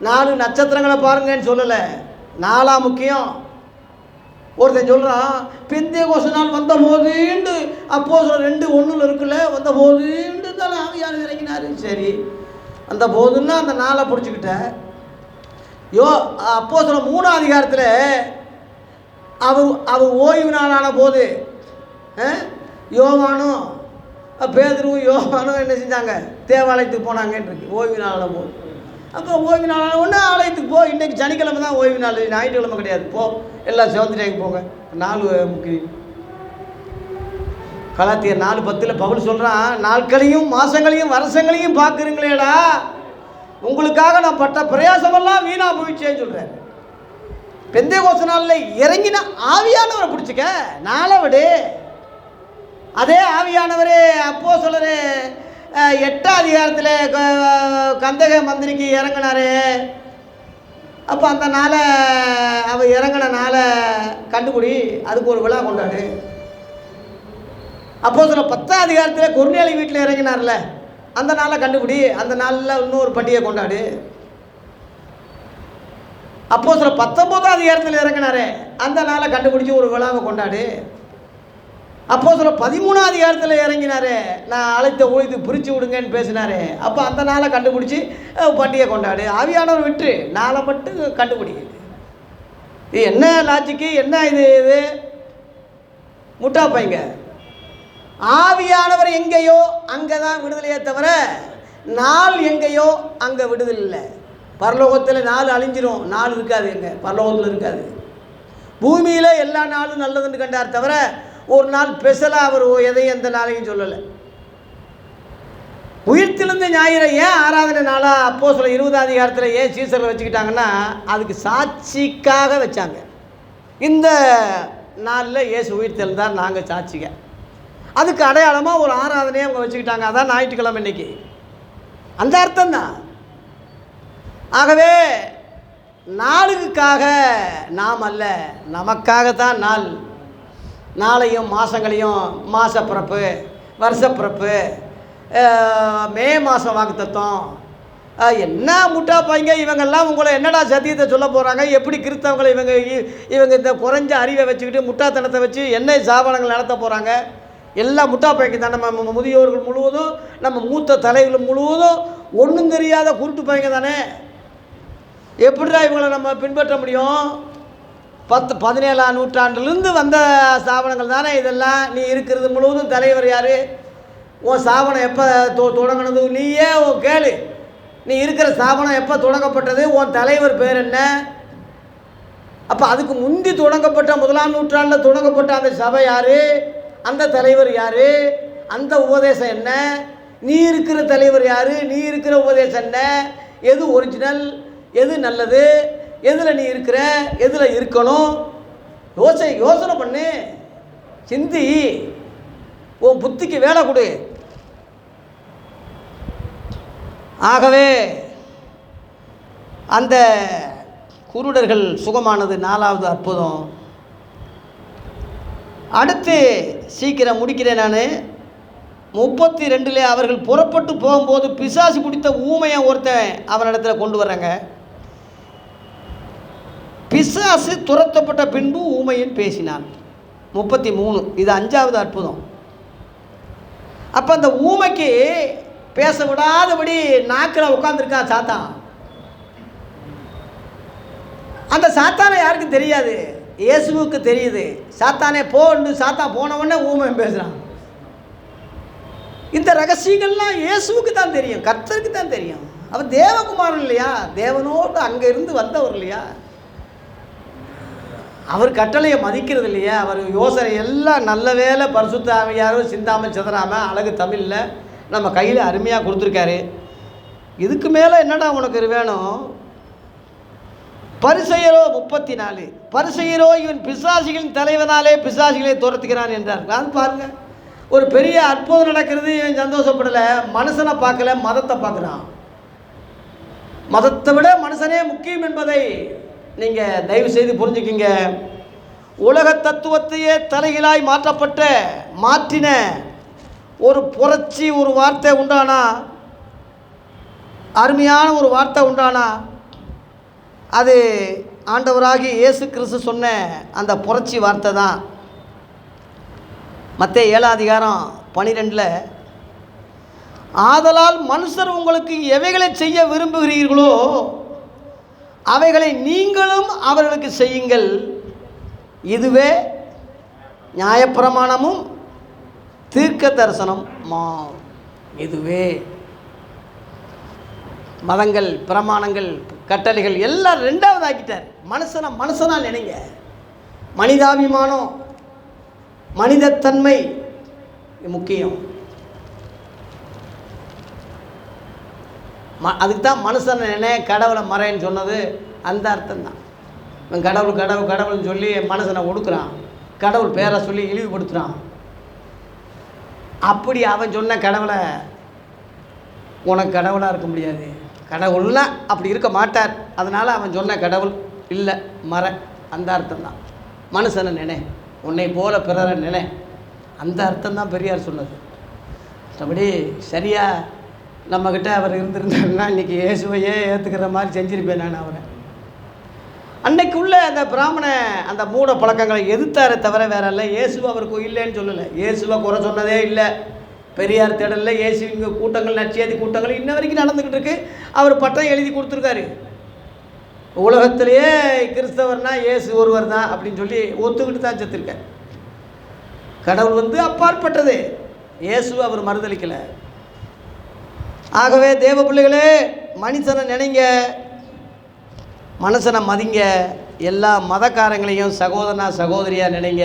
4 நட்சத்திரங்களை பாருங்கன்னு சொல்லலை. 4 முக்கியம். ஒருத்தன் சொல்கிறான் பெந்தேகோஸ்து நாள் வந்த போதுன்னு அப்போஸ்தலர் 2:1 இருக்குல்ல, வந்த போதுன்னு தானே ஆவியானவர் இறங்கினாரு. சரி, அந்த போதுன்னா அந்த நாளை பிடிச்சிக்கிட்ட அப்போஸ்தலர் 3ஆம் அதிகாரத்தில் அவர் ஓய்வு நாளான போது யோவானும் பேதுருவும் யோவானும் என்ன செஞ்சாங்க, தேவாலயத்துக்கு போனாங்கன்னு இருக்கு. ஓய்வு நாளான போது, அப்போ ஓய்வு நாளான ஒன்று ஆலயத்துக்கு போ. இன்றைக்கி சனிக்கிழமை தான் ஓய்வு நாள், ஞாயிற்றுக்கிழமை கிடையாது. போ, எல்லாம் சிவந்திரியாக்கு போங்க. 4 முக்கியம். கலாத்தியர் 4:10 பவுல் சொல்கிறான், நாட்களையும் மாதங்களையும் வருஷங்களையும் பார்க்குறீங்களேடா, உங்களுக்காக நான் பட்ட பிரயாசமெல்லாம் வீணாக போயிடுச்சேன்னு சொல்கிறேன். பெந்தேகோஸ்து நாளில் இறங்கினா ஆவியானவரை பிடிச்சிக்க, நாளை விடு. அதே ஆவியானவரே அப்போஸ்தலர் 8ஆம் அதிகாரத்தில் கந்தக மந்திரிக்கு இறங்கினாரு. அப்போ அந்த நாளை அவர் இறங்கின நாளை கண்டுபிடி, அதுக்கு ஒரு விழா கொண்டாடு. அப்போஸ்தலர் 10ஆம் அதிகாரத்தில் கொர்நேலி வீட்டில் இறங்கினார்ல, அந்த நாளை கண்டுபிடி, அந்த நாளில் இன்னொரு பண்டிகை கொண்டாடு. அப்போஸ்தலர் 19ஆம் அதிகாரத்தில் இறங்கினாரு, அந்த நாளை கண்டுபிடிச்சி ஒரு விழாவை கொண்டாடு. அப்போஸ்தலர் 13ஆம் அதிகாரத்தில் இறங்கினாரு, நான் அழைத்த ஊழியத்துக்கு பிரித்து விடுங்கன்னு பேசினாரு. அப்போ அந்த நாளை கண்டுபிடிச்சி பண்டிகை கொண்டாடு. ஆவியானவர் விட்டு நாளை மட்டும் கண்டுபிடி. இது என்ன லாஜிக்கு, என்ன இது முட்டா பையங்க. ஆவியானவர் எங்கேயோ அங்கே தான் விடுதலையே தவிர நாள் எங்கேயோ அங்கே விடுதலை இல்லை. பரலோகத்தில் நாள் அழிஞ்சிரும், நாள் இருக்காது. எங்கே பரலோகத்தில் இருக்காது. பூமியில் எல்லா நாளும் நல்லதுன்னு கண்டார் தவிர ஒரு நாள் ஸ்பெஷலாக அவர் எதையும் எந்த நாளையும் சொல்லலை. உயிர்த்தெழுந்த ஞாயிறை ஏன் ஆராதனை நாளாக அப்போஸ்தலர் 20ஆம் அதிகாரத்தில் ஏன் சீசரில் வச்சுக்கிட்டாங்கன்னா, அதுக்கு சாட்சிக்காக வச்சாங்க. இந்த நாளில் இயேசு உயிர்த்தெழுந்தார், நாங்கள் சாட்சிங்க. அதுக்கு அடையாளமாக ஒரு ஆராதனையை அவங்க வச்சுக்கிட்டாங்க. அதான் ஞாயிற்றுக்கிழமை இன்னைக்கு. அந்த அர்த்தம்தான். ஆகவே நாளுக்காக நாம் அல்ல, நமக்காகத்தான் நாள். நாளையும் மாதங்களையும், மாதப்பிறப்பு, வருஷப்பிறப்பு, மே மாதம் வாக்குத்தத்தம், என்ன முட்டா பையங்க இவங்கெல்லாம். உங்களை என்னடா சத்தியத்தை சொல்ல போகிறாங்க? எப்படி கிறிஸ்தவங்களை இவங்க இந்த குறைஞ்ச அறிவை வச்சுக்கிட்டு முட்டாத்தனத்தை வச்சு என்ன சாபனங்கள் நடத்த போகிறாங்க? எல்லாம் முட்டா பையங்க தான். நம்ம முதியோர்கள் முழுவதும், நம்ம மூத்த தலைவர்கள் முழுவதும் ஒன்றும் தெரியாத குருட்டு பையங்க தானே. எப்படிடா இவங்களை நம்ம பின்பற்ற முடியும்? 17ஆம் நூற்றாண்டுலேருந்து வந்த ஸ்தாபனங்கள் தானே இதெல்லாம். நீ இருக்கிறது முழுவதும் தலைவர் யார்? உன் ஸ்தாபனம் எப்போ தொடங்கினது? நீயே கேளு. நீ இருக்கிற ஸ்தாபனம் எப்போ தொடங்கப்பட்டது? உன் தலைவர் பேர் என்ன? அப்போ அதுக்கு முந்தி தொடங்கப்பட்ட 1ஆம் நூற்றாண்டில் தொடங்கப்பட்ட அந்த சபை யார்? அந்த தலைவர் யார்? அந்த உபதேசம் என்ன? நீ இருக்கிற தலைவர் யார்? நீ இருக்கிற உபதேசம் என்ன? எது ஒரிஜினல், எது நல்லது, எதில் நீ இருக்கிற, எதில் இருக்கணும்? யோசனை பண்ணு, சிந்தி, உன் புத்திக்கு வேலை கொடு. ஆகவே அந்த குருடர்கள் சுகமானது 4வது அற்புதம். அடுத்து சீக்கிரம் முடிக்கிறேன் நான். 32 அவர்கள் புறப்பட்டு போகும்போது பிசாசு பிடித்த ஊமையை ஒருத்தன் அவனிடத்தில் கொண்டு வர்றாங்க. பிசாசு துரத்தப்பட்ட பின்பு ஊமையன் பேசினான். 33 இது 5வது அற்புதம். அப்போ அந்த ஊமைக்கு பேச விடாதபடி நாக்கில் உட்காந்துருக்கான் சாத்தான். அந்த சாத்தானை யாருக்கும் தெரியாது, இயேசுவுக்கு தெரியுது. சாத்தானே போன்னு சாத்தான் போனவொடனே ஊமையன் பேசுகிறான். இந்த ரகசியங்கள்லாம் இயேசுவுக்கு தான் தெரியும், கர்த்தருக்கு தான் தெரியும். அவர் தேவகுமாரன் இல்லையா, தேவனோடு அங்கே இருந்து வந்தவர் இல்லையா, அவர் கட்டளையை மதிக்கிறது இல்லையா, அவர் யோசனை எல்லாம் நல்ல வேலை பரிசுத்த ஆவியாரும் சிந்தாமல் சிதறாமல் அழகு தமிழில் நம்ம கையில் அருமையாக கொடுத்துருக்காரு. இதுக்கு மேலே என்னடா உனக்கு வேணும்? பரிசேயரோ 34 பரிசேயரோ இவன் பிசாசிகளின் தலைவனாலே பிசாசிகளை துரத்துகிறான் என்றார். அது பாருங்கள், ஒரு பெரிய அற்புதம் நடக்கிறது, இவன் சந்தோஷப்படலை. மனுஷனை பார்க்கல, மதத்தை பார்க்குறான். மதத்தை விட மனுஷனே முக்கியம் என்பதை நீங்கள் தயவு செய்து புரிஞ்சுக்கிங்க. உலக தத்துவத்தையே தலைகளாய் மாற்றின ஒரு புரட்சி, ஒரு வார்த்தை உண்டானா, அருமையான ஒரு வார்த்தை உண்டானா, அது ஆண்டவராகிய இயேசு கிறிஸ்து சொன்ன அந்த புரட்சி வார்த்தை தான். மத்தேயு 7:12 ஆதலால் மனுஷர் உங்களுக்கு எவைகளை செய்ய விரும்புகிறீர்களோ அவைகளை நீங்களும் அவர்களுக்கு செய்யுங்கள், இதுவே நியாயப்பிரமாணமும் தீர்க்க தரிசனமா. இதுவே மதங்கள், பிரமாணங்கள், கட்டளைகள் எல்லாம் ரெண்டாவது ஆக்கிட்டார். மனுஷனா நினைங்க. மனிதாபிமானம், மனிதத்தன்மை முக்கியம். அதுக்கு தான் மனுஷனை நினை, கடவுளை மறைன்னு சொன்னது அந்த அர்த்தம்தான். இவன் கடவுள் கடவுள் கடவுள்னு சொல்லி மனுஷனை ஒடுக்குறான், கடவுள் பேரை சொல்லி இழிவுபடுத்துகிறான். அப்படி அவன் சொன்ன கடவுளை உனக்கு கடவுளாக இருக்க முடியாது, கடவுள்னா அப்படி இருக்க மாட்டார். அதனால் அவன் சொன்ன கடவுள் இல்லை, மறை. அந்த அர்த்தம்தான். மனுஷனை நினை, உன்னை போல பிறரை நினை, அந்த அர்த்தம்தான் பெரியார் சொன்னது. மற்றபடி சரியாக நம்மக்கிட்ட அவர் இருந்திருந்தாருன்னா இன்றைக்கி இயேசுவையே ஏற்றுக்கிற மாதிரி செஞ்சுருப்பேன் நான் அவரை. அன்னைக்கு உள்ள அந்த பிராமண அந்த மூட பழக்கங்களை எதிர்த்தாரே தவிர வேற இல்லை. இயேசுவை அவருக்கு இல்லைன்னு சொல்லலை, இயேசுவை குறை சொன்னதே இல்லை. பெரியார் தேடலில் இயேசு இங்கே கூட்டங்கள், நற்செய்தி கூட்டங்கள் இன்ன வரைக்கும் நடந்துக்கிட்டு இருக்கு. அவர் பட்டம் எழுதி கொடுத்துருக்காரு. உலகத்திலேயே கிறிஸ்தவர்னா இயேசு ஒருவர் தான் அப்படின்னு சொல்லி ஒத்துக்கிட்டு தான் செத்துருக்கார். கடவுள் அப்பாற்பட்டது, இயேசுவை அவர் மறுதளிக்கலை. ஆகவே தேவ பிள்ளைகளே, மனுஷனை நினைங்க, மனுஷனை மதிங்க, எல்லா மதக்காரங்களையும் சகோதரனா சகோதரியாக நினைங்க.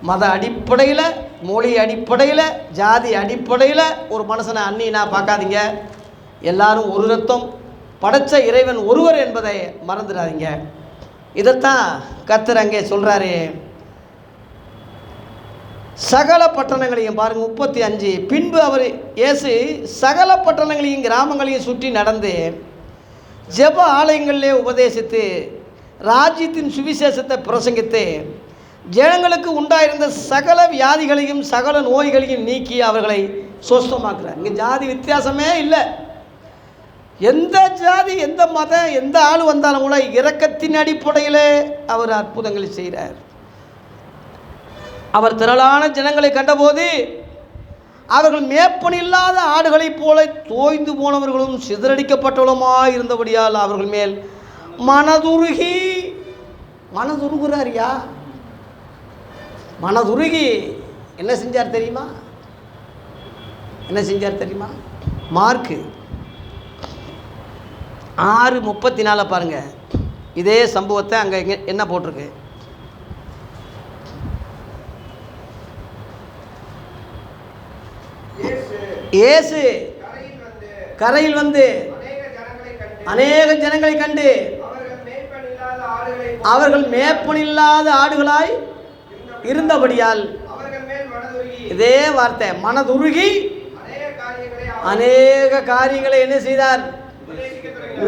மத அடிப்படையில், மொழி அடிப்படையில், ஜாதி அடிப்படையில் ஒரு மனுஷனை அந்நியனா பார்க்காதீங்க. எல்லாரும் ஒரு ரத்தம், படைத்த இறைவன் ஒருவர் என்பதை மறந்துடாதீங்க. இதைத்தான் கர்த்தர் அங்கே சொல்கிறாரு. சகல பட்டணங்களையும் பாருங்கள் 35. பின்பு அவர் இயேசு சகல பட்டணங்களையும் கிராமங்களையும் சுற்றி நடந்து ஜெப ஆலயங்களிலே உபதேசித்து ராஜ்யத்தின் சுவிசேஷத்தை பிரசங்கித்து ஜனங்களுக்கு உண்டாயிருந்த சகல வியாதிகளையும் சகல நோய்களையும் நீக்கி அவர்களை சுஸ்தமாக்குறார். இங்கே ஜாதி வித்தியாசமே இல்லை. எந்த ஜாதி, எந்த மதம், எந்த ஆள் வந்தாலும் கூட இரக்கத்தின் அடிப்படையில் அவர் அற்புதங்களை செய்கிறார். அவர் திரளான ஜனங்களை கண்டபோது அவர்கள் மேப்பனில்லாத ஆடுகளைப் போல தோய்ந்து போனவர்களும் சிதறடிக்கப்பட்டவளுமாய் இருந்தபடியால் அவர்கள் மேல் மனதுருகிறாரியா. மனதுருகி என்ன செஞ்சார் தெரியுமா? மார்க்கு 6:34 பாருங்கள். இதே சம்பவத்தை அங்கே என்ன போட்டிருக்கு? இயேசு கரையில் வந்து அநேக ஜனங்களை கண்டு அவர்கள் மேய்ப்பனில்லாத ஆடுகளாய் இருந்தபடியால், இதே வார்த்தை, மனதுருகி அநேக காரியங்களை என்ன செய்தார்?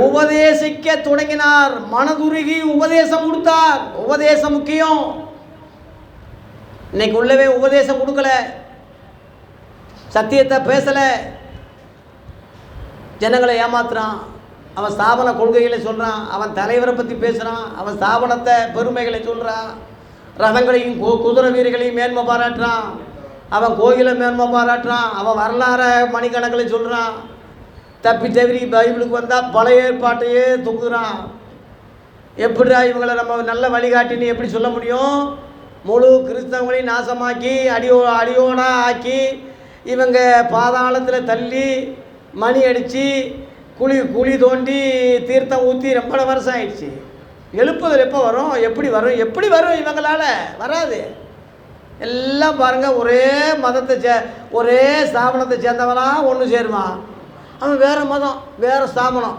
உபதேசிக்க தொடங்கினார். மனதுருகி உபதேசம் கொடுத்தார். உபதேசம் முக்கியம். இன்னைக்கு உள்ளவே உபதேசம் கொடுக்கல, சத்தியத்தை பேசலை, ஜனங்களை ஏமாத்துறான். அவன் ஸ்தாபன கொள்கைகளை சொல்கிறான், அவன் தலைவரை பற்றி பேசுகிறான், அவன் ஸ்தாபனத்தை பெருமைகளை சொல்கிறான், ரதங்களையும் குதிரை வீரர்களையும் மேன்மை பாராட்டுறான், அவன் கோயிலை மேன்மை பாராட்டுறான், அவன் வரலாறை மணிக்கணக்கில் சொல்கிறான். தப்பி தவிரி பைபிளுக்கு வந்தால் பழைய ஏற்பாட்டையே தொங்குறான். எப்படிடா இவங்களை நம்ம நல்ல வழிகாட்டின்னு எப்படி சொல்ல முடியும்? முழு கிறிஸ்தவங்களையும் நாசமாக்கி அடியோடா ஆக்கி இவங்க பாதாளத்தில் தள்ளி மணி அடித்து குழி தோண்டி தீர்த்தம் ஊற்றி ரொம்ப வருஷம் ஆயிடுச்சு. எழுப்புதல் எப்போ வரும்? எப்படி வரும்? இவங்களால் வராது. எல்லாம் பாருங்கள், ஒரே மதத்தை ஒரே ஸ்தாபனத்தை சேர்ந்தவனாக ஒன்று சேருவான். அவன் வேறு மதம், வேறு ஸ்தாபனம்,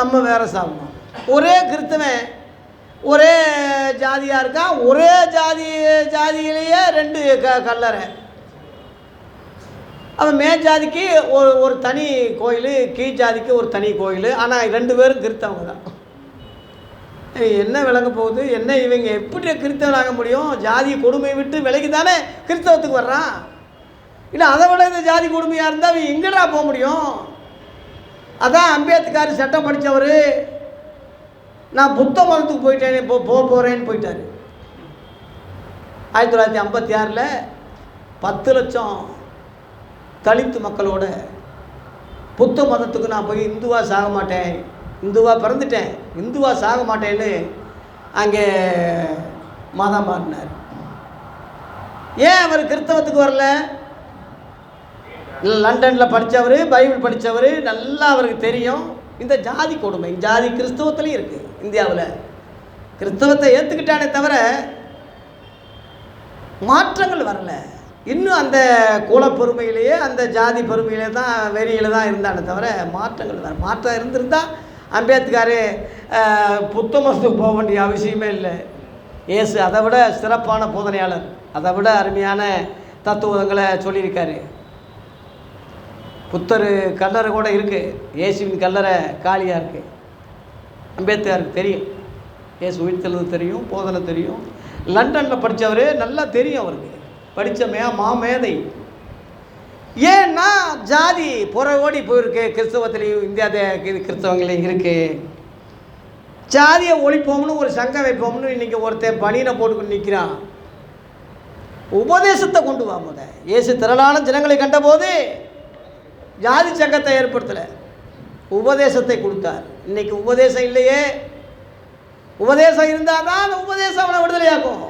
நம்ம வேறு ஸ்தாபனம். ஒரே கிறிஸ்தவன் ஒரே ஜாதியாக இருக்கான். ஒரே ஜாதியிலேயே 2 கல்லறை. அவன் மேல் ஜாதிக்கு ஒரு தனி கோயில், கீழ் ஜாதிக்கு ஒரு தனி கோயில். ஆனால் 2 பேரும் கிறிஸ்தவங்க தான். என்ன விளங்க போகுது? என்ன இவங்க எப்படி கிறிஸ்தவனாக முடியும்? ஜாதி கொடுமையை விட்டு விலகி தானே கிறிஸ்தவத்துக்கு வர்றான். இல்லை அதை விட இந்த ஜாதி கொடுமையாக இருந்தால் அவன் எங்கடா போக முடியும்? அதான் அம்பேத்கர் சட்டம் படித்தவர். நான் புத்த மதத்துக்கு போயிட்டேன், இப்போ போகிறேன்னு போயிட்டார். 1956 10 லட்சம் தலித்து மக்களோட புத்த மதத்துக்கு நான் போய் இந்துவாக சாக மாட்டேன், இந்துவாக பிறந்துட்டேன், இந்துவாக சாக மாட்டேன்னு அங்கே மதம் மாறினார். ஏன் அவர் கிறிஸ்தவத்துக்கு வரல? லண்டனில் படித்தவர், பைபிள் படித்தவர், நல்லா அவருக்கு தெரியும் இந்த ஜாதி கொடுமை. ஜாதி கிறிஸ்தவத்துலேயும் இருக்குது. இந்தியாவில் கிறிஸ்தவத்தை ஏற்றுக்கிட்டானே தவிர மாற்றங்கள் வரலை. இன்னும் அந்த குலப்பெருமையிலேயே அந்த ஜாதி பெருமையிலே தான் வெறியில் தான் இருந்தானே தவிர மாற்றங்கள் வர மாற்றம் இருந்திருந்தால் அம்பேத்கர் புத்த மதத்துக்கு போக வேண்டிய அவசியமே இல்லை. இயேசு அதை விட சிறப்பான போதனையாளர், அதை விட அருமையான தத்துவங்களை சொல்லியிருக்காரு. புத்தர் கல்லறை கூட இருக்குது, இயேசுவின் கல்லறை காலியாக இருக்குது. அம்பேத்கருக்கு தெரியும், இயேசு உயிர்த்தெழுது தெரியும், போதனை தெரியும். லண்டனில் படித்தவர், நல்லா தெரியும் அவருக்கு, படித்த மாமேதை. ஏன்னா ஜாதி புறவோடி போயிருக்கு. கிறிஸ்தவத்திலையும் இந்தியா கிறிஸ்தவங்களையும் இருக்குது. ஜாதியை ஒழிப்போம்னு ஒரு சங்கம் வைப்போம்னு இன்றைக்கி ஒருத்தன் பனியனை போட்டுக்கிட்டு நிற்கிறான். உபதேசத்தை கொண்டு வா. இயேசு திரளான ஜனங்களை கண்டபோது ஜாதி சங்கத்தை ஏற்படுத்தலை, உபதேசத்தை கொடுத்தார். இன்றைக்கி உபதேசம் இல்லையே. உபதேசம் இருந்தால் தான் அந்த உபதேசம் அவனை விடுதலையாக்கும்.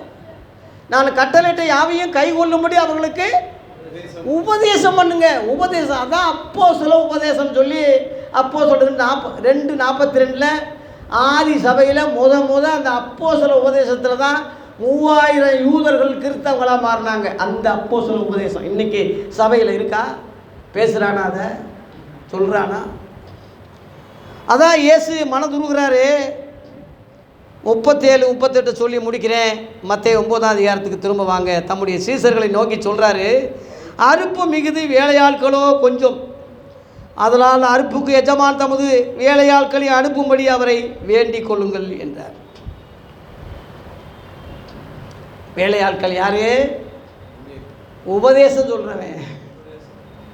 நான் கட்டளையிட்ட யாவையும் கை கொள்ளும்படி அவர்களுக்கு உபதேசம் பண்ணுங்க. உபதேசம் அதான் அப்போஸ்தல உபதேசம் சொல்லி அப்போஸ்தலர் 2:42 ஆதி சபையில் முத அந்த அப்போஸ்தல உபதேசத்தில் தான் 3000 யூதர்கள் கிறிஸ்தவங்களாக மாறினாங்க. அந்த அப்போஸ்தல உபதேசம் இன்றைக்கி சபையில் இருக்கா? பேசுகிறானா? அதை சொல்கிறானா? அதான் இயேசு மனதுருகிறாரு. 37, 38 சொல்லி முடிக்கிறேன். மத்தேயு 9ஆம் அதிகாரத்துக்கு திரும்ப வாங்க. தம்முடைய சீசர்களை நோக்கி சொல்கிறாரு, அறுப்பு மிகுதி, வேலையாட்களோ கொஞ்சம். அதனால் அறுப்புக்கு எஜமான் தமது வேலையாட்களை அனுப்பும்படி அவரை வேண்டிக் கொள்ளுங்கள் என்றார். வேலையாட்கள் யாரு? உபதேசம் சொல்கிறவன்,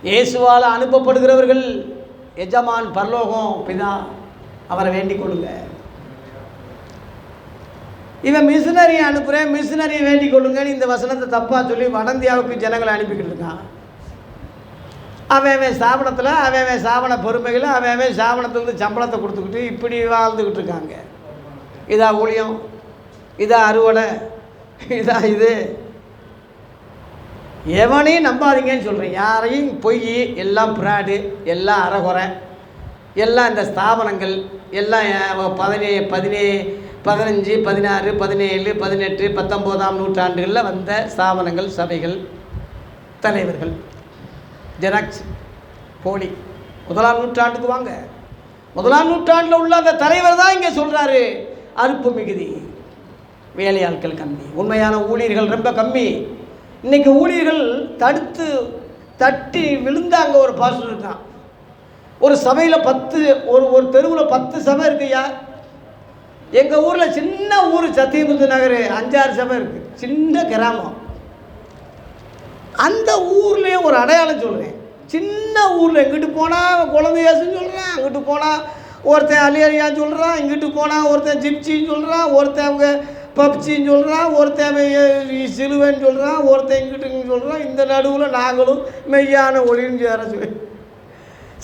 இயேசுவால் அனுப்பப்படுகிறவர்கள். எஜமான் பரலோகம் பிதா, அவரை வேண்டிக் கொள்ளுங்க. இவன் மிஷினரியை அனுப்புகிறேன், மிஷினரியை வேண்டிக் கொள்ளுங்கன்னு இந்த வசனத்தை தப்பாக சொல்லி வடந்தியாவுக்கு ஜனங்களை அனுப்பிக்கிட்டு இருக்கான். அவன் ஸ்தாபனத்தில், அவன் ஸ்தாபன பொறுமைகளை, அவன் ஸ்தாபனத்துலேருந்து சம்பளத்தை கொடுத்துக்கிட்டு இப்படி வாழ்ந்துக்கிட்டு இருக்காங்க. இதா ஊழியம், இதா அறுவடை, இதா இது. எவனையும் நம்பாதீங்கன்னு சொல்கிறேன். யாரையும் பொய், எல்லாம் பிராடு, எல்லாம் அறகுறை, எல்லாம் இந்த ஸ்தாபனங்கள் எல்லாம் 15, 16, 17, 18, 19ஆம் நூற்றாண்டுகளில் வந்த ஸ்தாபனங்கள், சபைகள், தலைவர்கள், ஜெராக்ஸ், போலி. 1ஆம் நூற்றாண்டுக்கு வாங்க. 1ஆம் நூற்றாண்டில் உள்ள அந்த தலைவர் தான் இங்கே சொல்கிறாரு, அறுப்பு மிகுதி, வேலையாட்கள் கம்மி, உண்மையான ஊழியர்கள் ரொம்ப கம்மி. இன்றைக்கி ஊழியர்கள் தட்டி விழுந்தாங்க. ஒரு பாஸ்டர் இருக்கான், ஒரு சபையில் 10, ஒரு தெருவில் 10 சபை இருக்குய்யா. எங்கள் ஊரில் சின்ன ஊர் சத்தியமுத்து நகர், 5-6 சபை இருக்குது, சின்ன கிராமம். அந்த ஊர்லேயே ஒரு அடையாளம் சொல்கிறேன். சின்ன ஊரில் எங்கிட்டு போனால் குழந்தையாசுன்னு சொல்கிறான், அங்கிட்டு போனால் ஒருத்தன் அலியான்னு சொல்கிறான், இங்கிட்டு போனால் ஒருத்தன் ஜிப்சின்னு சொல்கிறான், ஒருத்தன் அவங்க பப்சின்னு சொல்கிறான், ஒருத்தன் சிலுவைன்னு சொல்கிறான், ஒருத்தன் இங்கிட்டுன்னு சொல்கிறான். இந்த நடுவில் நாங்களும் மெய்யான ஒளின்னு சேர சொல்லி.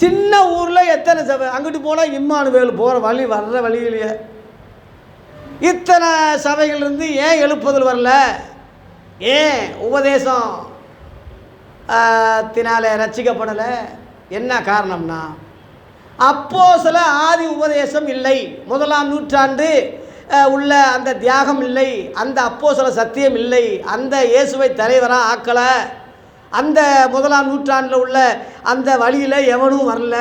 சின்ன ஊரில் எத்தனை சபை? அங்கிட்டு போனால் இம்மானுவேல் போகிற வழி, வர்ற வழியிலேயே இத்தனை சபைகள் இருந்து ஏன் எழுப்புதல் வரல? ஏன் உபதேசம் தினால ரட்சிக்கப்படலை? என்ன காரணம்னா, அப்போஸ்தல ஆதி உபதேசம் இல்லை. 1ஆம் நூற்றாண்டு உள்ள அந்த தியாகம் இல்லை, அந்த அப்போஸ்தல சத்தியம் இல்லை, அந்த இயேசுவை தலைவராக ஆக்கலை. அந்த 1ஆம் நூற்றாண்டில் உள்ள அந்த வழியில் எவனும் வரல.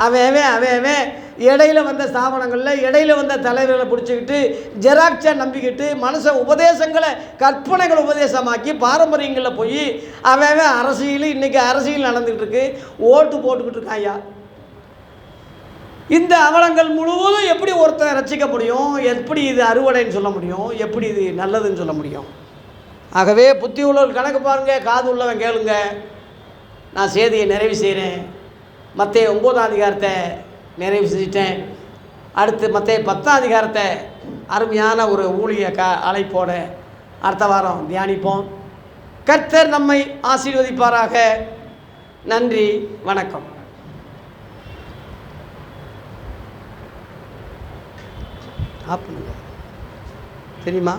அவன் இடையில வந்த ஸ்தாபனங்களில் இடையில வந்த தலைவர்களை பிடிச்சிக்கிட்டு ஜெராக்ஸை நம்பிக்கிட்டு மனுஷன் உபதேசங்களை கற்பனைகளை உபதேசமாக்கி பாரம்பரியங்களில் போய் அவன் அரசியல், இன்றைக்கி அரசியல் நடந்துக்கிட்டு இருக்கு, ஓட்டு போட்டுக்கிட்டு இருக்கான். ஐயா, இந்த அவலங்கள் முழுவதும் எப்படி ஒருத்தர் ரட்சிக்க முடியும்? எப்படி இது அறுவடைன்னு சொல்ல முடியும்? எப்படி இது நல்லதுன்னு சொல்ல முடியும்? ஆகவே புத்தி உள்ளவர் கணக்கு பாருங்கள், காது உள்ளவன் கேளுங்க. நான் செய்தியை நிறைவு செய்கிறேன். மத்தேயு 9ஆம் அதிகாரத்தை நிறைவு செஞ்சிட்டேன். அடுத்து மத்தேயு 10ஆம் அதிகாரத்தை அருமையான ஒரு ஊழிய அழைப்போட அடுத்த வாரம் தியானிப்போம். கர்த்தர் நம்மை ஆசீர்வதிப்பாராக. நன்றி, வணக்கம். ஆப் பண்ணுங்க தெரியுமா?